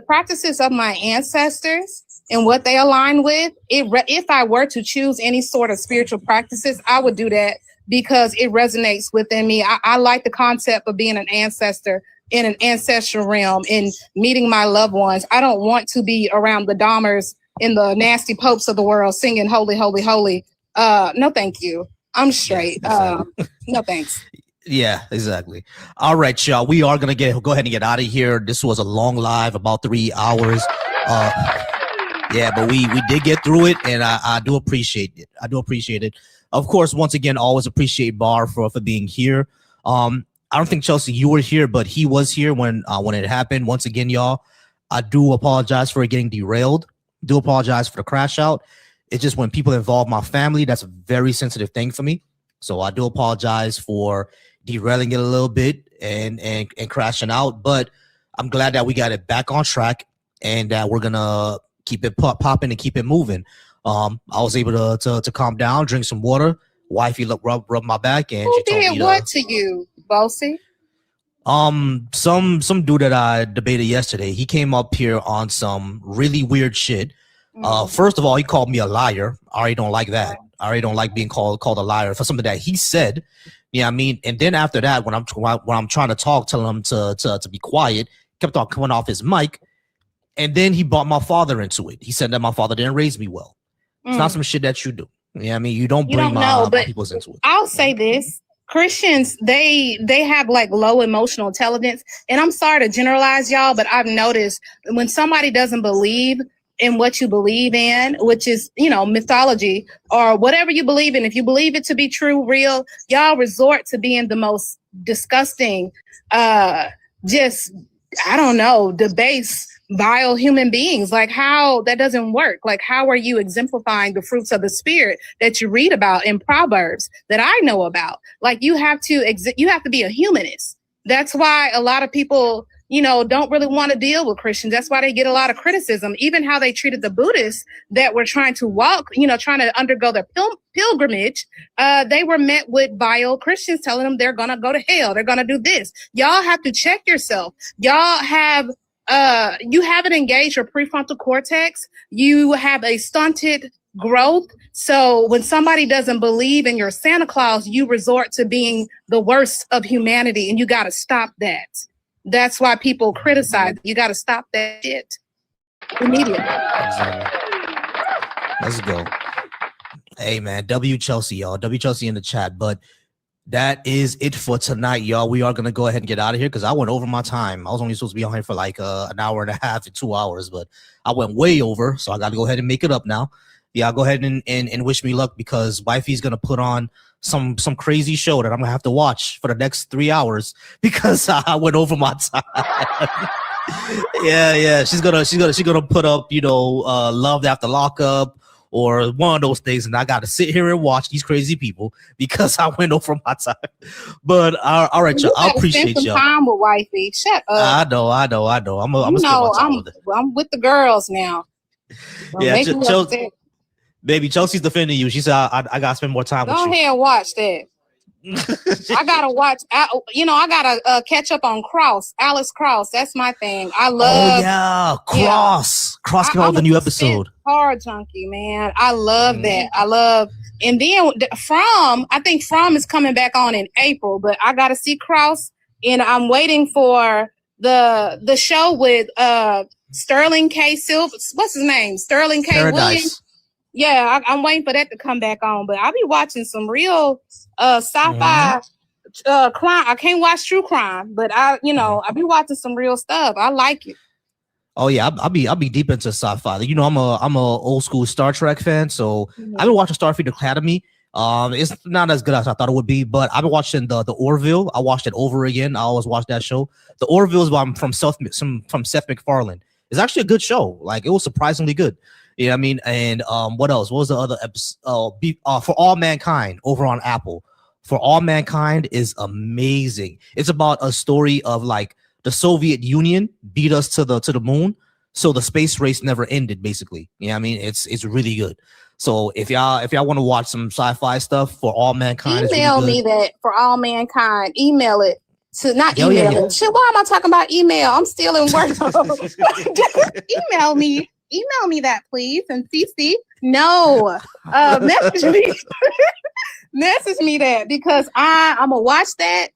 practices of my ancestors and what they align with, if I were to choose any sort of spiritual practices, I would do that because it resonates within me. I like the concept of being an ancestor in an ancestral realm and meeting my loved ones. I don't want to be around the Dahmers and the nasty popes of the world singing holy, holy, holy. No, thank you. I'm straight. No, thanks. Yeah, exactly. All right, y'all. We are gonna go ahead and get out of here. This was a long live, about 3 hours. Yeah, but we did get through it, and I do appreciate it. I do appreciate it. Of course, once again, always appreciate Bar for being here. I don't think Chelsea, you were here, but he was here when it happened. Once again, y'all, I do apologize for getting derailed. Do apologize for the crash out. It's just when people involve my family, that's a very sensitive thing for me. So I do apologize for derailing it a little bit and crashing out. But I'm glad that we got it back on track and that we're gonna keep it popping and keep it moving. I was able to calm down, drink some water. Wifey rub my back, and who she told did me what to you, Volcy? Some dude that I debated yesterday. He came up here on some really weird shit. First of all, he called me a liar. I already don't like that. I already don't like being called a liar for something that he said. Yeah, I mean, and then after that, when I'm trying to talk, telling him to be quiet, kept on coming off his mic, and then he brought my father into it. He said that my father didn't raise me well. It's not some shit that you do. Yeah, I mean, you don't bring my people's into it. I'll say this. Christians, they have like low emotional intelligence. And I'm sorry to generalize y'all, but I've noticed when somebody doesn't believe in what you believe in, which is, mythology or whatever you believe in, if you believe it to be true, real, y'all resort to being the most disgusting, debased, vile human beings. Like, how that doesn't work. Like, how are you exemplifying the fruits of the spirit that you read about in Proverbs that I know about? Like, you have to be a humanist. That's why a lot of people, don't really want to deal with Christians. That's why they get a lot of criticism. Even how they treated the Buddhists that were trying to walk, trying to undergo their pilgrimage. They were met with vile Christians telling them they're going to go to hell. They're going to do this. Y'all have to check yourself. Y'all have you haven't engaged your prefrontal cortex. You have a stunted growth. So when somebody doesn't believe in your Santa Claus, you resort to being the worst of humanity, and you got to stop that. That's why people criticize. You got to stop that shit immediately. Exactly. Let's go. Hey man, W Chelsea, y'all. W Chelsea in the chat, but that is it for tonight, y'all. We are going to go ahead and get out of here because I went over my time. I was only supposed to be on here for like an hour and a half to 2 hours, but I went way over. So I got to go ahead and make it up now. Yeah, I'll go ahead and wish me luck because wifey's going to put on some crazy show that I'm going to have to watch for the next 3 hours because I went over my time. Yeah. She's gonna put up, Loved After Lockup, or one of those things, and I got to sit here and watch these crazy people because I went over my time. But all right, y'all, I appreciate spend some y'all. time with wifey. Shut up. I know. I'm gonna You spend my know, time with it. I'm with the girls now. Don't Yeah, make me upset. baby, Chelsea's defending you. She said I gotta spend more time with Go you. ahead and watch that. I gotta watch. I gotta catch up on Alice Cross. That's my thing. I love. Cross came out with a new episode. Hard junkie, man. I love that. I love. And then I think From is coming back on in April, but I gotta see Cross, and I'm waiting for the show with Sterling K. Silver. What's his name? Sterling K. Paradise. Williams. Yeah, I'm waiting for that to come back on, but I'll be watching some real sci-fi crime. I can't watch true crime, but I'll be watching some real stuff. I like it. Oh yeah, I'll be deep into sci-fi. You know, I'm a old school Star Trek fan, so I've been watching Starfleet Academy. It's not as good as I thought it would be, but I've been watching the Orville. I watched it over again. I always watch that show. The Orville is from Seth MacFarlane. It's actually a good show. Like, it was surprisingly good. You know what I mean? And what else? What was the other episode? For All Mankind over on Apple. For All Mankind is amazing. It's about a story of like the Soviet Union beat us to the moon, so the space race never ended. Basically, you know what I mean? It's really good. So if y'all want to watch some sci-fi stuff, For All Mankind, email is really me good. that For All Mankind. Email it to not Oh, email yeah. it. Shit, why am I talking about email? I'm still in work. Email me. Email me that, please. And CC, no, message me. Message me that, because I'm gonna watch that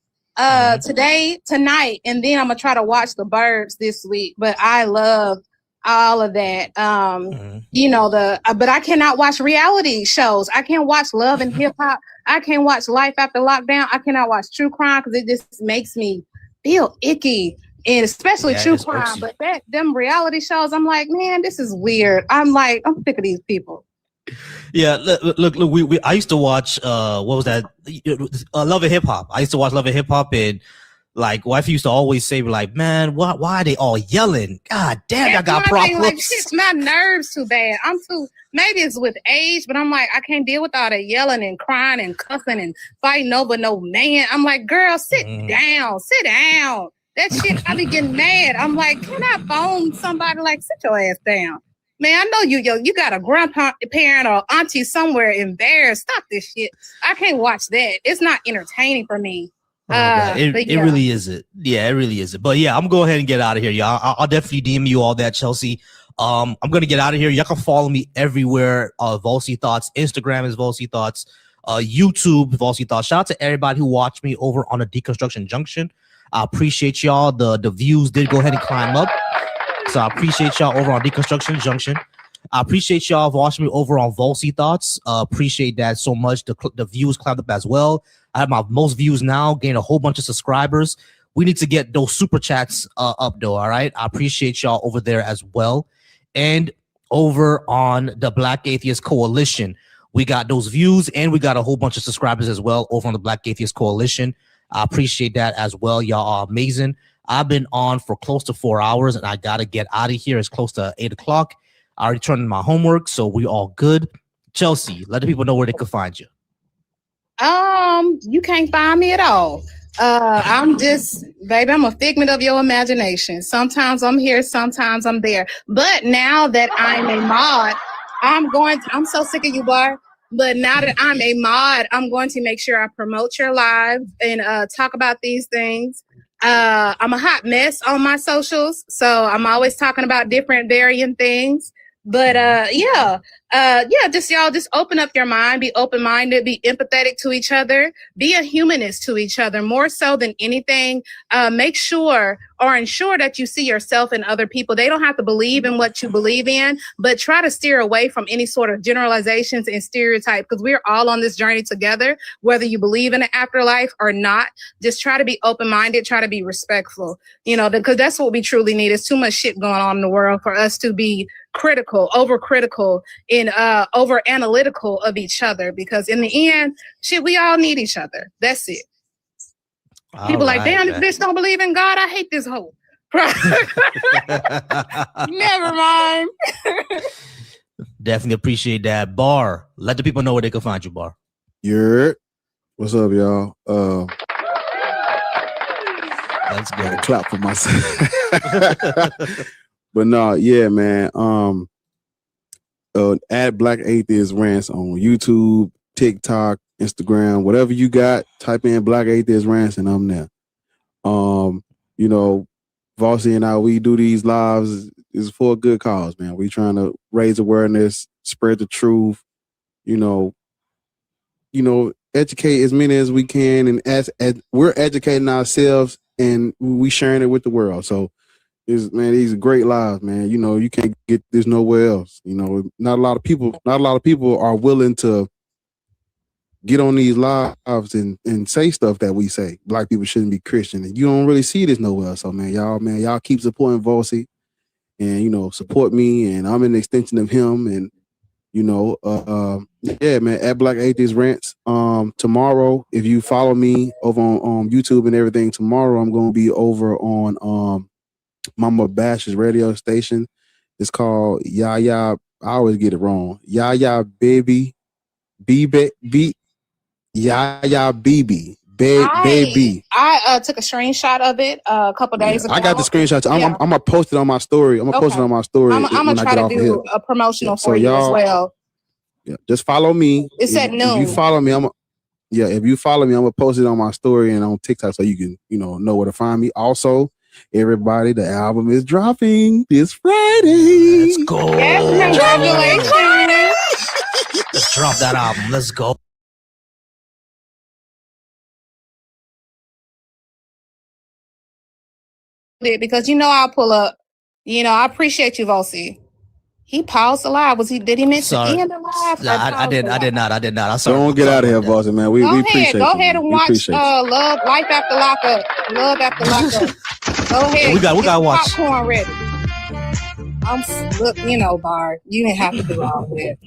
tonight, and then I'm gonna try to watch The Birds this week. But I love all of that. But I cannot watch reality shows. I can't watch Love and Hip Hop. I can't watch Life After Lockdown. I cannot watch true crime because it just makes me feel icky. And especially true crime, but them reality shows, I'm like, man, this is weird. I'm sick of these people. Yeah, look. I used to watch what was that? Love and Hip Hop. I used to watch Love and Hip Hop, and like wife used to always say, like, man, why are they all yelling? God damn, y'all got problems. Like, shit's my nerves too bad. Maybe it's with age, but I'm like, I can't deal with all that yelling and crying and cussing and fighting over no man. I'm like, girl, sit down. That shit, I be getting mad. I'm like, can I phone somebody? Like, sit your ass down. Man, I know you got a grandparent or auntie somewhere embarrassed. Stop this shit. I can't watch that. It's not entertaining for me. It really isn't. Yeah, it really isn't. But yeah, I'm gonna go ahead and get out of here, y'all. I'll definitely DM you all that, Chelsea. I'm gonna get out of here. Y'all can follow me everywhere. Volcy Thoughts. Instagram is Volcy Thoughts. YouTube, Volcy Thoughts. Shout out to everybody who watched me over on the Deconstruction Junction. I appreciate y'all. The views did go ahead and climb up. So I appreciate y'all over on Deconstruction Junction. I appreciate y'all watching me over on Volcy Thoughts. Appreciate that so much. The views climbed up as well. I have my most views now, gained a whole bunch of subscribers. We need to get those super chats up though, all right? I appreciate y'all over there as well. And over on the Black Atheist Coalition, we got those views and we got a whole bunch of subscribers as well over on the Black Atheist Coalition. I appreciate that as well. Y'all are amazing. I've been on for close to 4 hours and I got to get out of here. It's close to 8 o'clock. I already turned in my homework, so we all good. Chelsea, let the people know where they could find you. You can't find me at all. I'm a figment of your imagination. Sometimes I'm here, sometimes I'm there. But now that I'm a mod, I'm so sick of you, Bar. But now that I'm a mod, I'm going to make sure I promote your live and talk about these things. I'm a hot mess on my socials, so I'm always talking about different varying things. But just open up your mind, be open-minded, be empathetic to each other, be a humanist to each other, more so than anything. Make sure or ensure that you see yourself in other people. They don't have to believe in what you believe in, but try to steer away from any sort of generalizations and stereotype, because we're all on this journey together, whether you believe in an afterlife or not. Just try to be open-minded, try to be respectful, because that's what we truly need. There's too much shit going on in the world for us to be overcritical and over analytical of each other, because in the end, shit, we all need each other. That's it. People like, damn, this bitch don't believe in God. I hate this hoe. Never mind. Definitely appreciate that. Bar, let the people know where they can find you, Bar. What's up, y'all? Let's go. Clap for myself. But no, yeah, man. At Black Atheist Rants on YouTube, TikTok, Instagram, whatever you got, type in Black Atheist Rants and I'm there. You know, Volcy and I, we do these lives is for a good cause, man. We trying to raise awareness, spread the truth, you know, educate as many as we can, and as we're educating ourselves and we sharing it with the world. So these are great lives, man. You know, you can't get this nowhere else. You know, not a lot of people are willing to get on these lives and say stuff that we say. Black people shouldn't be Christian. And you don't really see this nowhere. So y'all keep supporting Volcy and, you know, support me, and I'm an extension of him. And, you know, yeah, man, at Black Atheist Rants. Tomorrow, if you follow me over on YouTube and everything, tomorrow I'm gonna be over on Mama B.A.A.S.H's radio station. It's called Yaya. I always get it wrong. Yaya Baby, B. Yaya Baby, baby. I took a screenshot of it a couple days ago. I got the screenshots. I'm gonna post it on my story. I'm gonna try to do a promotional for you as well. Yeah, just follow me. It's at noon. If you follow me, if you follow me, I'm gonna post it on my story and on TikTok so you can, know where to find me. Also, everybody, the album is dropping this Friday. Let's go. Yes, congratulations. Let's drop that album. Let's go. Because I'll pull up. I appreciate you, Volcy. He paused the live. Did he mention end the live? I did not. I'm sorry. Don't get out of here, Volcy, man. We appreciate you. Go ahead and watch Life After Lockup. Love After Lockup. Go ahead. We gotta watch. Popcorn ready. Bar. You didn't have to do all that.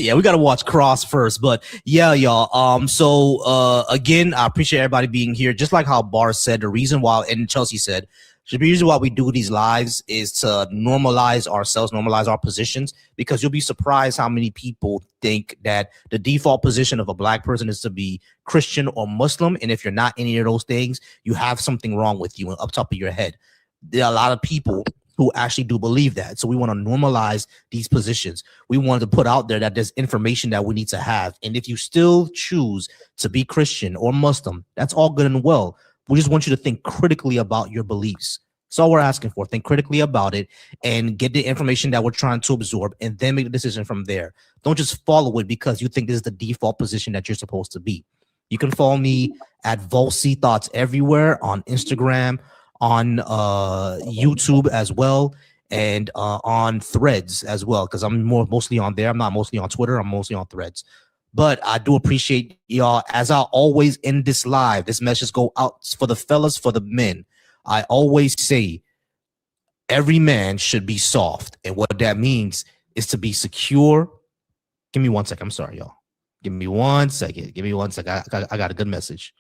We gotta watch Cross first, but yeah, y'all. So again, I appreciate everybody being here. Just like how Bar said, the reason why, and Chelsea said, the reason why we do these lives is to normalize ourselves, normalize our positions, because you'll be surprised how many people think that the default position of a black person is to be Christian or Muslim. And if you're not any of those things, you have something wrong with you up top of your head. There are a lot of people who actually do believe that. So we want to normalize these positions. We wanted to put out there that there's information that we need to have. And if you still choose to be Christian or Muslim, that's all good and well. We just want you to think critically about your beliefs. That's all we're asking for. Think critically about it and get the information that we're trying to absorb and then make a decision from there. Don't just follow it because you think this is the default position that you're supposed to be. You can follow me at Volcy Thoughts everywhere, on Instagram, on YouTube as well, and on Threads as well, because I'm mostly on there. I'm not mostly on Twitter. I'm mostly on Threads. But I do appreciate y'all. As I always end this live, this message go out for the fellas, for the men. I always say every man should be soft. And what that means is to be secure. Give me 1 second. I'm sorry, y'all. Give me 1 second. I got a good message.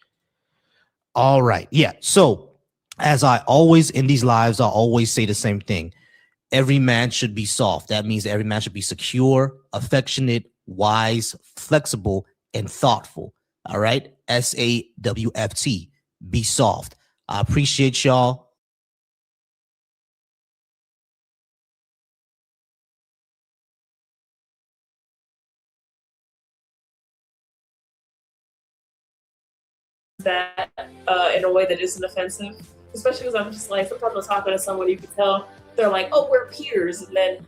All right. Yeah. So as I always in these lives, I always say the same thing. Every man should be soft. That means every man should be secure, affectionate, wise, flexible, and thoughtful. All right. SAWFT. Be soft. I appreciate y'all. That in a way that isn't offensive, especially because I'm just like, sometimes I'm talking to someone, you can tell they're like, oh, we're peers, and then